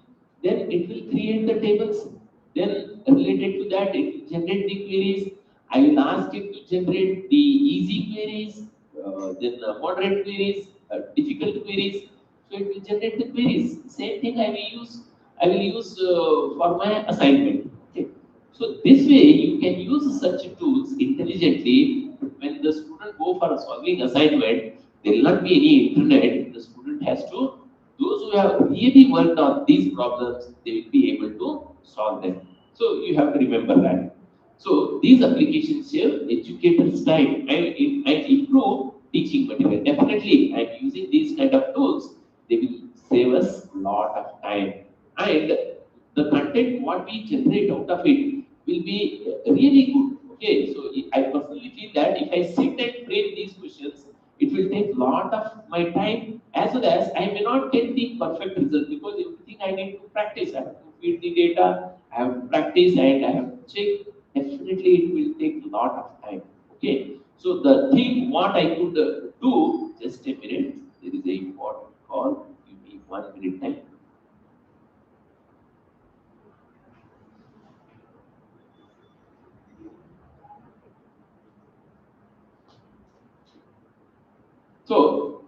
Then it will create the tables. Then related to that, it will generate the queries. I will ask it to generate the easy queries, then moderate queries, difficult queries. So it will generate the queries. Same thing I will use for my assignment. Okay. So this way you can use such tools intelligently. When the student go for a solving assignment, there will not be any internet. The student has to, those who have really worked on these problems, they will be able to solve them. So you have to remember that. So these applications save educators' time and improve teaching material. Definitely, I'm using these kind of tools. They will save us a lot of time, and the content what we generate out of it will be really good. Okay, so I personally feel that if I sit and frame these questions, it will take a lot of my time as well as I may not get the perfect result because everything I need to practice. I have to feed the data, I have to practice, and I have to check. Definitely, it will take a lot of time. Okay, so the thing what I could do, just a minute, there is a important call. Give me 1 minute time. So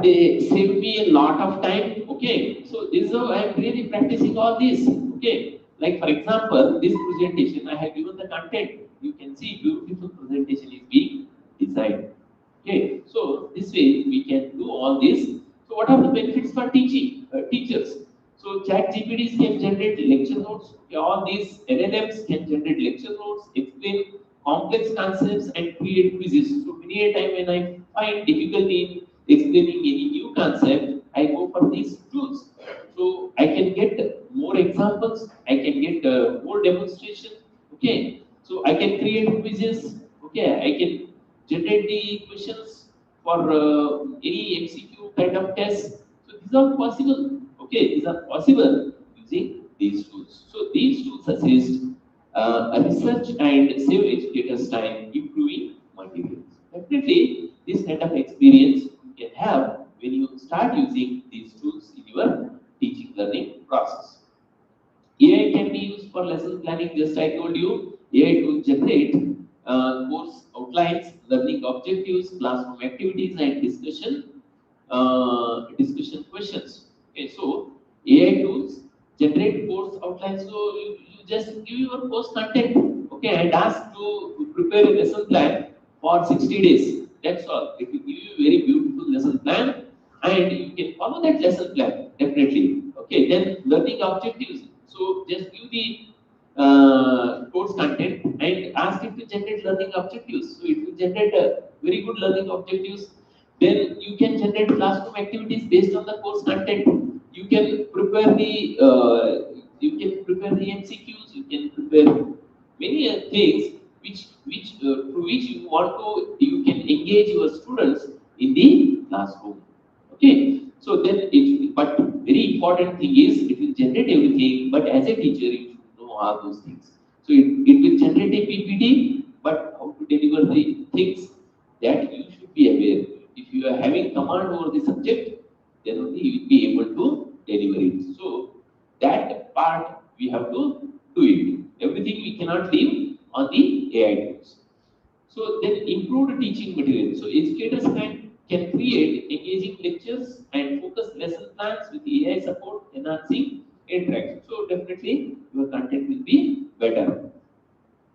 they save me a lot of time. Okay, so this is how I am really practicing all this. Okay, like for example, this presentation I have given the content. You can see beautiful presentation is being designed. Okay, so this way we can do all this. So what are the benefits for teaching teachers? So chat GPTs can generate lecture notes. Okay, all these LLMs can generate lecture notes, explain complex concepts and create quizzes. So many a time when I find difficulty in explaining any new concept, I go for these tools. So I can get more examples, I can get more demonstration. Okay, so I can create quizzes. Okay, I can generate the questions for any MCQ kind of test. So these are possible. Okay, these are possible using these tools. So these tools assist research and save educators time improving materials. Definitely, this kind of experience you can have when you start using these tools in your teaching learning process. AI can be used for lesson planning, just I told you. AI to generate course outlines, learning objectives, classroom activities, and discussion questions. Okay, so AI tools generate course outlines. So you just give your course content, okay, and ask to prepare a lesson plan for 60 days. That's all. It will give you a very beautiful lesson plan, and you can follow that lesson plan definitely. Okay, then learning objectives. So just give the course content and ask it to generate learning objectives. So it will generate very good learning objectives. Then you can generate classroom activities based on the course content. You can prepare the MCQs. You can prepare many things through which you can engage your students in the classroom. Okay, so then but very important thing is it will generate everything, but as a teacher you should know all those things. So it will generate a PPT, but how to deliver the things that you should be aware. If you are having command over the subject, then only you will be able to deliver it. So that part we have to do it. Everything we cannot leave on the AI tools. So then improved teaching material. So educators can create engaging lectures and focus lesson plans with AI support, enhancing interaction. So definitely your content will be better.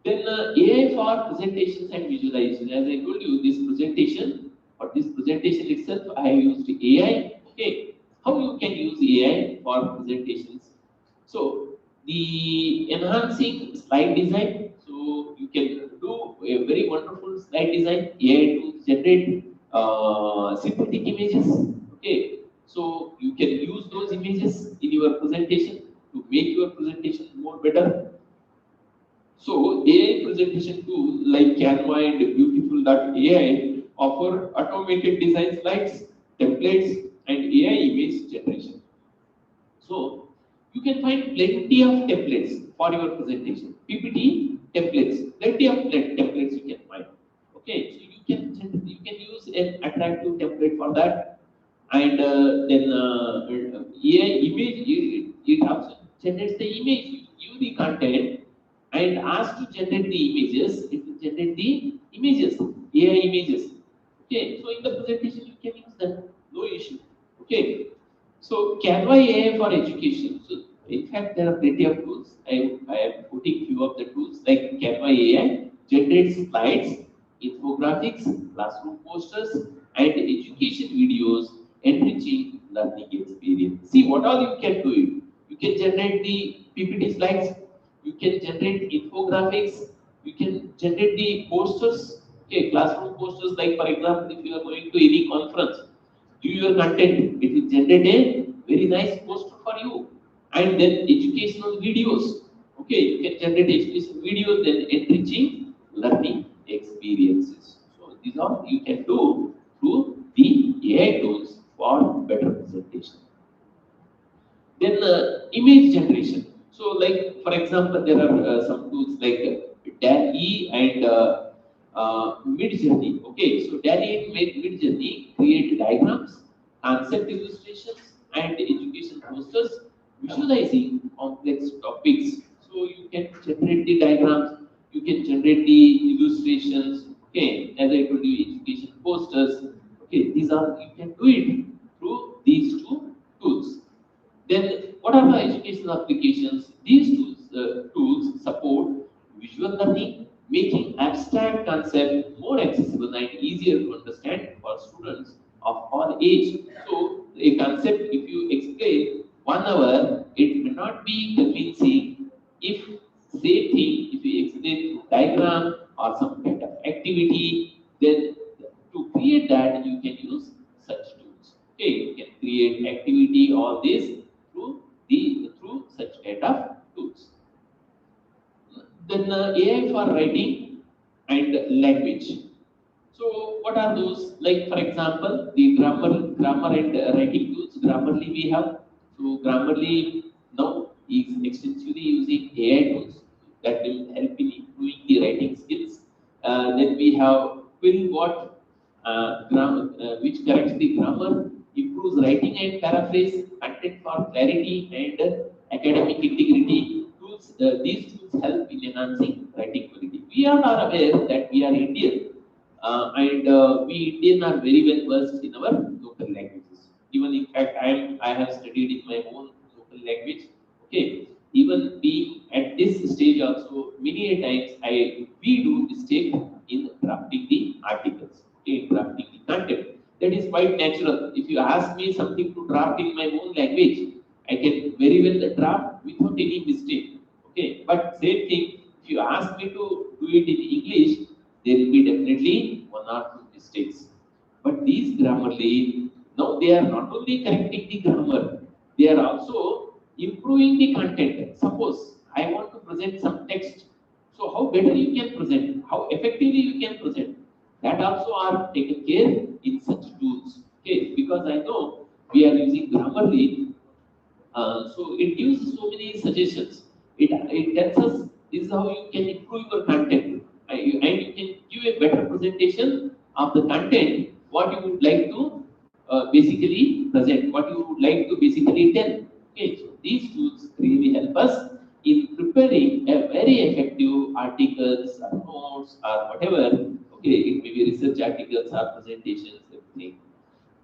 Then AI for presentations and visualization. As I told you, for this presentation itself, I have used AI. Okay, how you can use AI for presentations? So the enhancing slide design. So you can do a very wonderful slide design. AI to generate synthetic images. Okay, so you can use those images in your presentation to make your presentation more better. So AI presentation tools like Canva and Beautiful.ai offer automated design slides, templates, and AI image generation. So you can find plenty of templates for your presentation. PPT templates, plenty of templates you can find. Okay, so you can use an attractive template for that, and then AI image it also generates the image. You give the content and ask to generate the images. It will generate the images, AI images. Okay, so in the presentation you can use them, no issue. Okay, so Canva AI for education. So in fact, there are plenty of tools. I am putting few of the tools like Canva AI generates slides, infographics, classroom posters, and education videos, enriching learning experience. See what all you can do it. You can generate the PPT slides. You can generate infographics. You can generate the posters. Okay, classroom posters. Like for example, if you are going to any conference, do your content, it will generate a very nice poster for you. And then educational videos. Okay, you can generate educational videos, then enriching learning experiences. So these are you can do through the AI tools for better presentation. Then image generation. So like for example, there are some tools like DALL-E and Mid-Journey. Okay, so DALL-E and Mid-Journey create diagrams, concept illustrations, and education posters visualizing complex topics. So you can generate the diagrams, you can generate the illustrations. Okay, as I told you, education posters. Okay, these are, you can do it through these two tools. Then what are the educational applications? These tools support visual learning, making abstract concepts more accessible and easier to understand for students of all age. So a concept, if you explain 1 hour, it may not be convincing. If same thing, if you explain through diagram or some kind of activity, then to create that you can use such tools. Okay, you can create activity all this through such kind of tools. Then AI for writing and language. So what are those? Like for example, the grammar and writing tools. Grammarly we have. So Grammarly now is extensively using AI tools that will help in improving the writing skills. Then we have Quillbot, which corrects the grammar, improves writing and paraphrase, content for clarity and academic integrity. These tools help in enhancing writing quality. We all are aware that we are Indian, and we Indian are very well versed in our local languages. Even in fact, I have studied in my own local language. Okay, even being at this stage also, many a times we do mistake in drafting the articles, okay, drafting the content. That is quite natural. If you ask me something to draft in my own language, I can very well draft without any mistake. Okay, but same thing, if you ask me to do it in English, there will be definitely one or two mistakes. But these Grammarly, now they are not only correcting the grammar, they are also improving the content. Suppose I want to present some text, so how better you can present, how effectively you can present, that also are taken care in such tools. Okay, because I know we are using Grammarly, so it gives so many suggestions. It tells us this is how you can improve your content, and you can give a better presentation of the content, what you would like to basically present, what you would like to basically tell. Okay, so these tools really help us in preparing a very effective articles or notes or whatever. Okay, it may be research articles or presentations, everything.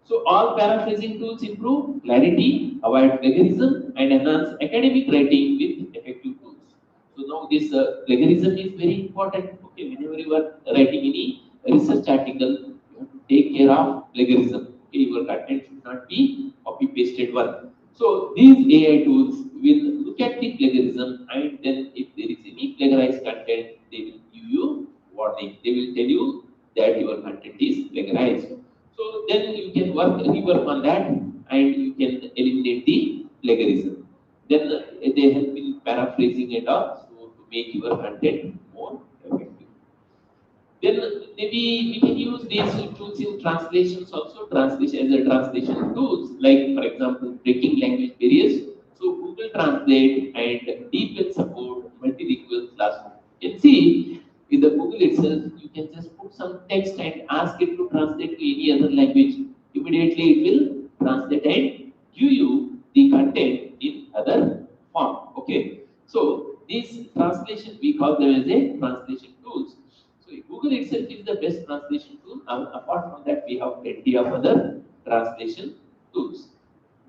So all paraphrasing tools improve clarity, avoid plagiarism, and enhance academic writing with effective tools. So now this plagiarism is very important. Okay, whenever you are writing any research article, you have to take care of plagiarism. Okay, your content should not be copy pasted one. So these AI tools will look at the plagiarism, and then if there is any plagiarized content, they will give you warning. They will tell you that your content is plagiarized. So then you can rework on that, and you can eliminate the plagiarism. Then they help in paraphrasing it up, so to make your content more effective. Then maybe we can use these tools in translations also, translation as a translation tools, like for example, breaking language barriers. So Google Translate and DeepL support multilingual classroom. You can see with the Google itself, you can just put some text and ask it to translate to any other language. Immediately it will translate and give you the content in other form. Okay. So these translation, we call them as a translation tools. So Google itself is the best translation tool. Apart from that, we have plenty of other translation tools.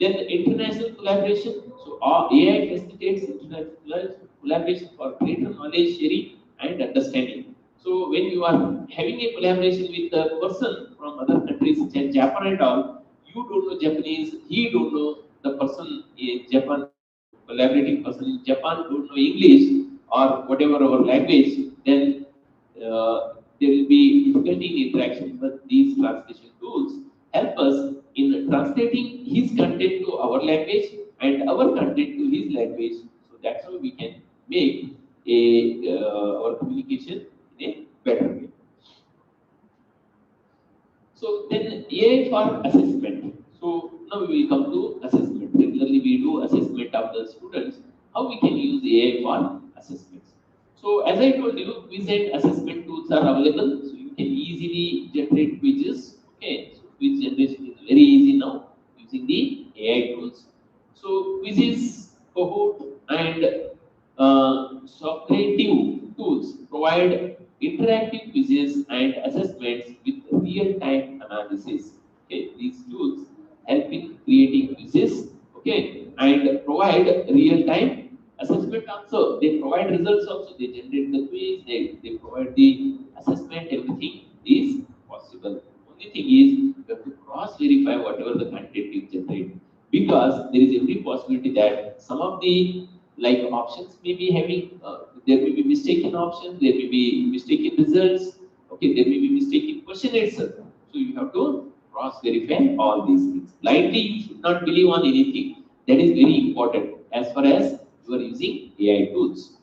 Then international collaboration. So AI facilitates international collaboration for greater knowledge sharing and understanding. So when you are having a collaboration with a person from other countries such as Japan and all, you don't know Japanese, he don't know the person in Japan, collaborating person in Japan don't know English or whatever our language, then there will be difficulty in interaction. But these translation tools help us in translating his content to our language and our content to his language. So that's how we can make our communication in a better way. So then AI for assessment. So now we will come to assessment. Regularly we do assessment of the students. How we can use AI for assessments. So as I told you, quiz and assessment tools are available. So you can easily generate quizzes. Okay, so quiz generation is very easy now using the AI tools. So quizzes, cohort, and Socrative tools provide interactive quizzes and assessments with real-time analysis. Okay, these tools help in creating quizzes, okay, and provide real-time assessment also. They provide results also. They generate the quiz, they provide the assessment, everything is possible. Only thing is you have to cross-verify whatever the content you generate, because there is every possibility that some of the like options may be having, there may be mistaken options, there may be mistaken results, okay, there may be mistaken question itself. So you have to cross-verify all these things. Blindly, you should not believe on anything. That is very important as far as you are using AI tools.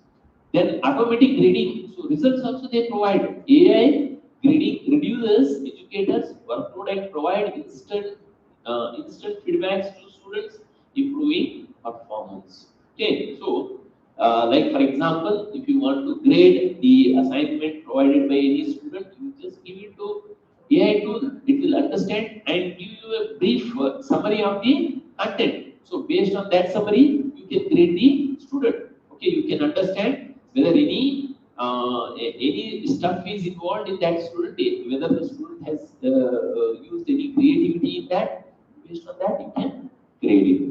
Then automatic grading. So results also they provide. AI grading reduces educators' workload and provide instant feedbacks to students, improving performance. Okay, so like for example, if you want to grade the assignment provided by any student, you just give it to AI tool. It will understand and give you a brief summary of the content. So based on that summary, you can grade the student. Okay, you can understand whether any stuff is involved in that student, whether the student has used any creativity in that. Based on that, you can grade it.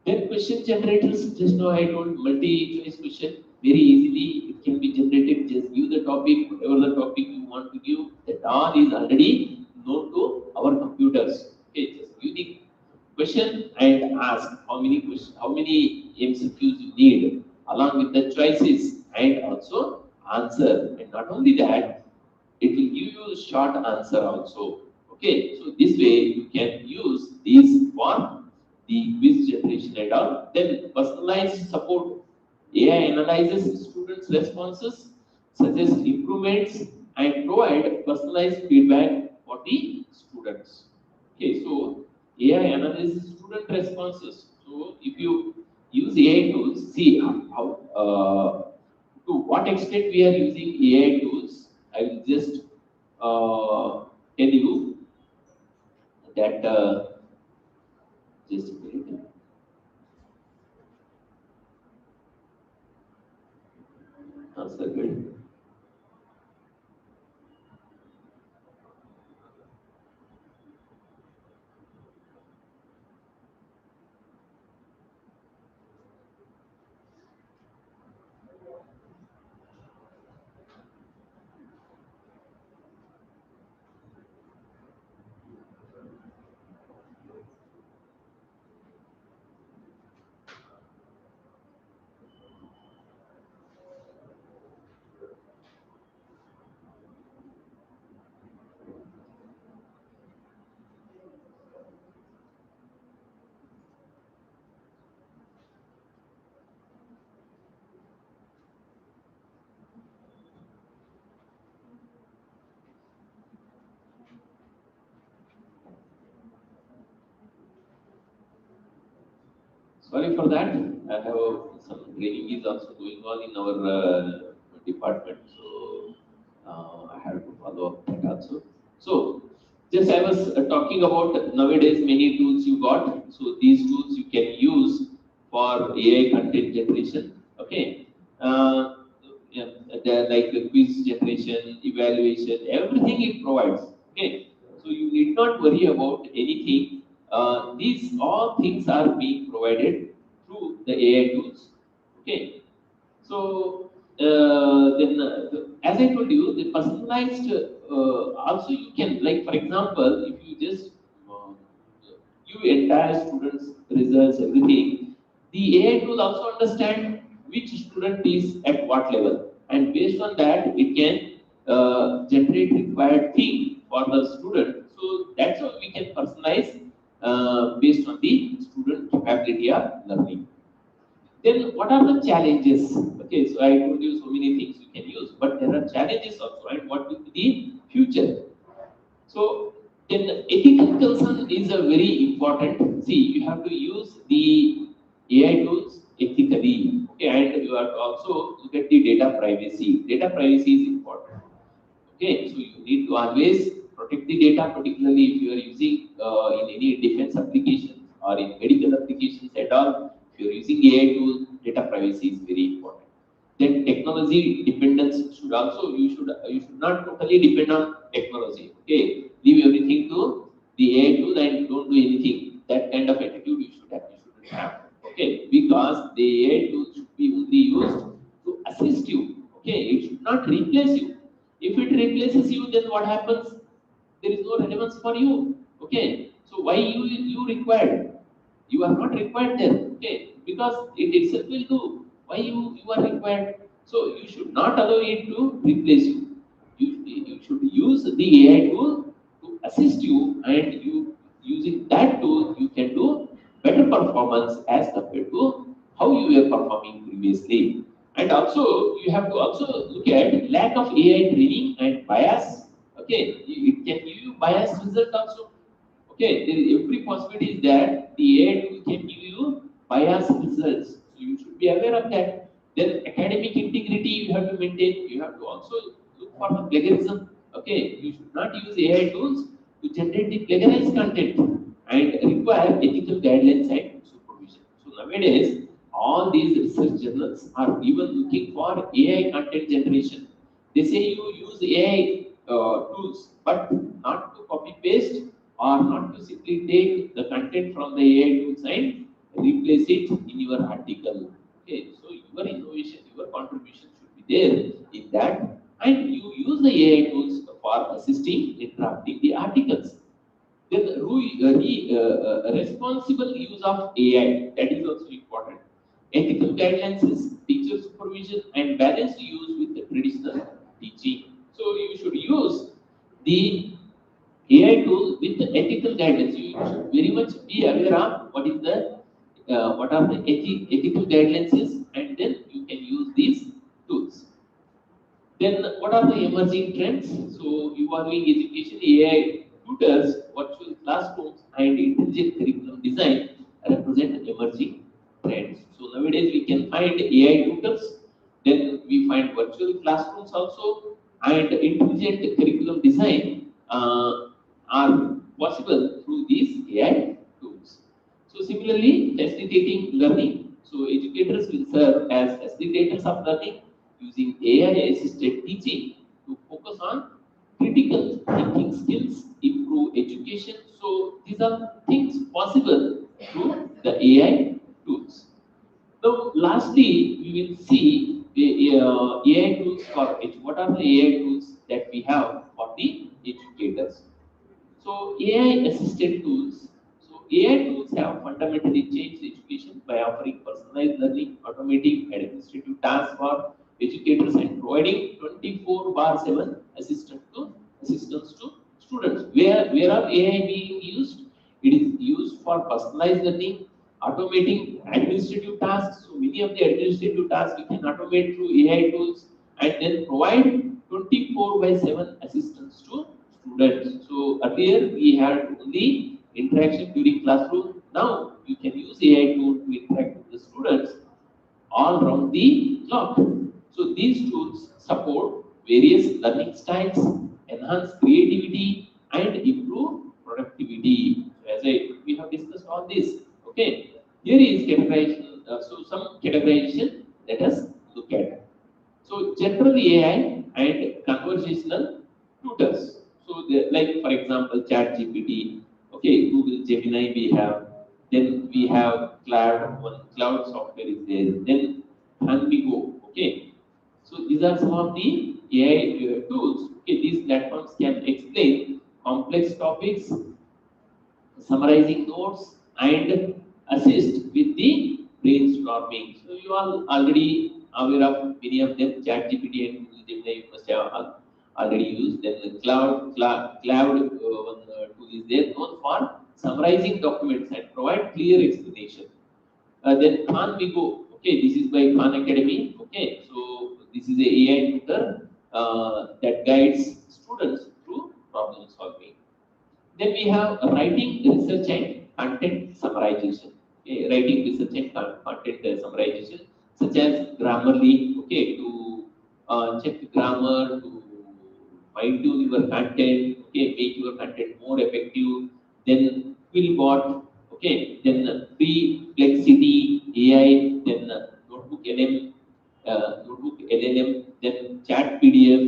Then question generators, just now I told multi-choice question, very easily it can be generated. Just give the topic, whatever the topic you want to give, that all is already known to our computers. Okay, just give the question and ask how many questions, how many MCQs you need, along with the choices, and also answer. And not only that, it will give you a short answer also. Okay, so this way you can use these for the quiz generation and all. Then personalized support. AI analyzes students' responses, suggests improvements, and provide personalized feedback for the students. Okay, so AI analyzes student responses. So if you use AI tools, see how to what extent we are using AI tools. I will just tell you that just a minute. Second. Sorry for that. I have some training is also going on in our department, so I have to follow up that also. So, just I was talking about nowadays many tools you got. So these tools you can use for AI content generation. Okay, yeah, they're like the quiz generation, evaluation, everything it provides. Okay, so you need not worry about anything. These all things are being provided through the AI tools. Okay, so as I told you, the personalized also you can, like for example, if you just give entire students results, everything, the AI tool also understand which student is at what level, and based on that, it can generate required thing for the student. So that's how we can personalize based on the student capability of learning. Then what are the challenges? Okay, so I told you so many things you can use, but there are challenges also, and what will be the future? So then ethical concern is a very important. See, you have to use the AI tools ethically. Okay, and you have to also look at the data privacy. Data privacy is important. Okay, so you need to always protect the data, particularly if you are using in any defense applications or in medical applications at all. If you are using AI tools, data privacy is very important. Then technology dependence should also, you should not totally depend on technology. Okay, leave everything to the happens? There is no relevance for you. Okay, so why you required? You are not required there. Okay, because it itself will do. Why you are required? So you should not allow it to replace you. You should use the AI tool to assist you, and you using that tool you can do better performance as compared to how you were performing previously. And also you have to also look at lack of AI training and bias. Okay, it can give you biased result also. Okay, there is every possibility is that the AI tool can give you biased results. So you should be aware of that. Then academic integrity you have to maintain. You have to also look for the plagiarism. Okay, you should not use AI tools to generate the plagiarized content and require ethical guidelines and supervision. So nowadays, all these research journals are even looking for AI content generation. They say you use AI tools, but not to copy paste or not to simply take the content from the AI tools and replace it in your article. Okay, so your innovation, your contribution should be there in that, and you use the AI tools for assisting in drafting the articles. Then responsible use of AI, that is also important. Ethical guidelines is teacher supervision and balanced use with the traditional teaching. So you should use the AI tool with the ethical guidelines. You should very much be aware of what are the ethical guidelines is, and then you can use these tools. Then what are the emerging trends? So evolving education, AI tutors, virtual classrooms, and intelligent curriculum design represent emerging trends. So nowadays we can find AI tutors, then we find virtual classrooms also, and intelligent curriculum design are possible through these AI tools. So similarly, facilitating learning. So educators will serve as facilitators of learning using AI-assisted teaching to focus on critical thinking skills, improve education. So these are things possible through the AI tools. Now, lastly, we will see the AI tools for what are the AI tools that we have for the educators. So AI assisted tools. So AI tools have fundamentally changed education by offering personalized learning, automating administrative tasks for educators, and providing 24/7 assistance to students. Where are AI being used? It is used for personalized learning, automating administrative tasks. So many of the administrative tasks we can automate through AI tools, and then provide 24/7 assistance to students. So earlier we had only interaction during classroom. Now you can use AI tool to interact with the students all around the clock. So these tools support various learning styles, enhance creativity, and improve productivity. So as we have discussed all this. Okay, here is categorization. So some categorization. Let us look at. So general AI and conversational tutors. So like for example, ChatGPT, okay, Google Gemini we have, then we have cloud software is there, then Hanbigo, okay. So these are some of the AI tools. Okay, these platforms can explain complex topics, summarizing notes, and assist with the brainstorming. So you are already aware of many of them. ChatGPT and Google Gemini you must have already used. Then the cloud tool is there, known for summarizing documents and provide clear explanation. Then Khan Vigo, okay, this is by Khan Academy. Okay, so this is a AI tutor that guides students through problem solving. Then we have writing, research, and content summarization. Okay, writing, research, and content summarization, such as Grammarly, okay, to check grammar, to fine tune your content, okay, make your content more effective. Then Quillbot, okay, then Perplexity AI, then Notebook LLM, then Chat PDF,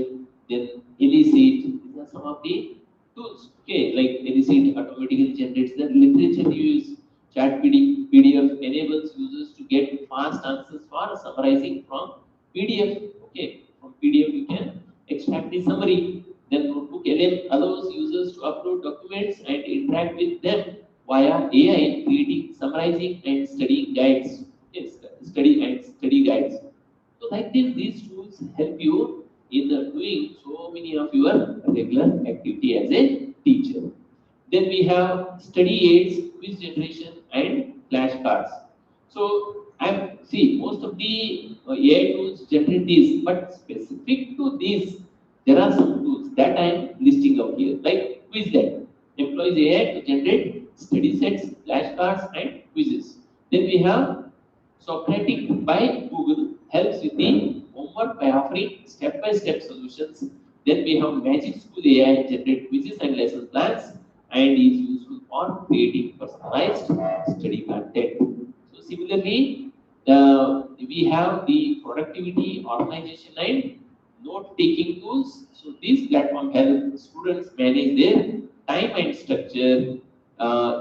then Elicit. These are some of the tools. Okay, like Elicit automatically generates the literature news. Chat PDF enables users to get fast answers for summarizing from PDF. Okay, from PDF you can extract the summary. Then Notebook LM allows users to upload documents and interact with them via AI, creating, summarizing, and studying guides. Yes, study guides. So like this, these tools help you in doing so many of your regular activity as a teacher. Then we have study aids, quiz generation, and flashcards. So I'm see most of the AI tools generate these, but specific to these, there are some tools that I'm listing out here, like Quizlet employs AI to generate study sets, flashcards, and quizzes. Then we have Socratic by Google helps with the homework by offering step-by-step solutions. Then we have Magic School AI generate quizzes and lesson plans and is useful for creating personalized study content. So similarly, we have the productivity, organization, and note-taking tools. So these platforms help students manage their time and structure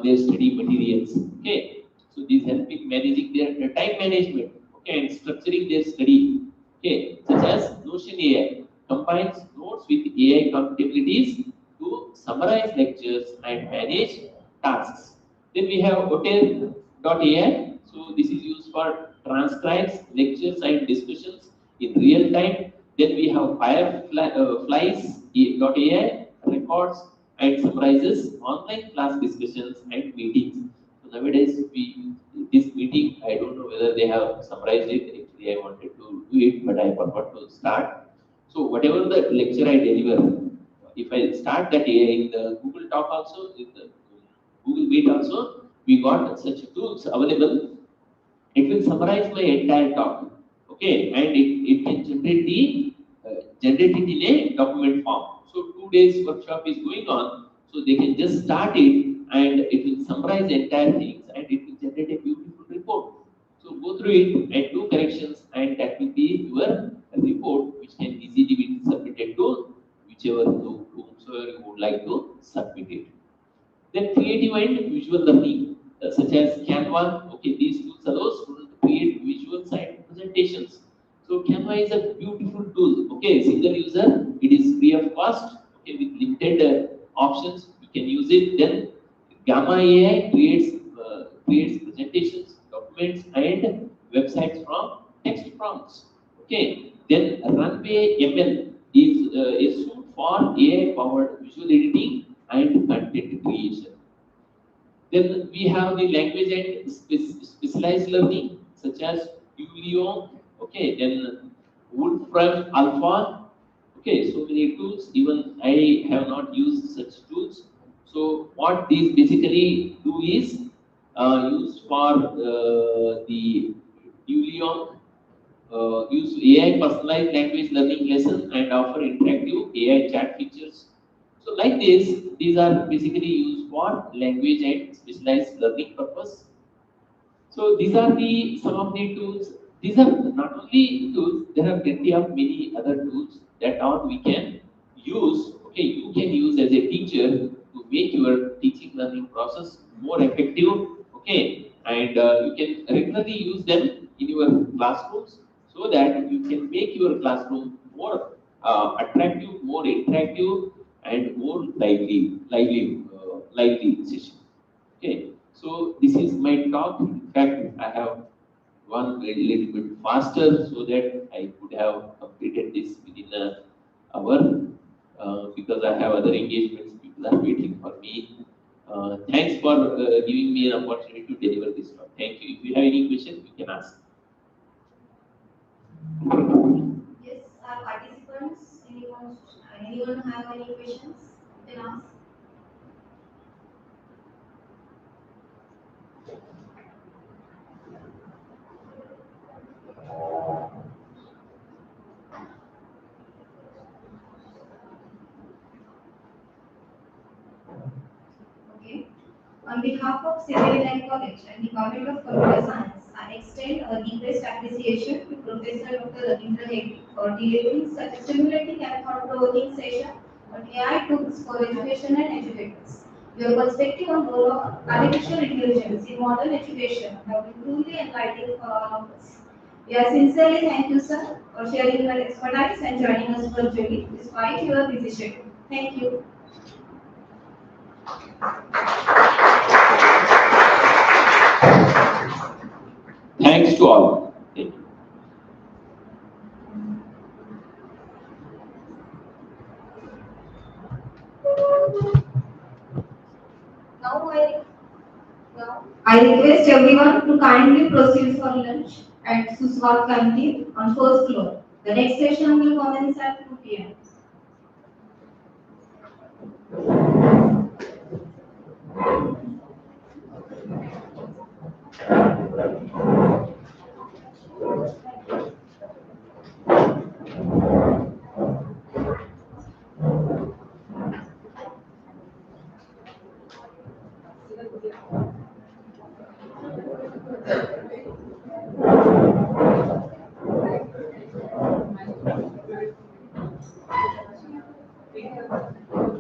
their study materials. Okay, so these help in managing their time management. Okay, and structuring their study. Okay, such as Notion AI combines notes with AI capabilities to summarize lectures and manage tasks. Then we have Hotel.ai. So this is used for transcribes lectures and discussions in real time. Then we have Fireflies.ai records and summarizes online class discussions and meetings. So nowadays, this meeting, I don't know whether they have summarized it. Actually, I wanted to do it, but I forgot to start. So whatever the lecture I deliver, if I start that in the Google Talk also, in the Google Meet also, we got such tools available. It will summarize my entire talk. Okay, and it can generate it in a document form. So 2 days workshop is going on, so they can just start it and it will summarize the entire things and it will generate a beautiful report. So go through it and do corrections and that will be your report which can easily be submitted to whichever to whomsoever you would like to submit it. Then creative and visual learning, such as Canva. Okay, these tools allow students to create visual side presentations. So Canva is a beautiful tool. Okay, single user, it is free of cost. Okay, with limited options, you can use it. Then Gamma AI creates presentations, documents, and websites from text prompts. Okay, then Runway ML is a suite for AI-powered visual editing and content creation. Then we have the language and specialized learning, such as Ulio, okay, then Wolfram Alpha, okay, so many tools. Even I have not used such tools. So what these basically do is used for the Ulio use AI personalized language learning lesson and offer interactive AI chat features. So like this, these are basically used for language and specialized learning purpose. So these are the some of the tools. These are not only tools, there are plenty of many other tools that are we can use. Okay, you can use as a teacher to make your teaching learning process more effective. Okay, and you can regularly use them in your classrooms so that you can make your classroom more attractive, more interactive, and more lively session. Okay, so this is my talk. In fact, I have gone a little bit faster so that I could have completed this within an hour because I have other engagements. People are waiting for me. Thanks for giving me an opportunity to deliver this talk. Thank you. If you have any questions, you can ask. Yes, our participants, anyone have any questions? You can ask. Okay. On behalf of Civil College and the Department of Computer Science, I extend our deepest appreciation to Professor Dr. Ravindra Hegde for delivering such a stimulating and thought-provoking session on AI tools for education and educators. Your perspective on the role of artificial intelligence in modern education have been truly enlightening for all of us. We are sincerely thank you, sir, for sharing your expertise and joining us virtually despite your busy schedule. Thank you. Thanks to all. Thank you. Now I request everyone to kindly proceed for lunch at Suswat Canteen on first floor. The next session will commence at 2 p.m. Thank you.